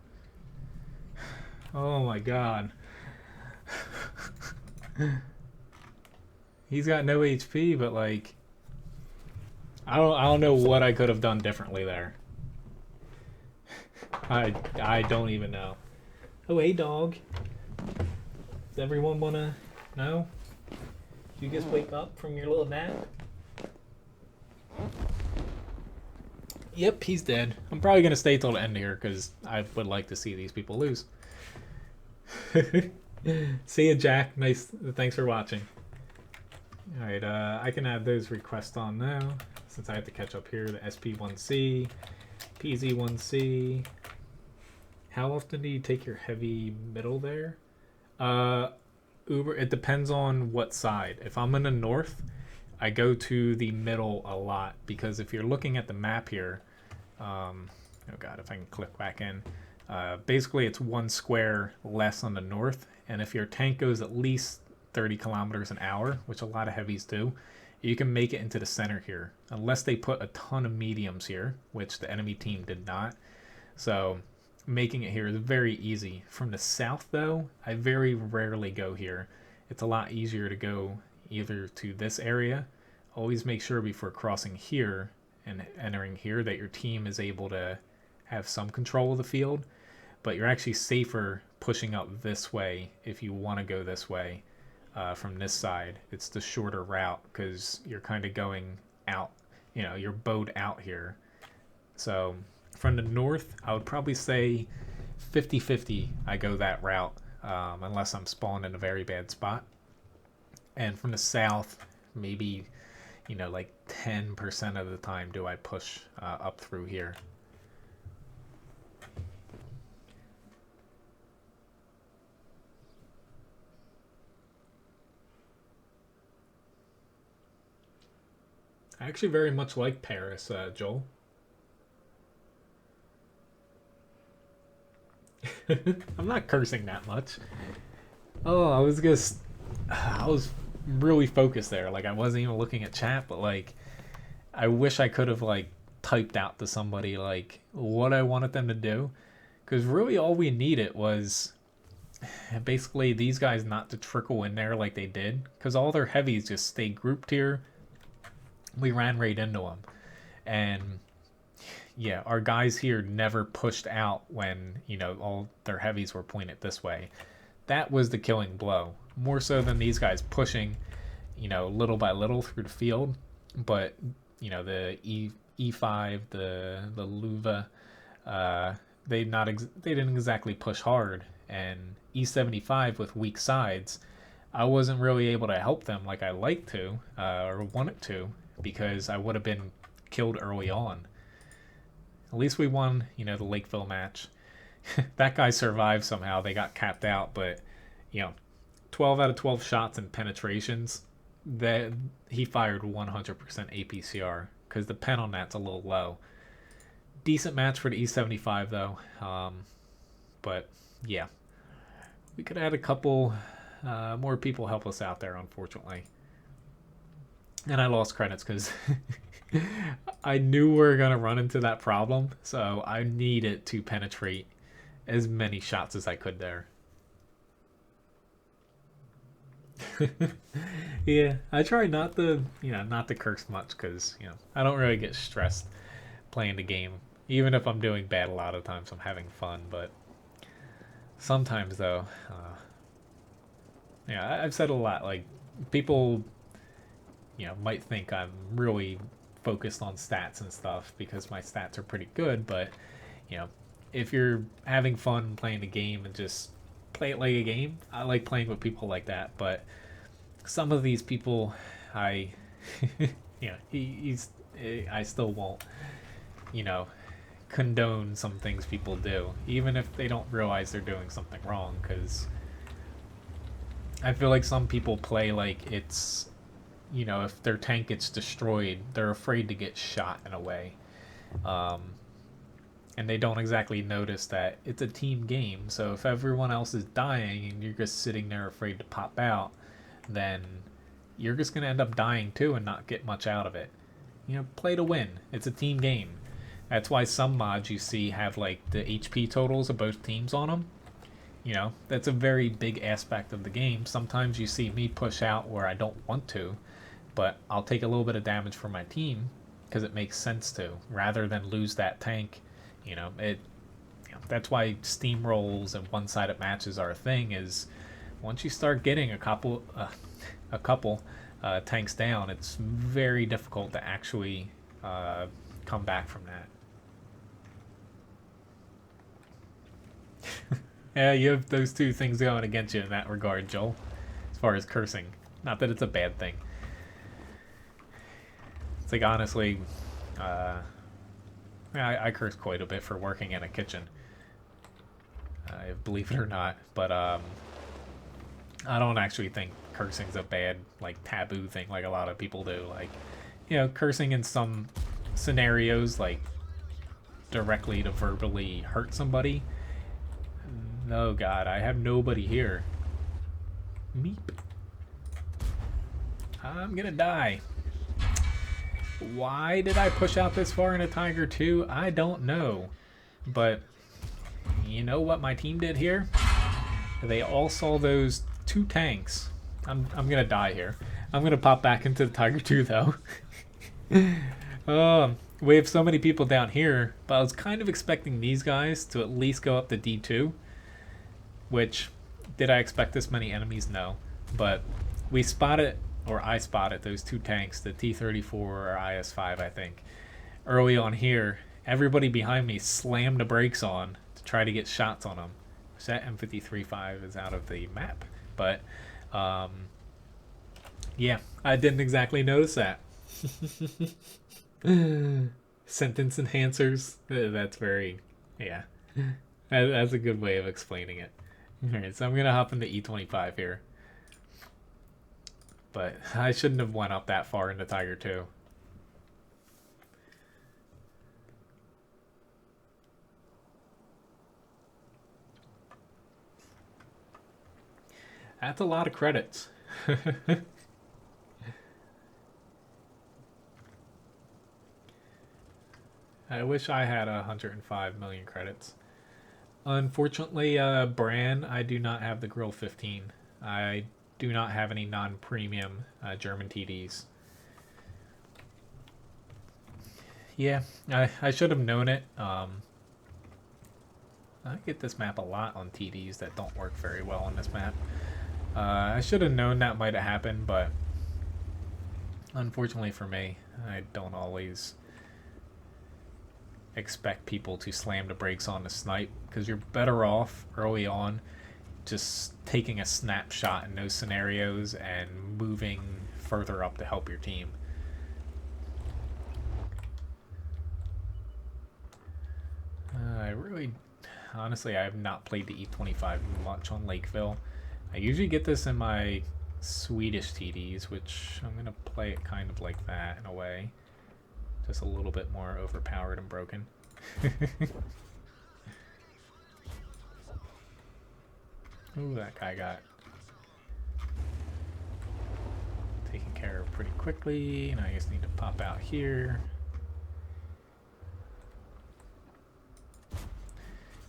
Oh my god. He's got no HP, but like, I don't know what I could have done differently there. I don't even know. Oh, hey dog. Does everyone wanna know? You just wake up from your little nap? Yep, he's dead. I'm probably gonna stay till the end here because I would like to see these people lose. See ya, Jack. Nice. Thanks for watching. Alright, I can add those requests on now since I have to catch up here. The SP1C, PZ1C. How often do you take your heavy middle there? It depends on what side. If I'm in the north, I go to the middle a lot because if you're looking at the map here, oh god, if I can click back in, basically it's 1 square less on the north, and if your tank goes at least 30 kilometers an hour, which a lot of heavies do, you can make it into the center here, unless they put a ton of mediums here, which the enemy team did not. So making it here is very easy. From the south though, I very rarely go here. It's a lot easier to go either to this area. Always make sure before crossing here and entering here that your team is able to have some control of the field, but you're actually safer pushing up this way if you want to go this way. From this side, it's the shorter route because you're kind of going out, you know, you're bowed out here. So from the north, I would probably say 50-50 I go that route, unless I'm spawned in a very bad spot. And from the south, maybe, you know, like 10% of the time do I push up through here. I actually very much like Paris, Joel. I'm not cursing that much. Oh, I was really focused there. Like, I wasn't even looking at chat, but like, I wish I could have like typed out to somebody like what I wanted them to do, because really all we needed was basically these guys not to trickle in there like they did, because all their heavies just stayed grouped here. We ran right into them, and yeah, our guys here never pushed out when, you know, all their heavies were pointed this way. That was the killing blow, more so than these guys pushing, you know, little by little through the field. But you know, the E5, the Luva, uh, they didn't exactly push hard, and E75 with weak sides, I wasn't really able to help them like I like to or wanted to, because I would have been killed early on. At least we won, you know, the Lakeville match. That guy survived somehow. They got capped out, but you know, 12 out of 12 shots and penetrations. That he fired 100% APCR because the pen on that's a little low. Decent match for the E75 though, but yeah, we could have had a couple more people help us out there, unfortunately. And I lost credits because I knew we were gonna run into that problem, so I needed to penetrate as many shots as I could there. Yeah, I try not to, you know, not to curse much because, you know, I don't really get stressed playing the game. Even if I'm doing bad, a lot of times I'm having fun, but sometimes though, yeah, I've said a lot. Like people, you know, might think I'm really focused on stats and stuff because my stats are pretty good, but you know, if you're having fun playing the game and just play it like a game, I like playing with people like that. But some of these people, I, you know, I still won't, you know, condone some things people do, even if they don't realize they're doing something wrong. Because I feel like some people play like it's, you know, if their tank gets destroyed, they're afraid to get shot in a way. Um, and they don't exactly notice that it's a team game. So if everyone else is dying and you're just sitting there afraid to pop out, then you're just going to end up dying too and not get much out of it. You know, play to win. It's a team game. That's why some mods you see have like the HP totals of both teams on them. You know, that's a very big aspect of the game. Sometimes you see me push out where I don't want to, but I'll take a little bit of damage for my team because it makes sense to, rather than lose that tank. You know, that's why steamrolls and one-sided matches are a thing. Is once you start getting a couple tanks down, it's very difficult to actually come back from that. Yeah, you have those two things going against you in that regard, Joel, as far as cursing. Not that it's a bad thing. It's like, honestly, I curse quite a bit for working in a kitchen, believe it or not. But I don't actually think cursing's a bad, like, taboo thing like a lot of people do. Like, you know, cursing in some scenarios, like directly to verbally hurt somebody. Oh god, I have nobody here. Meep. I'm gonna die. Why did I push out this far in a Tiger 2? I don't know. But you know what my team did here? They all saw those two tanks. I'm gonna die here. I'm gonna pop back into the Tiger 2 though. We have so many people down here, but I was kind of expecting these guys to at least go up to D2. Which, did I expect this many enemies? No. But we spotted, or I spotted, those two tanks, the T-34 or IS-5, I think. Early on here, everybody behind me slammed the brakes on to try to get shots on them. So that M53-5 is out of the map. But, yeah, I didn't exactly notice that. Sentence enhancers. That's very, yeah. That's a good way of explaining it. Alright, so I'm going to hop into E25 here. But I shouldn't have went up that far into Tiger 2. That's a lot of credits. I wish I had 105 million credits. Unfortunately, Bran, I do not have the Grill 15. I do not have any non-premium German TDs. Yeah, I should have known it. I get this map a lot on TDs that don't work very well on this map. I should have known that might have happened, but Unfortunately for me, I don't always expect people to slam the brakes on the snipe, because you're better off early on just taking a snapshot in those scenarios and moving further up to help your team. Honestly, I have not played the E25 much on Lakeville. I usually get this in my Swedish TDs, which I'm going to play it kind of like that in a way. Just a little bit more overpowered and broken. Ooh, that guy got taken care of pretty quickly, and I just need to pop out here.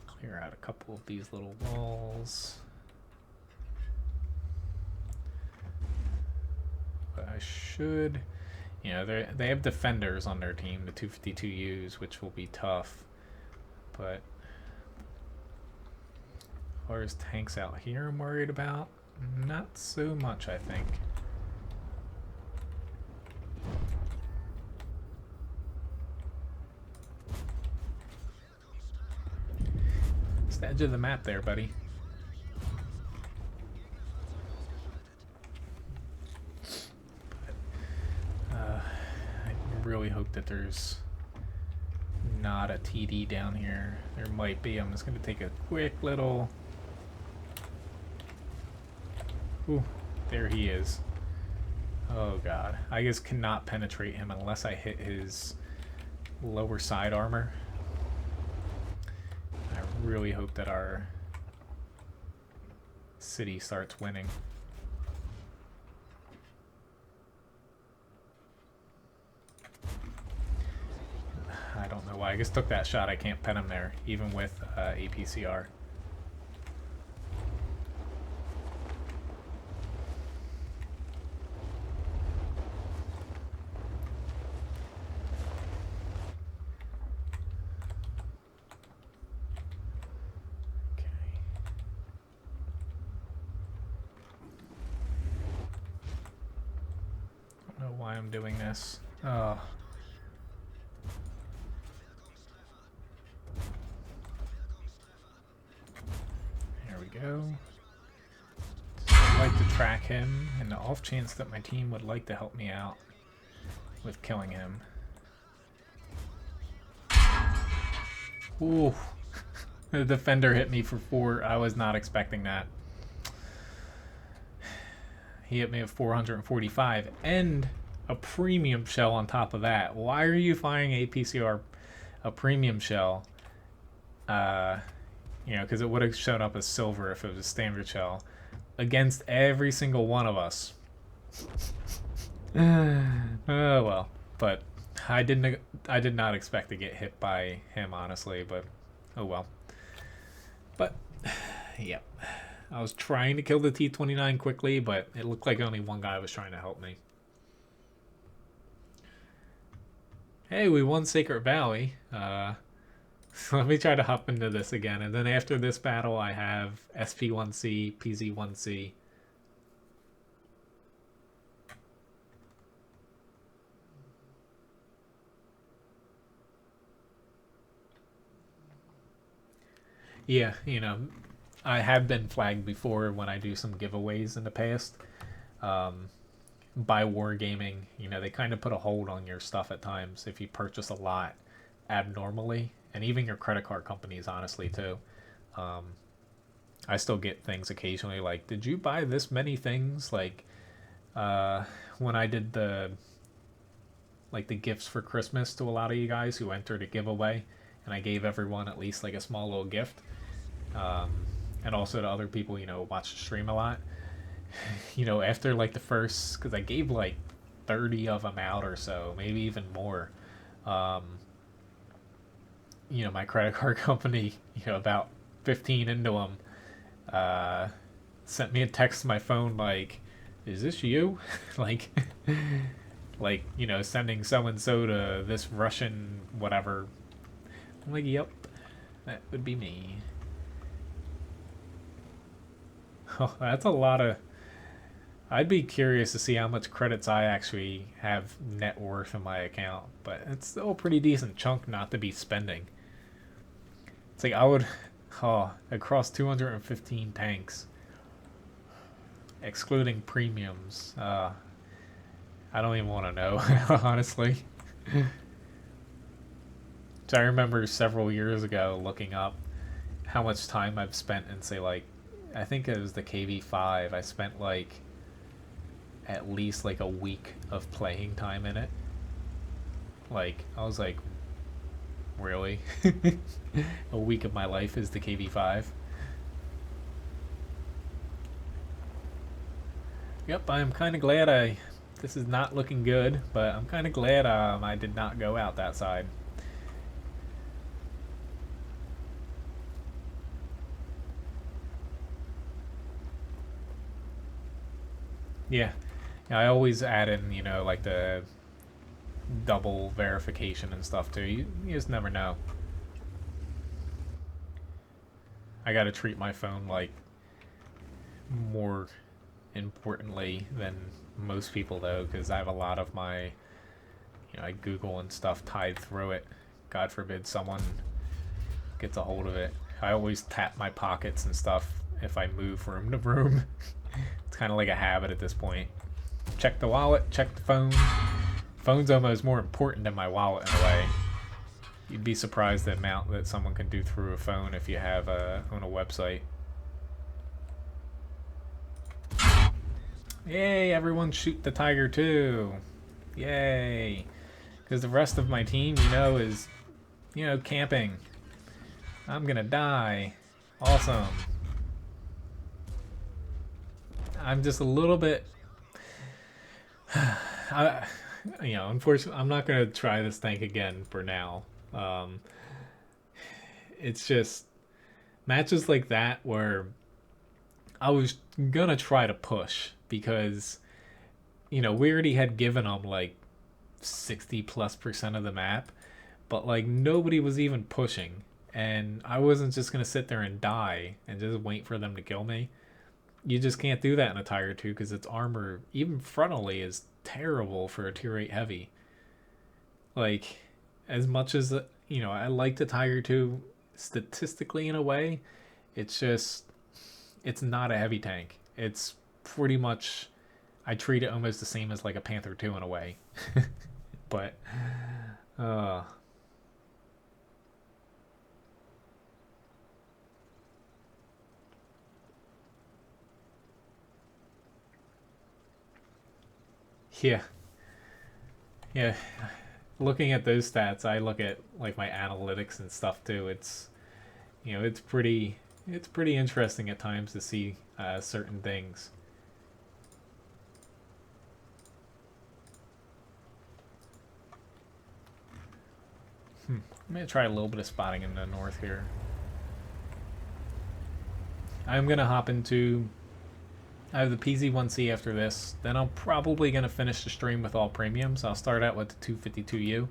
Clear out a couple of these little walls. But I should, you know, they have defenders on their team, the 252Us, which will be tough. But as far as tanks out here I'm worried about, not so much, I think. It's the edge of the map there, buddy. I really hope that there's not a TD down here. There might be. I'm just going to take a quick little... Ooh, there he is. Oh god. I just cannot penetrate him unless I hit his lower side armor. I really hope that our city starts winning. I don't know why. I just took that shot. I can't pen him there, even with APCR. Why I'm doing this. Oh. There we go. I'd like to track him in the off chance that my team would like to help me out with killing him. Ooh. The defender hit me for 4. I was not expecting that. He hit me at 445 and a premium shell on top of that. Why are you firing APCR a premium shell? You know, because it would have shown up as silver if it was a standard shell against every single one of us. Oh well, but I did not expect to get hit by him, honestly, but oh well. But yeah, I was trying to kill the T-29 quickly, but it looked like only one guy was trying to help me. Hey, we won Sacred Valley. So let me try to hop into this again, and then after this battle I have SP1C, PZ1C. Yeah, you know, I have been flagged before when I do some giveaways in the past. By Wargaming, you know, they kind of put a hold on your stuff at times if you purchase a lot abnormally, and even your credit card companies, honestly, too. I still get things occasionally like, did you buy this many things? Like, when I did the gifts for Christmas to a lot of you guys who entered a giveaway, and I gave everyone at least like a small little gift. And also to other people, you know, watch the stream a lot. You know, after like the first, because I gave like 30 of them out or so, maybe even more. You know, my credit card company, you know, about 15 into them, sent me a text to my phone like, is this you? like, you know, sending so-and-so to this Russian whatever. I'm like, yep, that would be me. Oh, that's a lot of... I'd be curious to see how much credits I actually have net worth in my account, but it's still a pretty decent chunk not to be spending. It's like I would, across 215 tanks, excluding premiums. I don't even want to know, honestly. So I remember several years ago looking up how much time I've spent in, say, like, I think it was the KV5. I spent like at least like a week of playing time in it. Like, I was like, really? A week of my life is the KV5? Yep, I'm kind of glad this is not looking good, but I'm kind of glad I did not go out that side. Yeah, I always add in, like the double verification and stuff too. You just never know. I gotta treat my phone like more importantly than most people though, because I have a lot of my, like Google and stuff tied through it. God forbid someone gets a hold of it. I always tap my pockets and stuff if I move room to room. It's kind of like a habit at this point. Check the wallet, check the phone. Phone's almost more important than my wallet in a way. You'd be surprised the amount that someone can do through a phone if you have on a website. Yay, everyone shoot the tiger too. Yay. Because the rest of my team, is, camping. I'm gonna die. Awesome. I'm just a little bit... unfortunately, I'm not gonna try this tank again for now. It's just matches like that where I was gonna try to push because, we already had given them like 60+% of the map, but like nobody was even pushing, and I wasn't just gonna sit there and die and just wait for them to kill me. You just can't do that in a Tiger 2 because its armor, even frontally, is terrible for a tier 8 heavy. Like, as much as, I like the Tiger 2 statistically in a way, it's just, it's not a heavy tank. It's pretty much, I treat it almost the same as like a Panther 2 in a way. But, yeah. Yeah. Looking at those stats, I look at like my analytics and stuff too. It's, it's pretty interesting at times to see certain things. I'm gonna try a little bit of spotting in the north here. I'm gonna hop into... I have the PZ1C after this. Then I'm probably going to finish the stream with all premiums. I'll start out with the 252U.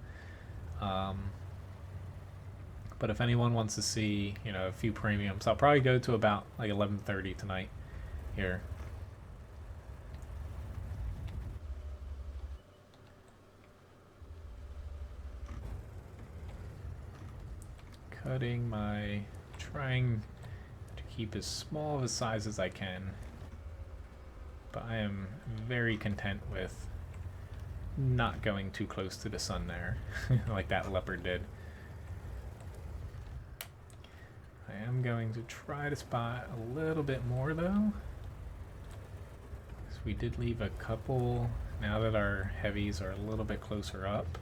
But if anyone wants to see, a few premiums, I'll probably go to about like 11:30 tonight here. Trying to keep as small of a size as I can. But I am very content with not going too close to the sun there, like that leopard did. I am going to try to spot a little bit more though. So we did leave a couple, now that our heavies are a little bit closer up.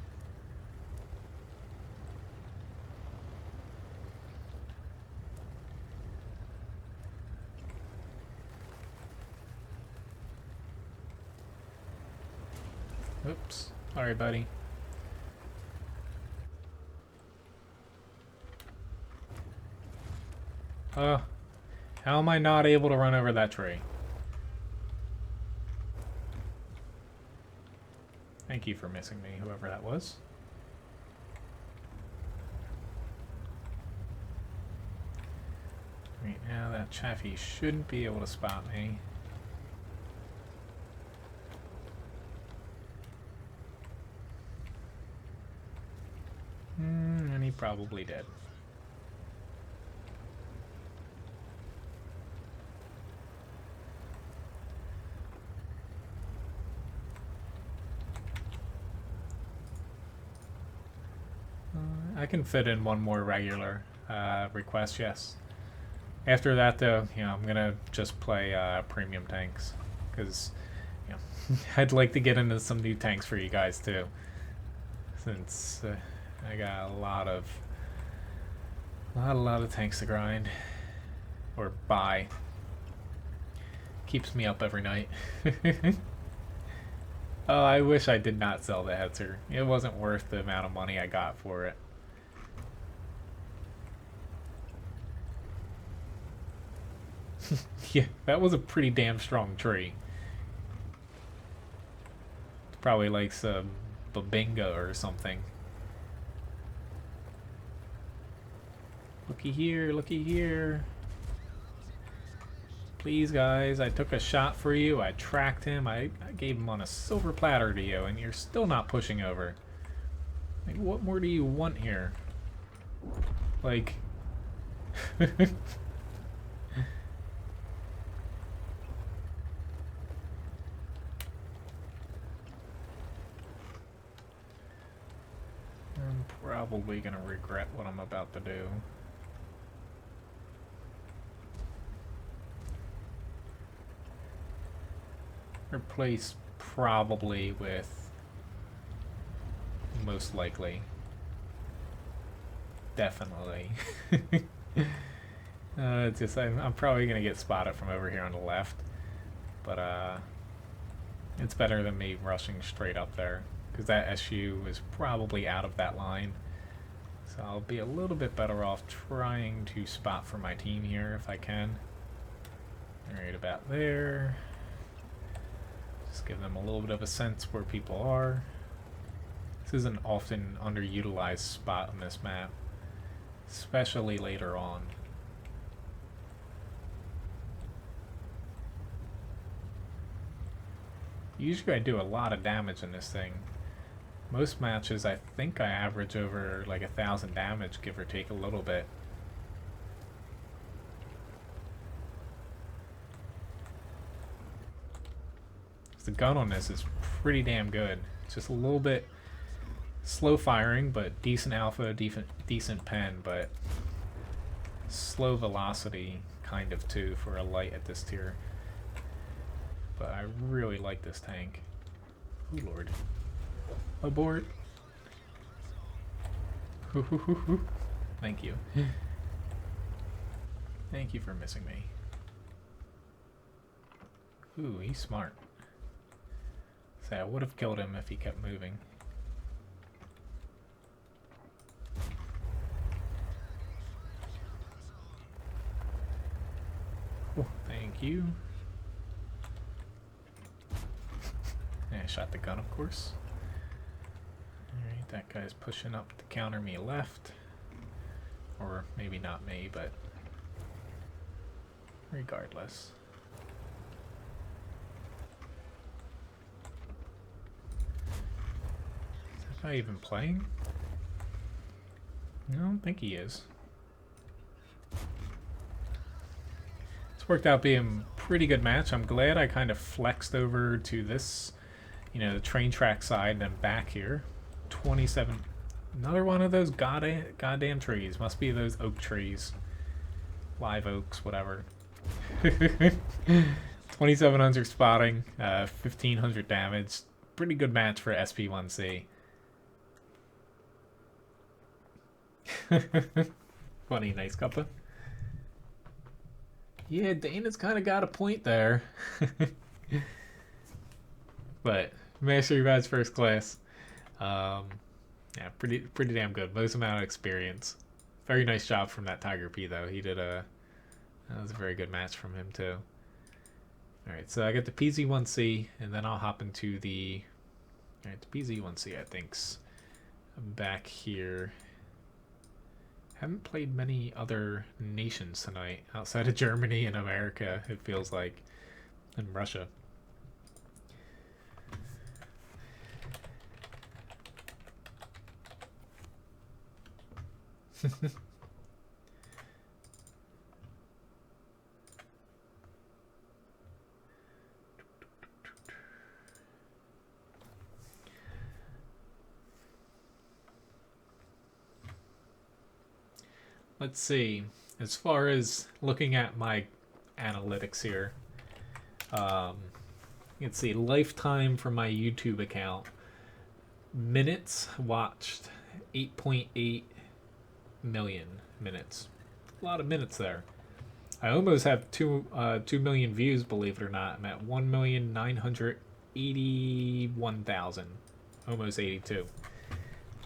Oops. Sorry, buddy. How am I not able to run over that tree? Thank you for missing me, whoever that was. Right now, that Chaffee shouldn't be able to spot me. he probably did. I can fit in one more regular request, yes. After that, though, you know, I'm gonna just play premium tanks because, you know, I'd like to get into some new tanks for you guys too, since I got a lot of tanks to grind or buy. Keeps me up every night. Oh, I wish I did not sell the Hetzer. It wasn't worth the amount of money I got for it. Yeah, that was a pretty damn strong tree. It's probably like some Babinga or something. Looky here, looky here. Please, guys, I took a shot for you. I tracked him. I gave him on a silver platter to you, and you're still not pushing over. Like, what more do you want here? Like... I'm probably gonna regret what I'm about to do. Replace probably with most likely. Definitely. It's just I'm probably gonna get spotted from over here on the left, but it's better than me rushing straight up there because that SU is probably out of that line. So I'll be a little bit better off trying to spot for my team here if I can. Right about there. Just give them a little bit of a sense where people are. This is an often underutilized spot on this map, especially later on. Usually I do a lot of damage in this thing. Most matches I think I average over like 1,000 damage, give or take a little bit. The gun on this is pretty damn good. It's just a little bit slow firing, but decent alpha, decent pen, but slow velocity kind of too for a light at this tier. But I really like this tank. Oh lord. Abort. Thank you. Thank you for missing me. Ooh, he's smart. So I would have killed him if he kept moving. Oh, thank you. And I shot the gun, of course. Alright, that guy's pushing up to counter me left. Or maybe not me, but regardless. Is that guy even playing? I don't think he is. It's worked out being a pretty good match. I'm glad I kind of flexed over to this, you know, the train track side and then back here. 27. Another one of those goddamn trees. Must be those oak trees. Live oaks, whatever. 2700 spotting, 1500 damage. Pretty good match for SP1C. Funny, nice cuppa. Yeah, Dana's kind of got a point there. But Master Revives First Class. Yeah, pretty damn good. Most amount of experience. Very nice job from that Tiger P though. He did that was a very good match from him too. Alright, so I got the PZ1C and then I'll hop into the PZ1C I think's back here. Haven't played many other nations tonight outside of Germany and America, it feels like, and Russia. Let's see. As far as looking at my analytics here, let's see. Lifetime for my YouTube account. Minutes watched 8.8 million minutes. A lot of minutes there. I almost have 2 million views, believe it or not. I'm at 1,981,000. Almost 82.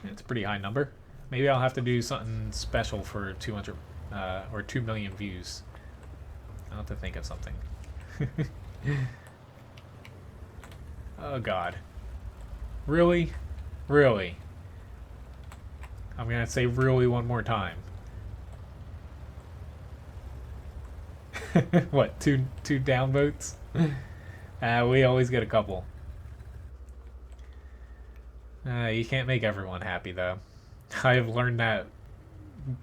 It's a pretty high number. Maybe I'll have to do something special for 200 or 2 million views. I'll have to think of something. Oh god. Really? Really? I'm gonna say really one more time. What, two downvotes? We always get a couple. You can't make everyone happy though. I have learned that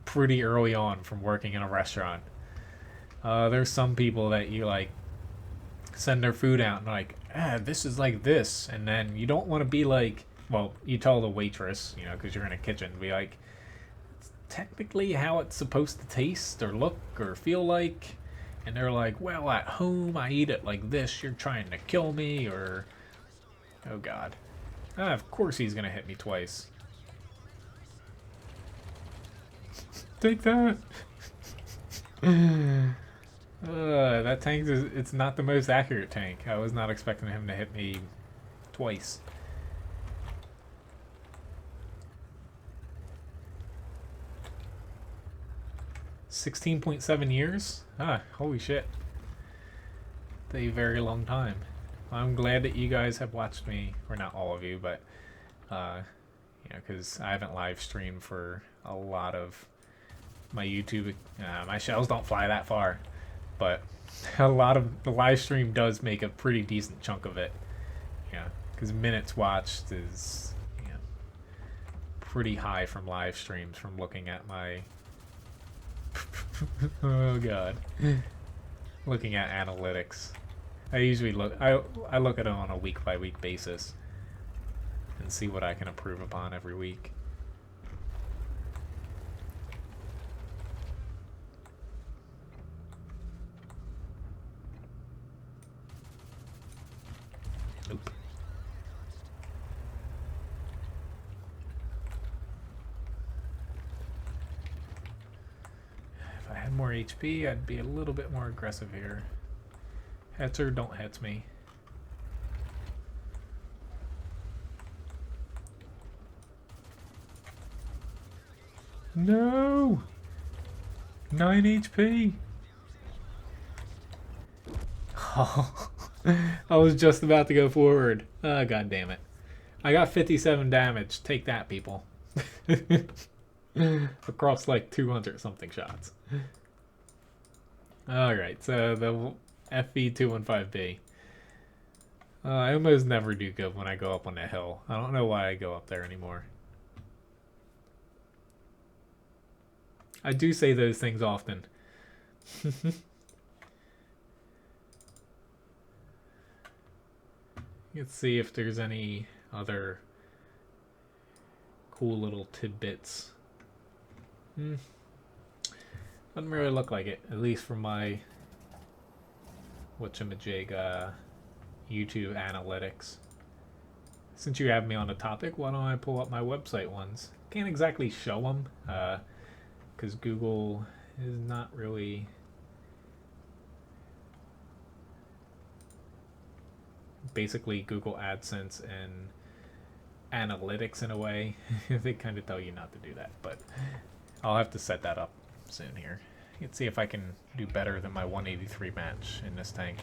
pretty early on from working in a restaurant. There's some people that you like send their food out and like, this is like this, and then you don't want to be like, well, you tell the waitress, you know, because you're in a kitchen, be like, it's technically how it's supposed to taste or look or feel like, and they're like, well, at home I eat it like this, you're trying to kill me, or, oh god, of course he's gonna hit me twice. Take that. That tank is, it's not the most accurate tank. I was not expecting him to hit me twice. $16.7 years? Holy shit. That's a very long time. I'm glad that you guys have watched me, or not all of you, but you know, because I haven't live streamed for a lot of my YouTube. My shells don't fly that far, but a lot of the live stream does make a pretty decent chunk of it. Yeah, because minutes watched is, you know, pretty high from live streams from looking at my oh god, looking at analytics. I usually look I look at it on a week by week basis and see what I can improve upon every week. Nope. If I had more HP, I'd be a little bit more aggressive here. Hetzer, don't hit me. No! 9 HP! Oh, I was just about to go forward. Oh, god damn it. I got 57 damage. Take that, people. Across like 200 something shots. Alright, so the FV304 I almost never do good when I go up on the hill. I don't know why I go up there anymore. I do say those things often. Let's see if there's any other cool little tidbits. Doesn't really look like it, at least from my whatchamajig YouTube analytics. Since you have me on the topic, why don't I pull up my website ones? Can't exactly show them because Google is not really basically Google AdSense and analytics in a way. They kind of tell you not to do that, but I'll have to set that up soon here. Let's see if I can do better than my 183 match in this tank.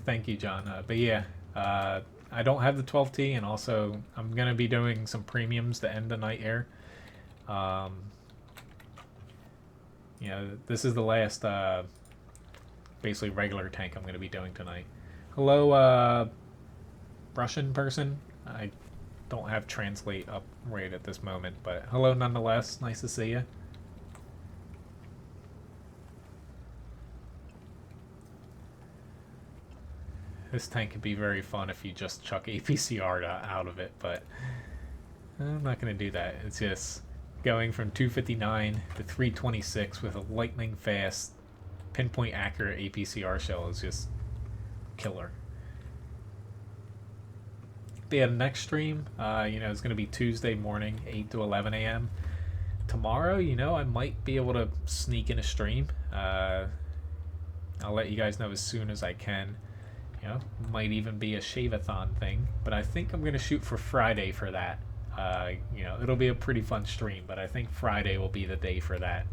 Thank you, John. But yeah, I don't have the 12T, and also I'm going to be doing some premiums to end the night here. You know, this is the last basically regular tank I'm going to be doing tonight. Hello, Russian person. I don't have translate up right at this moment, but hello nonetheless. Nice to see you. This tank could be very fun if you just chuck APCR out of it, but I'm not going to do that. It's just going from 259 to 326 with a lightning fast, pinpoint accurate APCR shell is just killer. The next stream, it's going to be Tuesday morning, 8 to 11 a.m. Tomorrow, I might be able to sneak in a stream. I'll let you guys know as soon as I can. Might even be a shave-a-thon thing, but I think I'm going to shoot for Friday for that. It'll be a pretty fun stream, but I think Friday will be the day for that.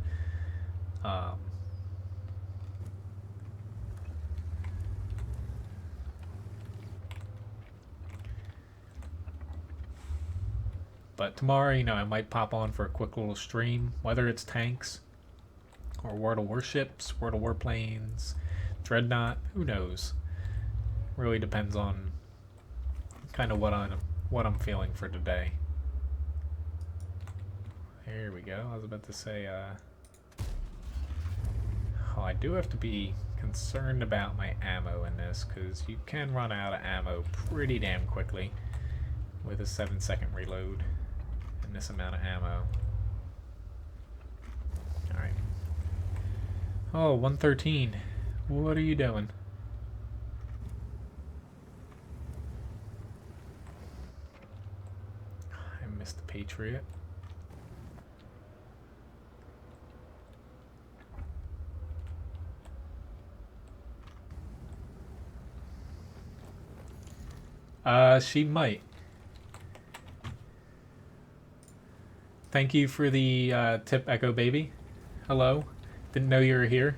But tomorrow, I might pop on for a quick little stream, whether it's tanks or World of Warships, World of Warplanes, Dreadnought, who knows? Really depends on kind of what I'm feeling for today. There we go. I was about to say, I do have to be concerned about my ammo in this, because you can run out of ammo pretty damn quickly with a 7-second reload and this amount of ammo. Alright. Oh, 113. What are you doing? I missed the Patriot. She might. Thank you for the tip, Echo Baby. Hello. Didn't know you were here.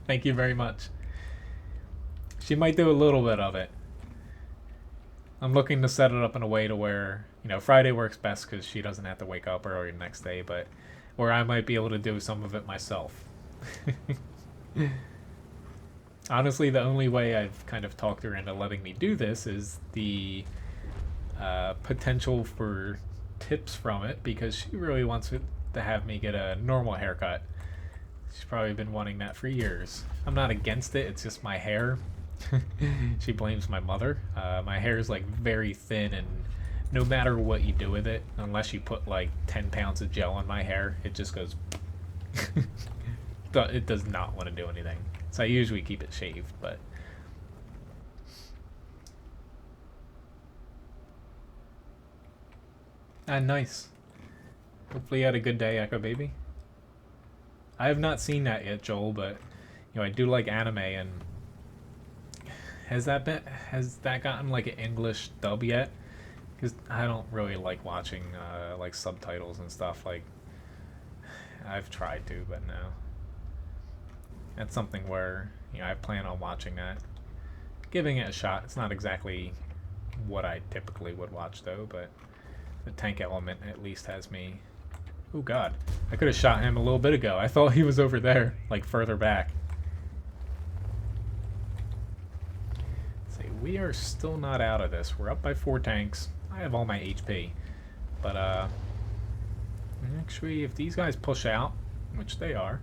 Thank you very much. She might do a little bit of it. I'm looking to set it up in a way to where, Friday works best because she doesn't have to wake up early the next day, but where I might be able to do some of it myself. Honestly, the only way I've kind of talked her into letting me do this is the potential for tips from it, because she really wants to have me get a normal haircut. She's probably been wanting that for years. I'm not against it, it's just my hair. She blames my mother. My hair is like very thin, and no matter what you do with it, unless you put like 10 pounds of gel on my hair, it just goes it does not want to do anything. So I usually keep it shaved, but nice. Hopefully you had a good day, Echo Baby. I have not seen that yet, Joel, but I do like anime, and has that gotten like an English dub yet? Because I don't really like watching like subtitles and stuff. Like, I've tried to, but no. That's something where I plan on watching that, giving it a shot. It's not exactly what I typically would watch though, but the tank element at least has me. Oh god, I could have shot him a little bit ago. I thought he was over there, like further back. See, we are still not out of this. We're up by 4 tanks. I have all my HP, but actually, if these guys push out, which they are,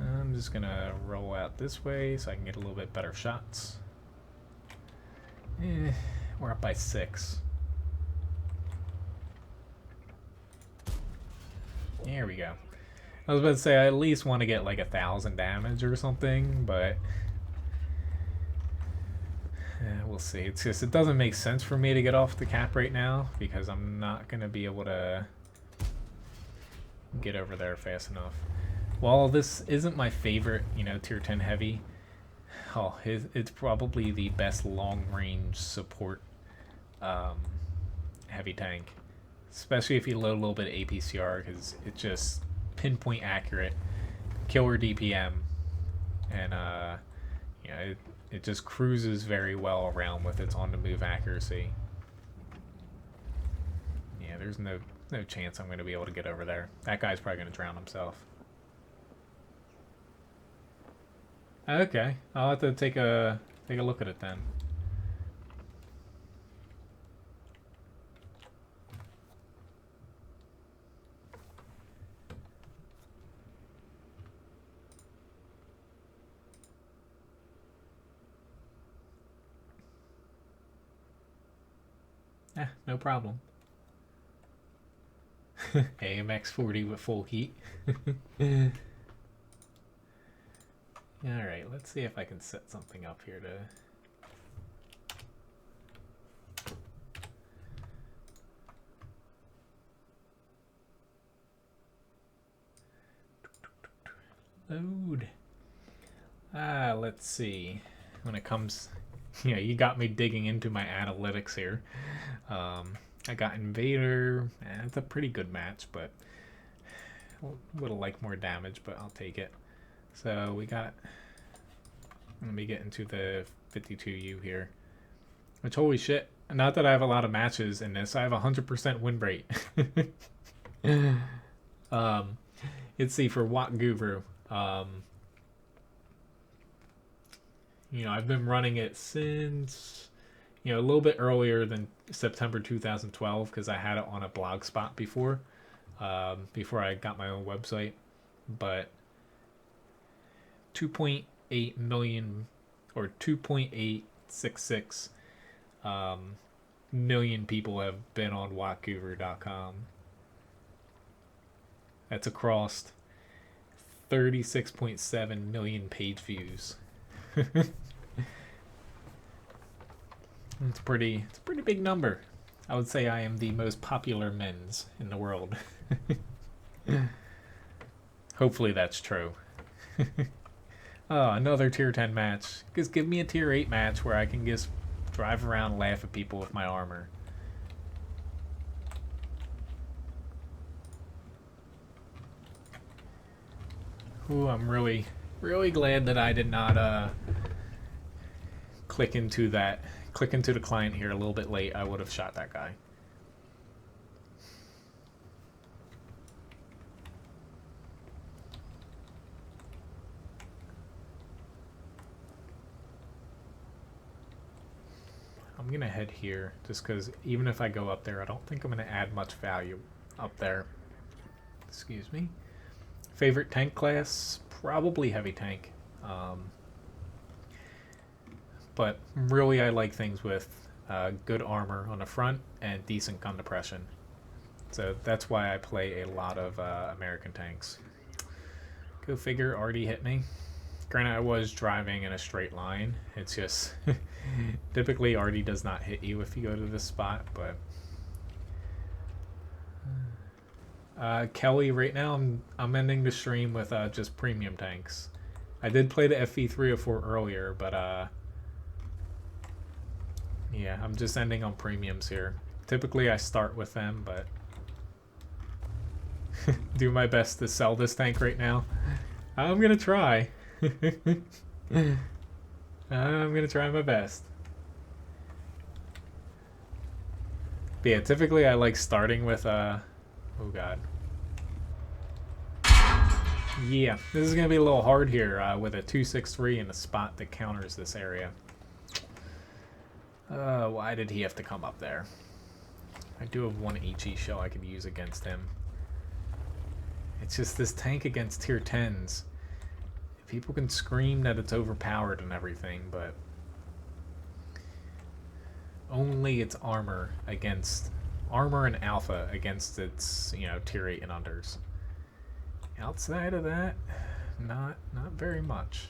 I'm just gonna roll out this way so I can get a little bit better shots. We're up by 6. There we go. I was about to say I at least want to get like 1,000 damage or something, but we'll see. It's just, it doesn't make sense for me to get off the cap right now because I'm not gonna be able to get over there fast enough. While this isn't my favorite, tier 10 heavy, it's probably the best long-range support heavy tank. Especially if you load a little bit of APCR, because it's just pinpoint accurate, killer DPM, and it just cruises very well around with its on-the-move accuracy. Yeah, there's no chance I'm going to be able to get over there. That guy's probably going to drown himself. Okay, I'll have to take a look at it then. No problem. AMX-40 with full heat. Alright, let's see if I can set something up here to... Load. Let's see. When it comes... Yeah, you got me digging into my analytics here. I got Invader. It's a pretty good match, but... Would have liked more damage, but I'll take it. So we got... Let me get into the 52U here. Which, holy shit. Not that I have a lot of matches in this. I have 100% win rate. Let's see, for WoT Guru. You know, I've been running it since... You know, a little bit earlier than September 2012, because I had it on a blog spot before. Before I got my own website. But 2.8 million or 2.866 million people have been on WoTGuru.com. That's across 36.7 million page views. It's a pretty big number. I would say I am the most popular Menz in the world. Hopefully that's true. Oh, another tier 10 match. Just give me a tier 8 match where I can just drive around and laugh at people with my armor. Ooh, I'm really glad that I did not click into the client here a little bit late. I would have shot that guy. I'm going to head here just because even if I go up there, I don't think I'm going to add much value up there. Excuse me. Favorite tank class? Probably heavy tank. But really I like things with good armor on the front and decent gun depression. So that's why I play a lot of American tanks. Go figure, Arty hit me. Granted, I was driving in a straight line. It's just typically Arty does not hit you if you go to this spot, but Kelly, right now I'm ending the stream with just premium tanks. I did play the FV304 earlier, but yeah, I'm just ending on premiums here. Typically I start with them, but do my best to sell this tank right now. I'm gonna try. I'm gonna try my best. But yeah, typically I like starting with oh god. Yeah, this is gonna be a little hard here with a 263 and a spot that counters this area. Why did he have to come up there? I do have one HE shell I could use against him. It's just this tank against tier 10s. People can scream that it's overpowered and everything, but only its armor and alpha against its, you know, tier 8 and unders. Outside of that, not very much.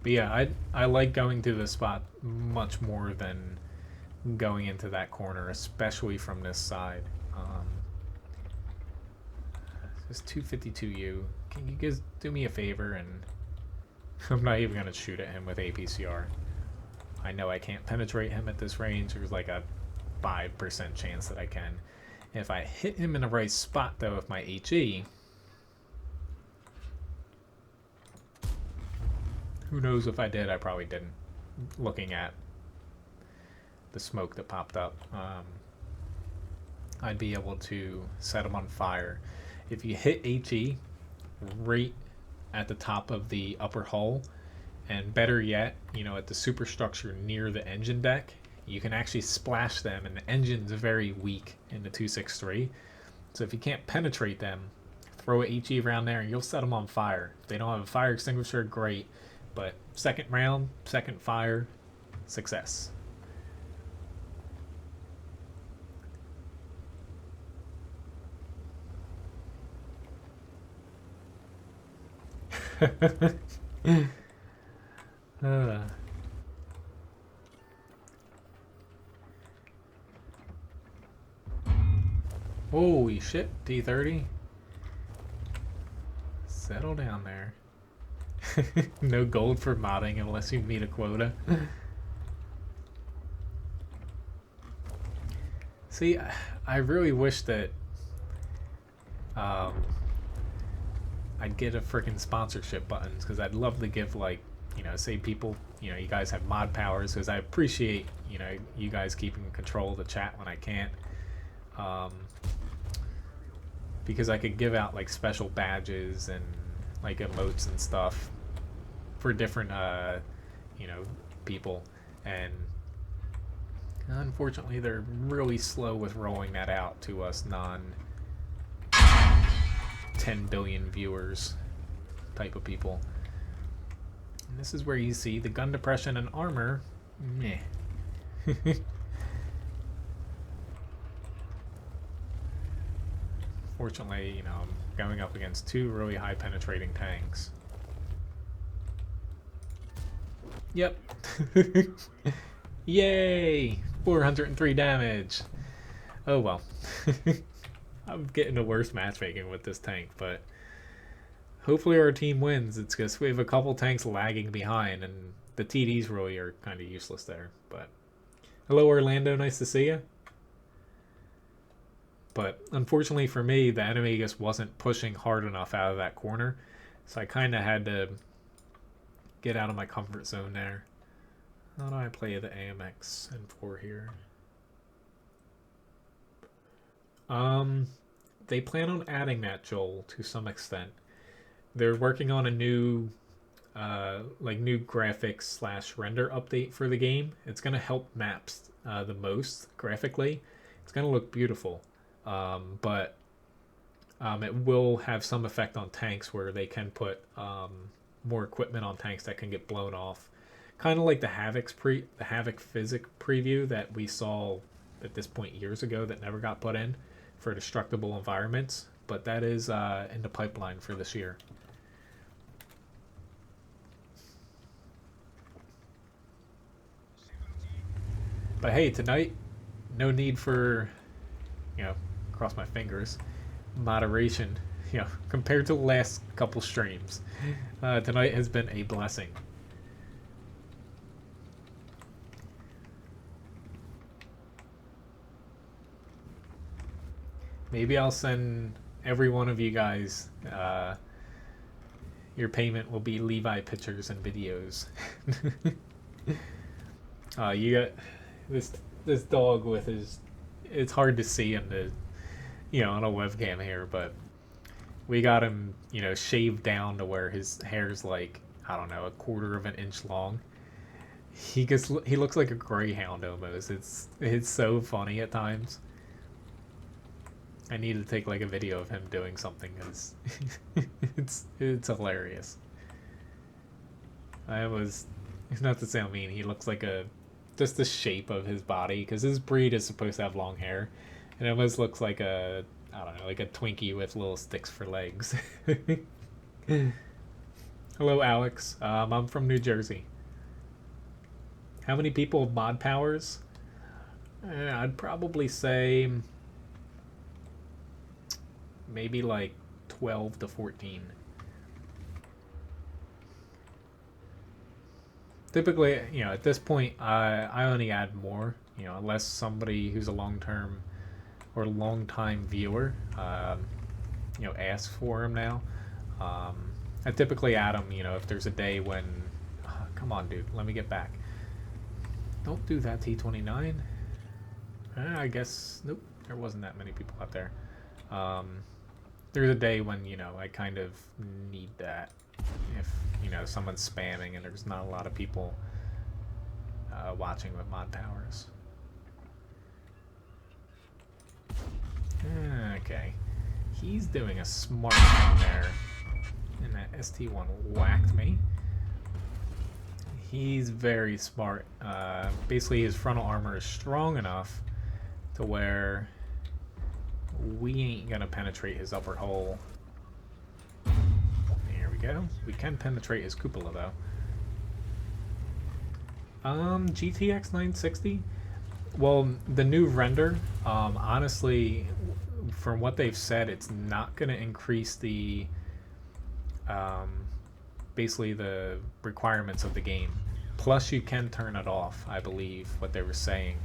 But yeah, I like going to this spot much more than going into that corner, especially from this side. This 252U. Can you guys do me a favor? And I'm not even going to shoot at him with APCR. I know I can't penetrate him at this range. There's like a 5% chance that I can. If I hit him in the right spot, though, with my HE, who knows if I did? I probably didn't. Looking at the smoke that popped up, I'd be able to set him on fire. If you hit HE right at the top of the upper hull, and better yet, you know, at the superstructure near the engine deck, you can actually splash them, and the engine's very weak in the 263. So if you can't penetrate them, throw a HE around there and you'll set them on fire. If they don't have a fire extinguisher, great. But second round, second fire, success. Holy shit, T30. Settle down there. No gold for modding unless you meet a quota. See, I really wish that I'd get a freaking sponsorship buttons, because I'd love to give, like, you know, say people, you know, you guys have mod powers, because I appreciate, you know, you guys keeping control of the chat when I can't. Because I could give out like special badges and like emotes and stuff for different you know, people, and unfortunately they're really slow with rolling that out to us non 10 billion viewers type of people. And this is where you see the gun depression and armor, meh. Fortunately, you know, I'm going up against two really high penetrating tanks. Yep. Yay! 403 damage. Oh well. I'm getting the worst matchmaking with this tank, but hopefully our team wins. It's because we have a couple tanks lagging behind, and the TDs really are kind of useless there. But hello, Orlando. Nice to see you. But unfortunately for me, the enemy just wasn't pushing hard enough out of that corner. So I kind of had to get out of my comfort zone there. How do I play the AMX M4 here? They plan on adding that, Joel, to some extent. They're working on a new, like new graphics / render update for the game. It's going to help maps the most graphically. It's going to look beautiful. But it will have some effect on tanks where they can put more equipment on tanks that can get blown off, kind of like the Havoc physics preview that we saw at this point years ago that never got put in for destructible environments. But that is in the pipeline for this year. But hey, tonight, no need for, you know, cross my fingers, moderation, you know, compared to the last couple streams. Tonight has been a blessing. Maybe I'll send every one of you guys, your payment will be Levi pictures and videos. You got this dog with his, it's hard to see in the, you know, on a webcam here, but we got him, you know, shaved down to where his hair's like, I don't know, 1/4 of an inch long. He looks like a greyhound almost. It's so funny at times. I need to take like a video of him doing something, because it's hilarious. It's not to sound mean, he looks like just the shape of his body, because his breed is supposed to have long hair. It almost looks like I don't know, like a Twinkie with little sticks for legs. Hello, Alex. I'm from New Jersey. How many people have mod powers? I'd probably say maybe like 12 to 14. Typically, you know, at this point, I only add more, you know, unless somebody who's a long-term or long-time viewer, you know, asks for them now. I typically add them, you know, if there's a day when, come on, dude, let me get back. Don't do that, T29. I guess, nope, there wasn't that many people out there. There's a day when, you know, I kind of need that. If, you know, someone's spamming and there's not a lot of people watching with mod powers. Okay. He's doing a smart thing there. And that ST1 whacked me. He's very smart. Basically, his frontal armor is strong enough to where we ain't gonna penetrate his upper hull. There we go. We can penetrate his cupola though. GTX 960. Well, the new render, honestly, from what they've said, it's not gonna increase the basically the requirements of the game. Plus, you can turn it off, I believe, what they were saying.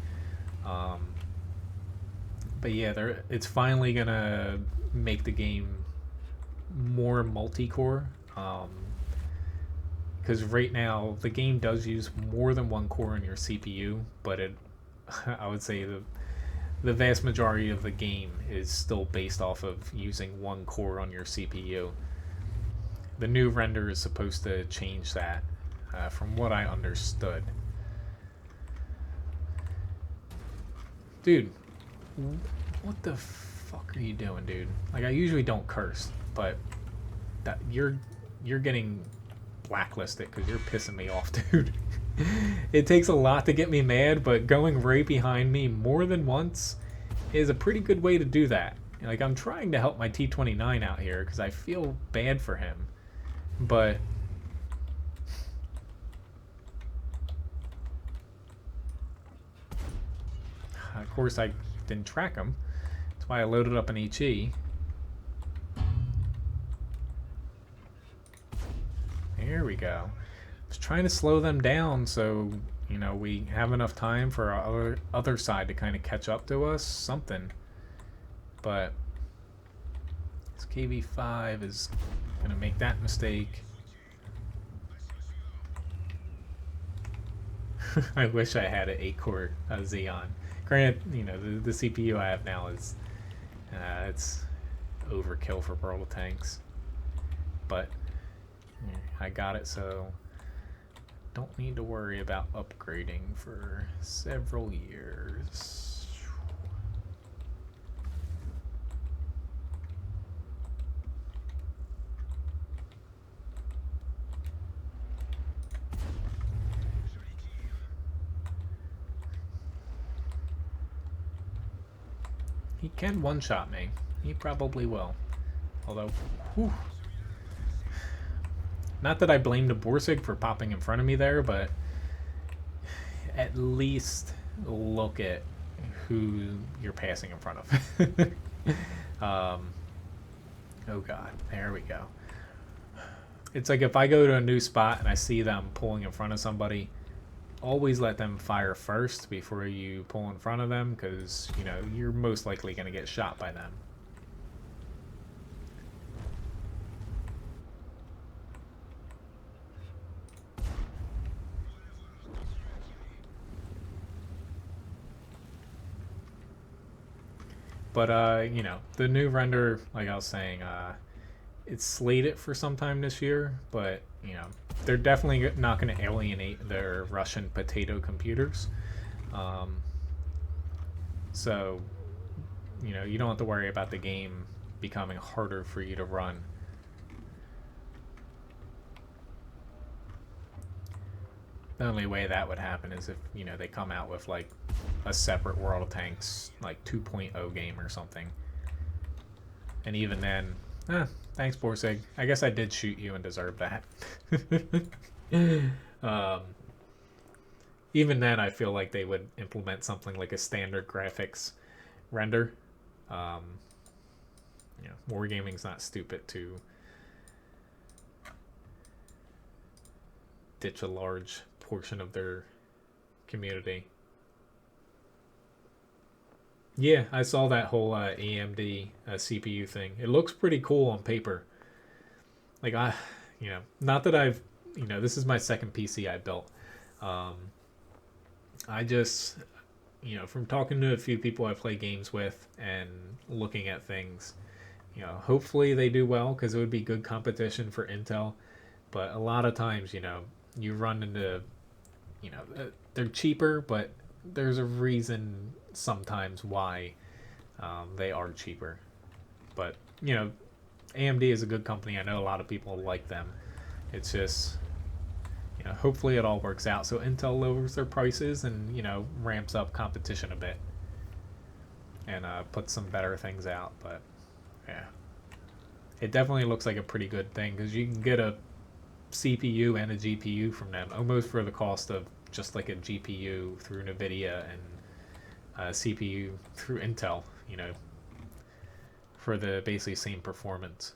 But yeah, it's finally gonna make the game more multi-core. Because right now the game does use more than one core in your CPU, but I would say the vast majority of the game is still based off of using one core on your CPU. The new render is supposed to change that, from what I understood. Dude, what the fuck are you doing, dude? Like, I usually don't curse, but that you're getting blacklisted because you're pissing me off, dude. It takes a lot to get me mad, but going right behind me more than once is a pretty good way to do that. Like, I'm trying to help my T-29 out here because I feel bad for him, but of course I didn't track him. That's why I loaded up an HE. There we go. I was trying to slow them down so, you know, we have enough time for our other side to kind of catch up to us. Something. But this KV5 is going to make that mistake. I wish I had an 8-core Xeon. Granted, you know, the CPU I have now is it's overkill for World of Tanks. But I got it, so don't need to worry about upgrading for several years. He can one-shot me. He probably will. Although, whew. Not that I blame the Borsig for popping in front of me there, but at least look at who you're passing in front of. Oh god, there we go. It's like if I go to a new spot and I see them pulling in front of somebody, always let them fire first before you pull in front of them, because, you know, you're most likely going to get shot by them. But, you know, the new render, like I was saying, it's slated for sometime this year, but, you know, they're definitely not going to alienate their Russian potato computers. So, you know, you don't have to worry about the game becoming harder for you to run. The only way that would happen is if, you know, they come out with like a separate World of Tanks like 2.0 game or something. And even then, thanks Borsig. I guess I did shoot you and deserve that. Even then, I feel like they would implement something like a standard graphics render. You know, Wargaming's not stupid to ditch a large portion of their community. Yeah, I saw that whole AMD CPU thing. It looks pretty cool on paper. Like, you know, not that I've, you know, this is my second PC I built. I just, you know, from talking to a few people I play games with and looking at things, you know, hopefully they do well, because it would be good competition for Intel. But a lot of times, you know, you run into, you know, they're cheaper, but there's a reason sometimes why they are cheaper. But, you know, AMD is a good company. I know a lot of people like them. It's just, you know, hopefully it all works out so Intel lowers their prices and, you know, ramps up competition a bit and puts some better things out. But yeah, it definitely looks like a pretty good thing because you can get a CPU and a GPU from them almost for the cost of just like a GPU through NVIDIA and a CPU through Intel, you know, for the basically same performance.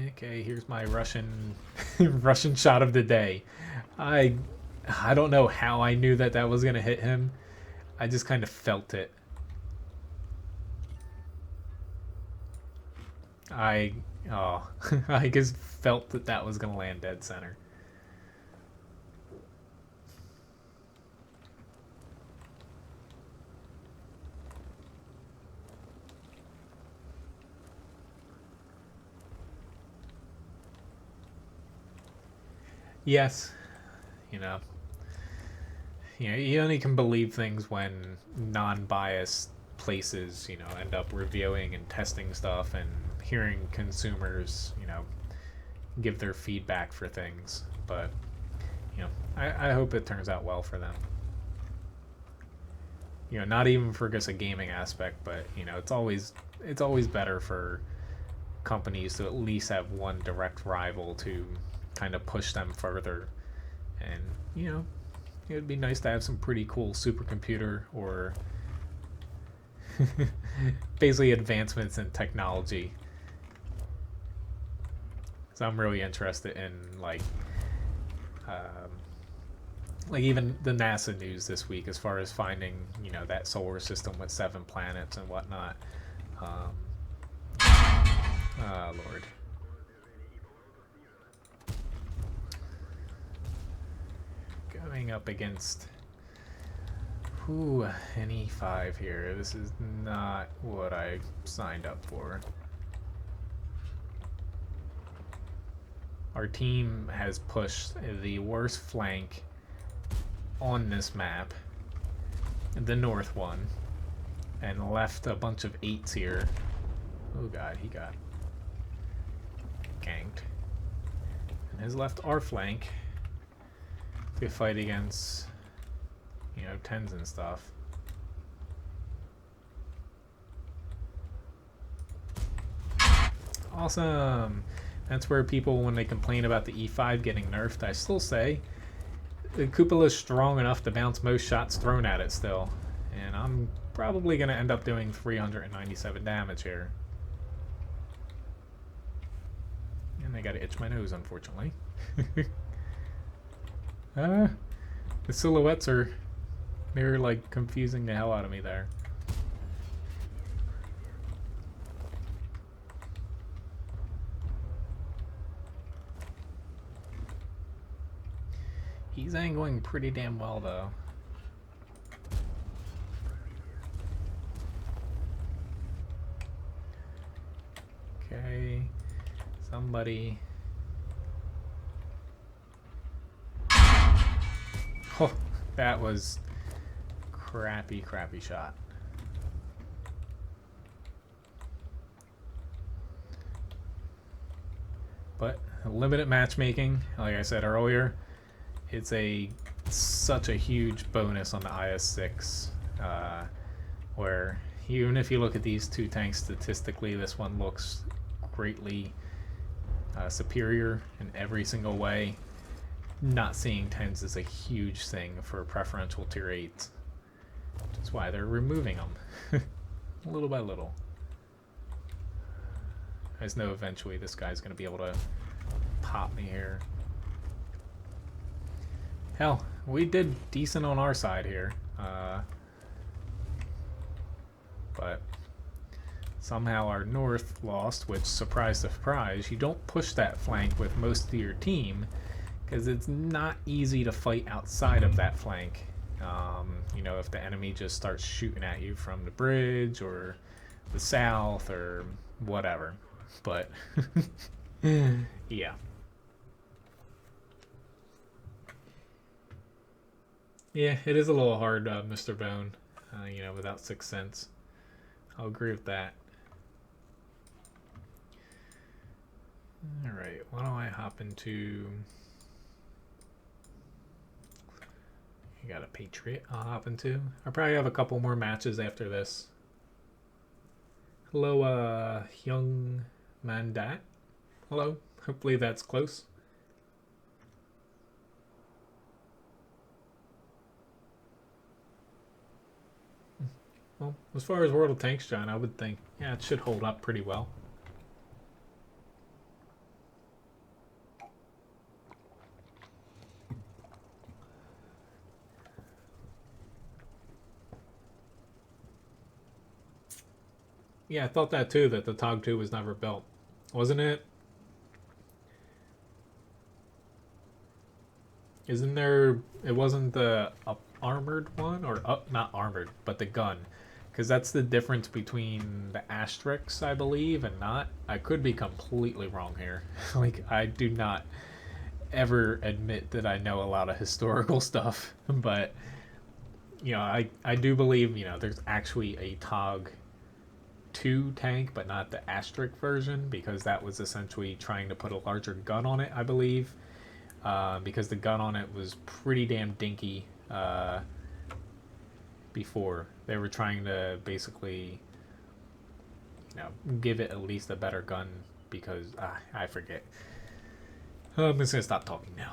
Okay, here's my Russian Russian shot of the day. I don't know how I knew that that was gonna hit him. I just kind of felt it. I I just felt that that was gonna land dead center. Yes, you know, you only can believe things when non-biased places, you know, end up reviewing and testing stuff and hearing consumers, you know, give their feedback for things. But, you know, I hope it turns out well for them. You know, not even for just a gaming aspect, but, you know, it's always better for companies to at least have one direct rival to kind of push them further. And, you know, it would be nice to have some pretty cool supercomputer or basically advancements in technology. So I'm really interested in like even the NASA news this week as far as finding, you know, that solar system with 7 planets and whatnot. Lord. Going up against an E5 here. This is not what I signed up for. Our team has pushed the worst flank on this map, the north one, and left a bunch of 8s here. Oh god, he got ganked. And has left our flank to fight against, you know, 10s and stuff. Awesome! That's where people, when they complain about the E5 getting nerfed, I still say the cupola is strong enough to bounce most shots thrown at it still. And I'm probably going to end up doing 397 damage here. And I got to itch my nose, unfortunately. The silhouettes they're like confusing the hell out of me there. He's angling pretty damn well though. Okay, somebody. Oh, that was crappy shot. But limited matchmaking, like I said earlier, it's such a huge bonus on the IS-6, where even if you look at these two tanks statistically, this one looks greatly superior in every single way. Not seeing 10s is a huge thing for preferential tier 8s, which is why they're removing them little by little. I just know eventually this guy's going to be able to pop me here. Hell, we did decent on our side here, but somehow our north lost, which, surprise surprise, you don't push that flank with most of your team because it's not easy to fight outside of that flank. You know, if the enemy just starts shooting at you from the bridge or the south or whatever. But yeah. Yeah, it is a little hard, Mr. Bone, you know, without 6th Sense. I'll agree with that. Alright, why don't I hop into... You got a Patriot I'll hop into. I'll probably have a couple more matches after this. Hello, Young Mandat. Hello. Hopefully that's close. Well, as far as World of Tanks, John, I would think, yeah, it should hold up pretty well. Yeah, I thought that too, that the TOG 2 was never built. Wasn't it? Isn't there... It wasn't the armored one? Or not armored, but the gun. Because that's the difference between the Asterix, I believe, and not. I could be completely wrong here. Like, I do not ever admit that I know a lot of historical stuff. But, you know, I do believe, you know, there's actually a TOG 2 tank, but not the Asterix version, because that was essentially trying to put a larger gun on it, I believe. Because the gun on it was pretty damn dinky before. They were trying to basically, you know, give it at least a better gun because I forget. I'm just gonna stop talking now.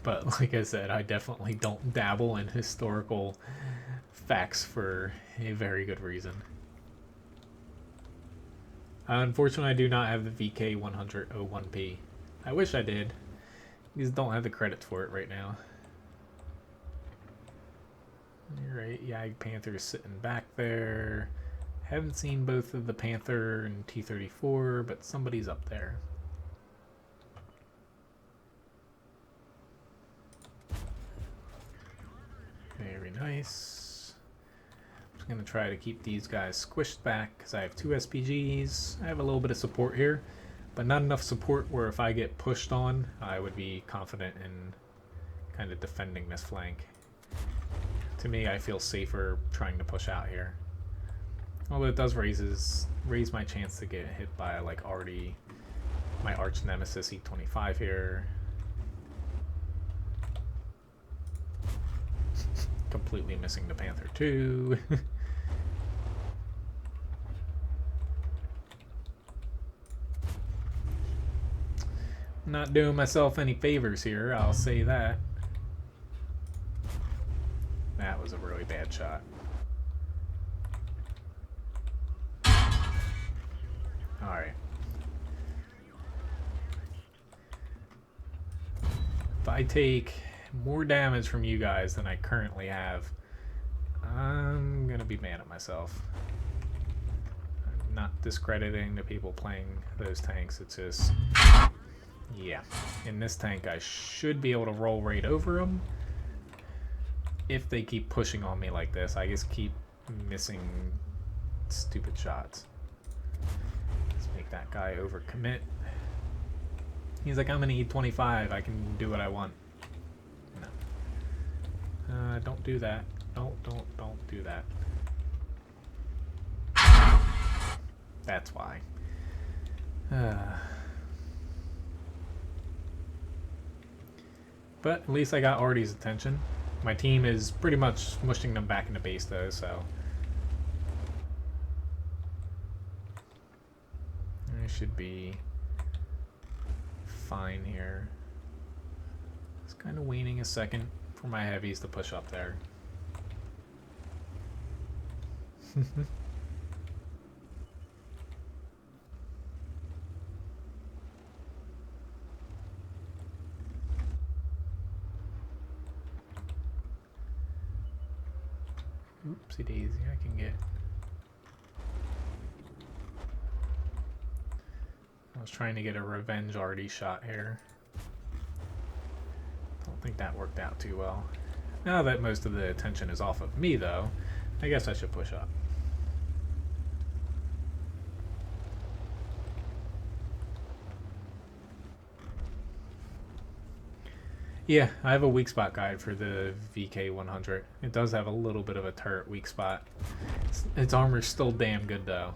But like I said, I definitely don't dabble in historical facts for a very good reason. Unfortunately, I do not have the VK100-01P. I wish I did. I just don't have the credits for it right now. Alright, Yag Panther's sitting back there. Haven't seen both of the Panther and T-34, but somebody's up there. Very nice. I'm going to try to keep these guys squished back because I have 2 SPGs. I have a little bit of support here, but not enough support where if I get pushed on, I would be confident in kind of defending this flank. To me, I feel safer trying to push out here. Although it does raise my chance to get hit by like Arty, my arch nemesis E25 here. Completely missing the Panther 2. Not doing myself any favors here, I'll say that. That was a really bad shot. Alright. If I take more damage from you guys than I currently have, I'm gonna be mad at myself. I'm not discrediting the people playing those tanks, it's just... Yeah, in this tank I should be able to roll right over them. If they keep pushing on me like this, I just keep missing stupid shots. Let's make that guy overcommit. He's like, I'm an E25, I can do what I want. No. Don't do that. Don't do that. That's why. But at least I got Arty's attention. My team is pretty much mushing them back into base though, so I should be fine here. It's kind of waiting a second for my heavies to push up there. Oopsie daisy, I can get... I was trying to get a revenge Arty shot here. Don't think that worked out too well. Now that most of the attention is off of me though, I guess I should push up. Yeah, I have a weak spot guide for the VK100. It does have a little bit of a turret weak spot. Its armor's still damn good though.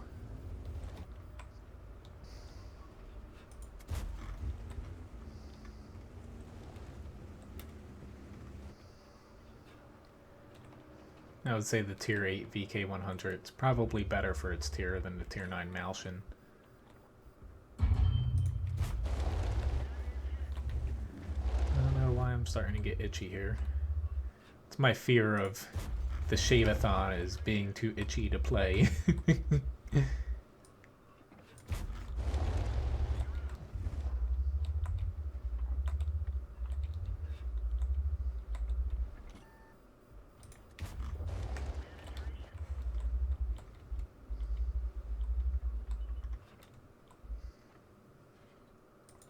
I would say the tier 8 VK100 is probably better for its tier than the tier 9 Malshin. I don't know why I'm starting to get itchy here. It's my fear of the Shave-a-thon is being too itchy to play.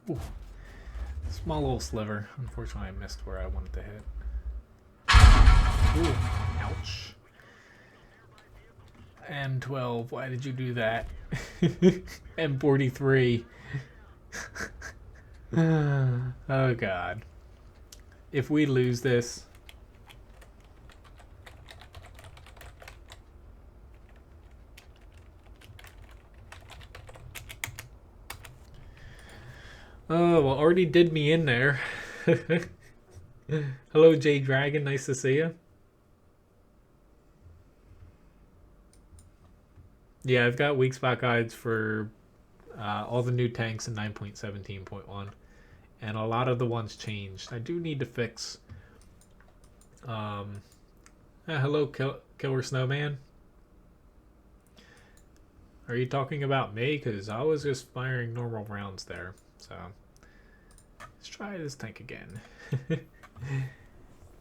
Ooh. Small little sliver. Unfortunately, I missed where I wanted to hit. Ooh, ouch. M12, why did you do that? M43. Oh god. If we lose this... Oh, well, Arty did me in there. Hello, J Dragon. Nice to see you. Yeah, I've got weak spot guides for all the new tanks in 9.17.1. And a lot of the ones changed. I do need to fix... hello, Killer Snowman. Are you talking about me? Because I was just firing normal rounds there. So, let's try this tank again. But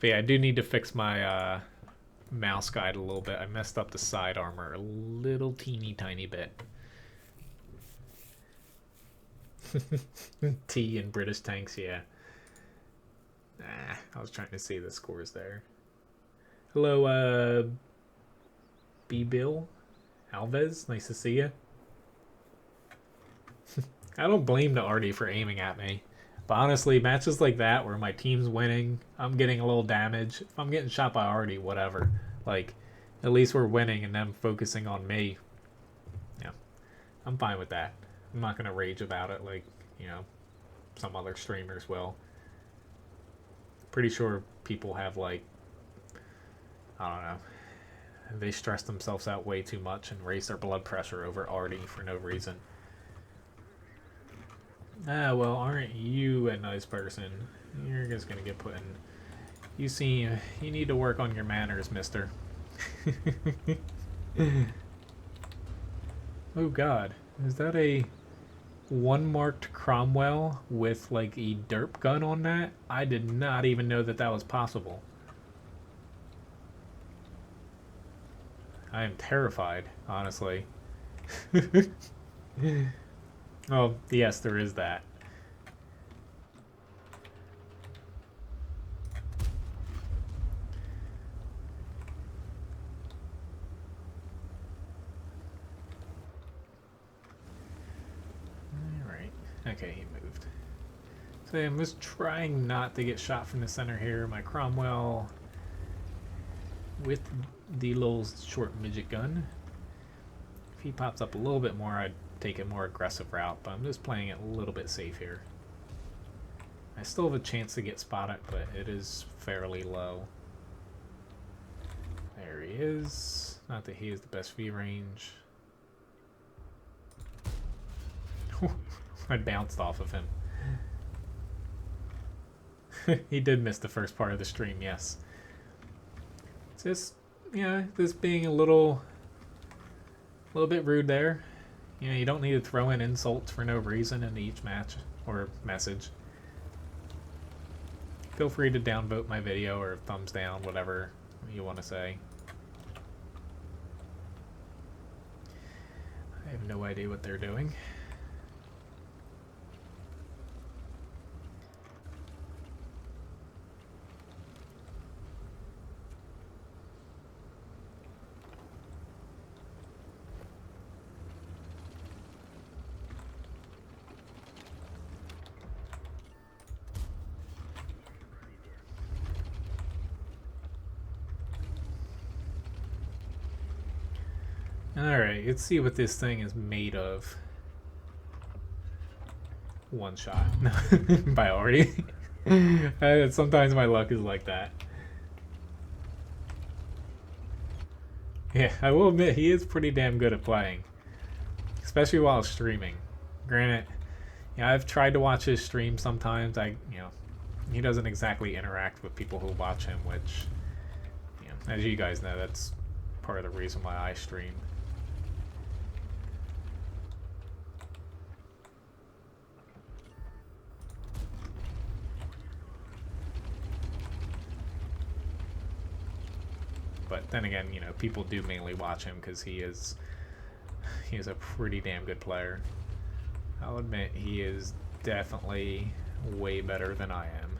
yeah, I do need to fix my mouse guide a little bit. I messed up the side armor a little teeny tiny bit. T in British tanks, yeah. I was trying to see the scores there. Hello, B. Bill Alves, nice to see you. I don't blame the Arty for aiming at me. But honestly, matches like that where my team's winning, I'm getting a little damage. If I'm getting shot by Arty, whatever. Like, at least we're winning and them focusing on me. Yeah, I'm fine with that. I'm not going to rage about it like, you know, some other streamers will. Pretty sure people have, like, I don't know. They stress themselves out way too much and raise their blood pressure over Arty for no reason. Ah, well, aren't you a nice person? You're just gonna get put in. You see, you need to work on your manners, mister. Oh god, is that a one-marked Cromwell with like a derp gun on that? I did not even know that that was possible. I am terrified, honestly. Oh, yes, there is that. Alright. Okay, he moved. So I'm just trying not to get shot from the center here. My Cromwell with the little short midget gun. If he pops up a little bit more, I'd take a more aggressive route, but I'm just playing it a little bit safe here. I still have a chance to get spotted, but it is fairly low. There he is. Not that he is the best V range. I bounced off of him. He did miss the first part of the stream, yes. Just, yeah, just being a little bit rude there. You know, you don't need to throw in insults for no reason in each match or message. Feel free to downvote my video or thumbs down, whatever you want to say. I have no idea what they're doing. Alright, let's see what this thing is made of. One shot. By Arty. Sometimes my luck is like that. Yeah, I will admit he is pretty damn good at playing. Especially while streaming. Granted, yeah, I've tried to watch his stream sometimes. He doesn't exactly interact with people who watch him, which, as you guys know, that's part of the reason why I stream. But then again, people do mainly watch him because he is a pretty damn good player. I'll admit he is definitely way better than I am.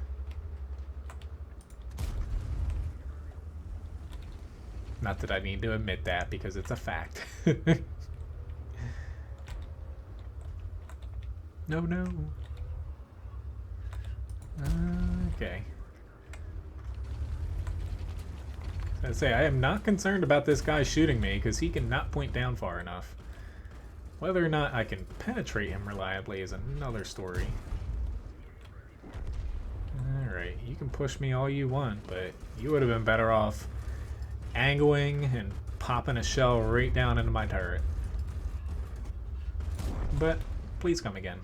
Not that I need to admit that because it's a fact. No. Okay. I say, I am not concerned about this guy shooting me because he cannot point down far enough. Whether or not I can penetrate him reliably is another story. Alright, you can push me all you want, but you would have been better off angling and popping a shell right down into my turret. But please come again.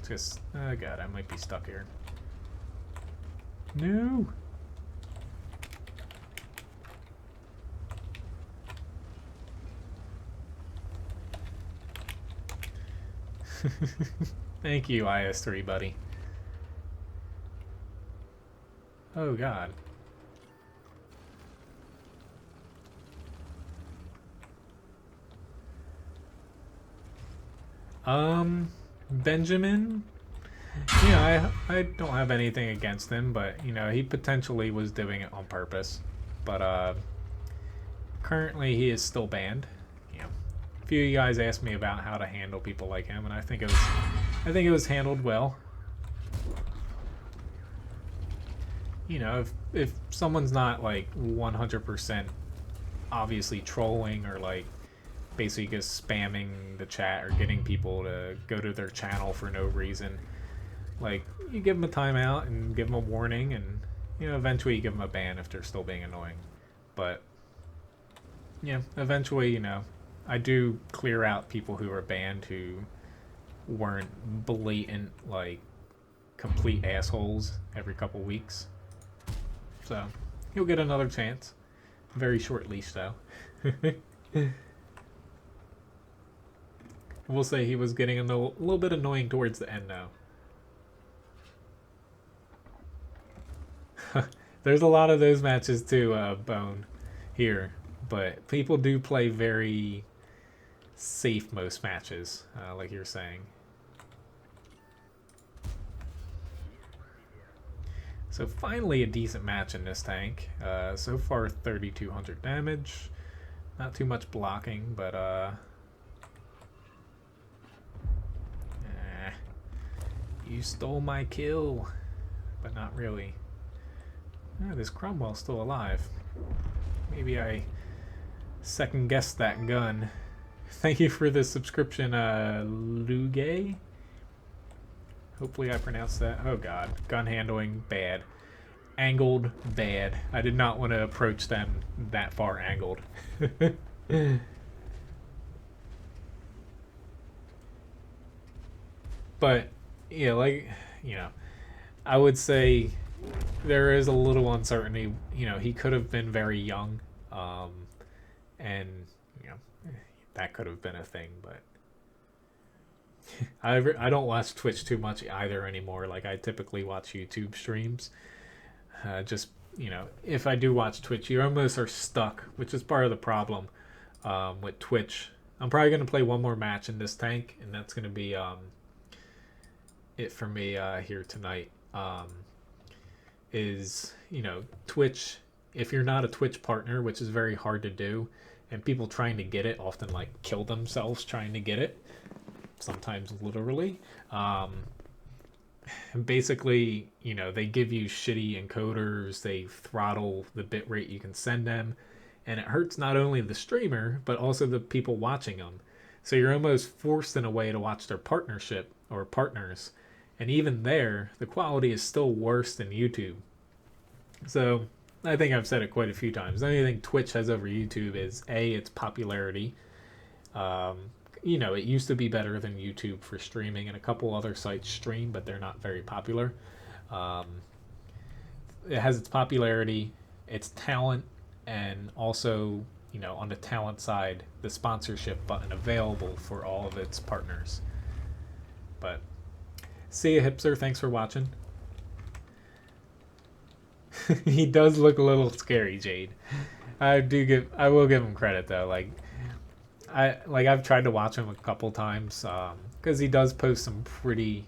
Just, oh god, I might be stuck here. No! Thank you, IS3, buddy. Oh god. Benjamin? Yeah, I don't have anything against him, but, he potentially was doing it on purpose. But, currently he is still banned. A few of you guys asked me about how to handle people like him, and I think it was handled well. If someone's not like 100% obviously trolling or like basically just spamming the chat or getting people to go to their channel for no reason, like, you give them a timeout and give them a warning, and eventually you give them a ban if they're still being annoying. But eventually, I do clear out people who are banned who weren't blatant, like, complete assholes every couple weeks. So, he'll get another chance. Very short leash, though. We'll say he was getting a little bit annoying towards the end, though. There's a lot of those matches, too, Bone, here. But people do play very safe most matches, like you're saying. So finally a decent match in this tank. So far 3,200 damage. Not too much blocking, but you stole my kill. But not really. This Cromwell's still alive. Maybe I second-guessed that gun. Thank you for the subscription, Luge. Hopefully I pronounced that. Oh god. Gun handling, bad. Angled, bad. I did not want to approach them that far angled. But, yeah, like, I would say there is a little uncertainty. He could have been very young. And, that could have been a thing, but I don't watch Twitch too much either anymore. Like, I typically watch YouTube streams. Just, if I do watch Twitch, you almost are stuck, which is part of the problem with Twitch. I'm probably going to play one more match in this tank, and that's going to be it for me here tonight. Twitch, if you're not a Twitch partner, which is very hard to do, and people trying to get it often like kill themselves trying to get it, sometimes literally. Basically, they give you shitty encoders, they throttle the bitrate you can send them, And it hurts not only the streamer, but also the people watching them. So you're almost forced in a way to watch their partnership or partners. And even there, the quality is still worse than YouTube. So I think I've said it quite a few times. The only thing Twitch has over YouTube is A, its popularity. You know, it used to be better than YouTube for streaming, and a couple other sites stream, but they're not very popular. It has its popularity, its talent, and also, you know, on the talent side, the sponsorship button available for all of its partners. But see ya, Hipster. Thanks for watching. He does look a little scary, Jade. I will give him credit though. I've tried to watch him a couple times because he does post some pretty.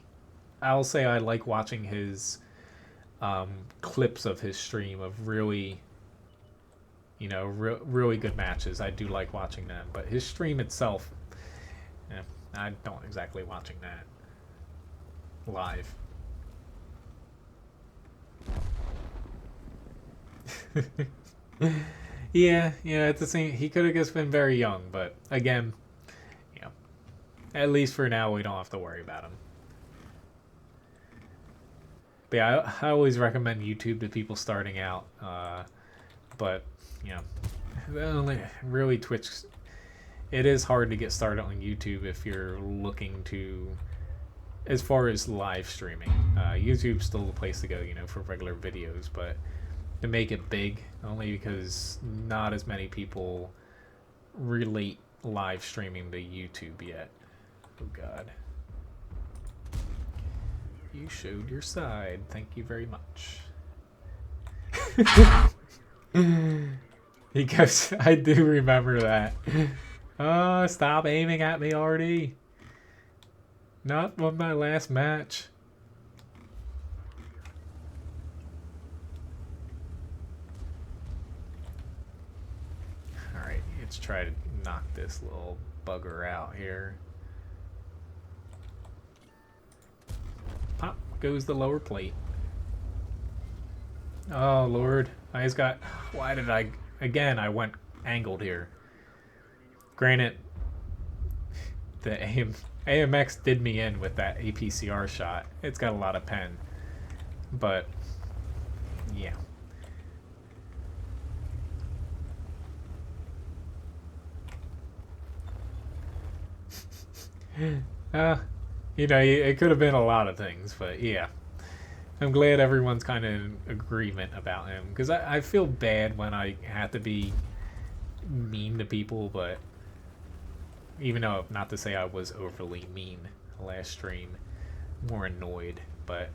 I'll say I like watching his clips of his stream of really, you know, really good matches. I do like watching them, but his stream itself, I don't exactly watching that live. Yeah, it's the same. He could have just been very young, but again, you know, at least for now, we don't have to worry about him. But yeah, I always recommend YouTube to people starting out. But you know, only really Twitch. It is hard to get started on YouTube if you're looking to, as far as live streaming. YouTube's still the place to go, you know, for regular videos, but to make it big, only because not as many people relate live streaming to YouTube yet. Oh God. You showed your side. Thank you very much. He goes, I do remember that. Oh, stop aiming at me, Arty. Not on my last match. Alright, let's try to knock this little bugger out here. Pop goes the lower plate. Oh, Lord. I just got... Why did I... Again, I went angled here. Granted, the AMX did me in with that APCR shot. It's got a lot of pen. But, yeah. You know, it could have been a lot of things, but yeah. I'm glad everyone's kind of in agreement about him, because I feel bad when I have to be mean to people, but even though, not to say I was overly mean last stream, more annoyed, but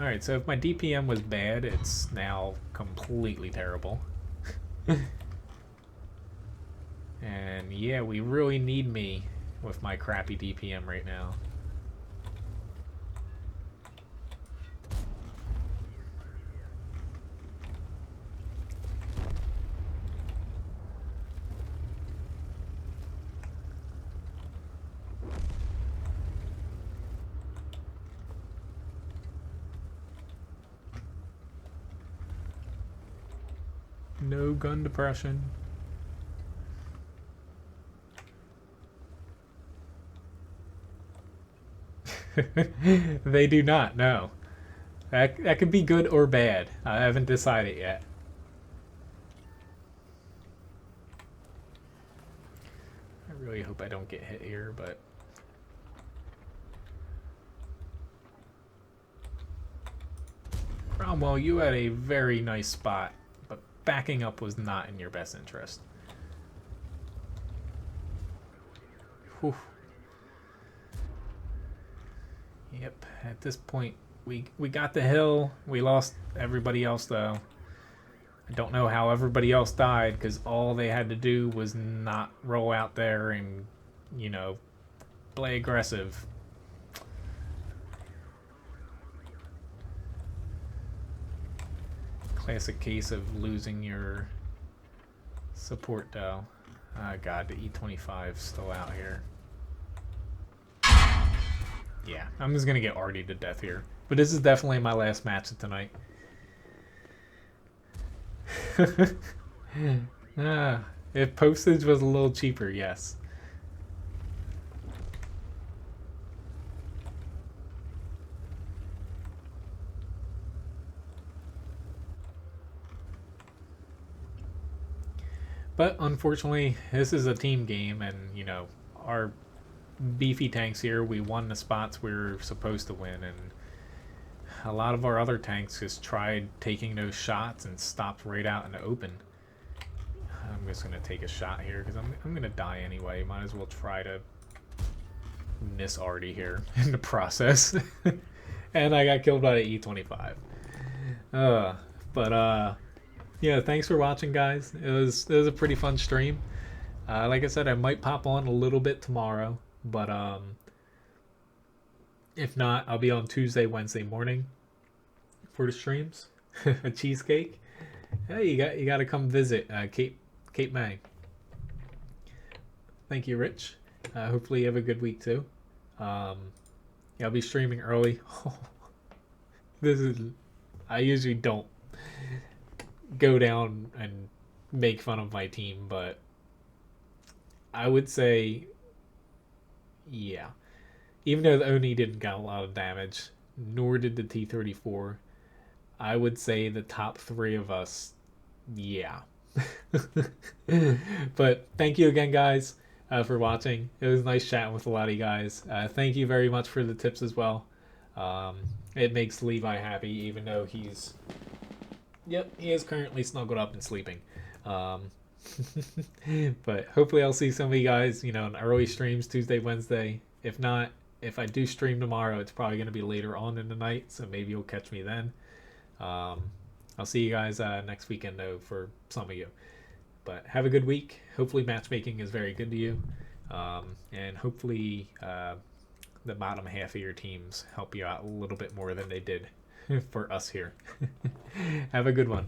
alright, so if my DPM was bad, it's now completely terrible. And yeah, we really need me with my crappy DPM right now. No gun depression. They do not, no. That could be good or bad. I haven't decided yet. I really hope I don't get hit here, but... Cromwell, you had a very nice spot, but backing up was not in your best interest. Whew. Yep, at this point, we got the hill. We lost everybody else, though. I don't know how everybody else died, because all they had to do was not roll out there and, you know, play aggressive. Classic case of losing your support, though. Oh, God, the E25's still out here. Yeah, I'm just going to get Arty to death here. But this is definitely my last match of tonight. Ah, if postage was a little cheaper, yes. But unfortunately, this is a team game, and you know, our beefy tanks here, we won the spots we were supposed to win, and a lot of our other tanks just tried taking those shots and stopped right out in the open. I'm just going to take a shot here because I'm going to die anyway. Might as well try to miss Arty here in the process. And I got killed by the E25. But yeah, thanks for watching, guys. It was a pretty fun stream. Like I said, I might pop on a little bit tomorrow, but if not, I'll be on Tuesday, Wednesday morning for the streams. A cheesecake. Hey, you got to come visit Cape May. Thank you, Rich. Hopefully you have a good week too. Yeah, I'll be streaming early. This is, I usually don't go down and make fun of my team, but I would say, yeah. Even though the Oni didn't get a lot of damage, nor did the T-34, I would say the top three of us, yeah. But thank you again, guys, for watching. It was nice chatting with a lot of you guys. Thank you very much for the tips as well. It makes Levi happy, even though he's... Yep, he is currently snuggled up and sleeping. But hopefully I'll see some of you guys, you know, in early streams Tuesday, Wednesday. If not, if I do stream tomorrow, it's probably going to be later on in the night, so maybe you'll catch me then. I'll see you guys next weekend, though, for some of you. But have a good week. Hopefully matchmaking is very good to you. And hopefully the bottom half of your teams help you out a little bit more than they did for us here. Have a good one.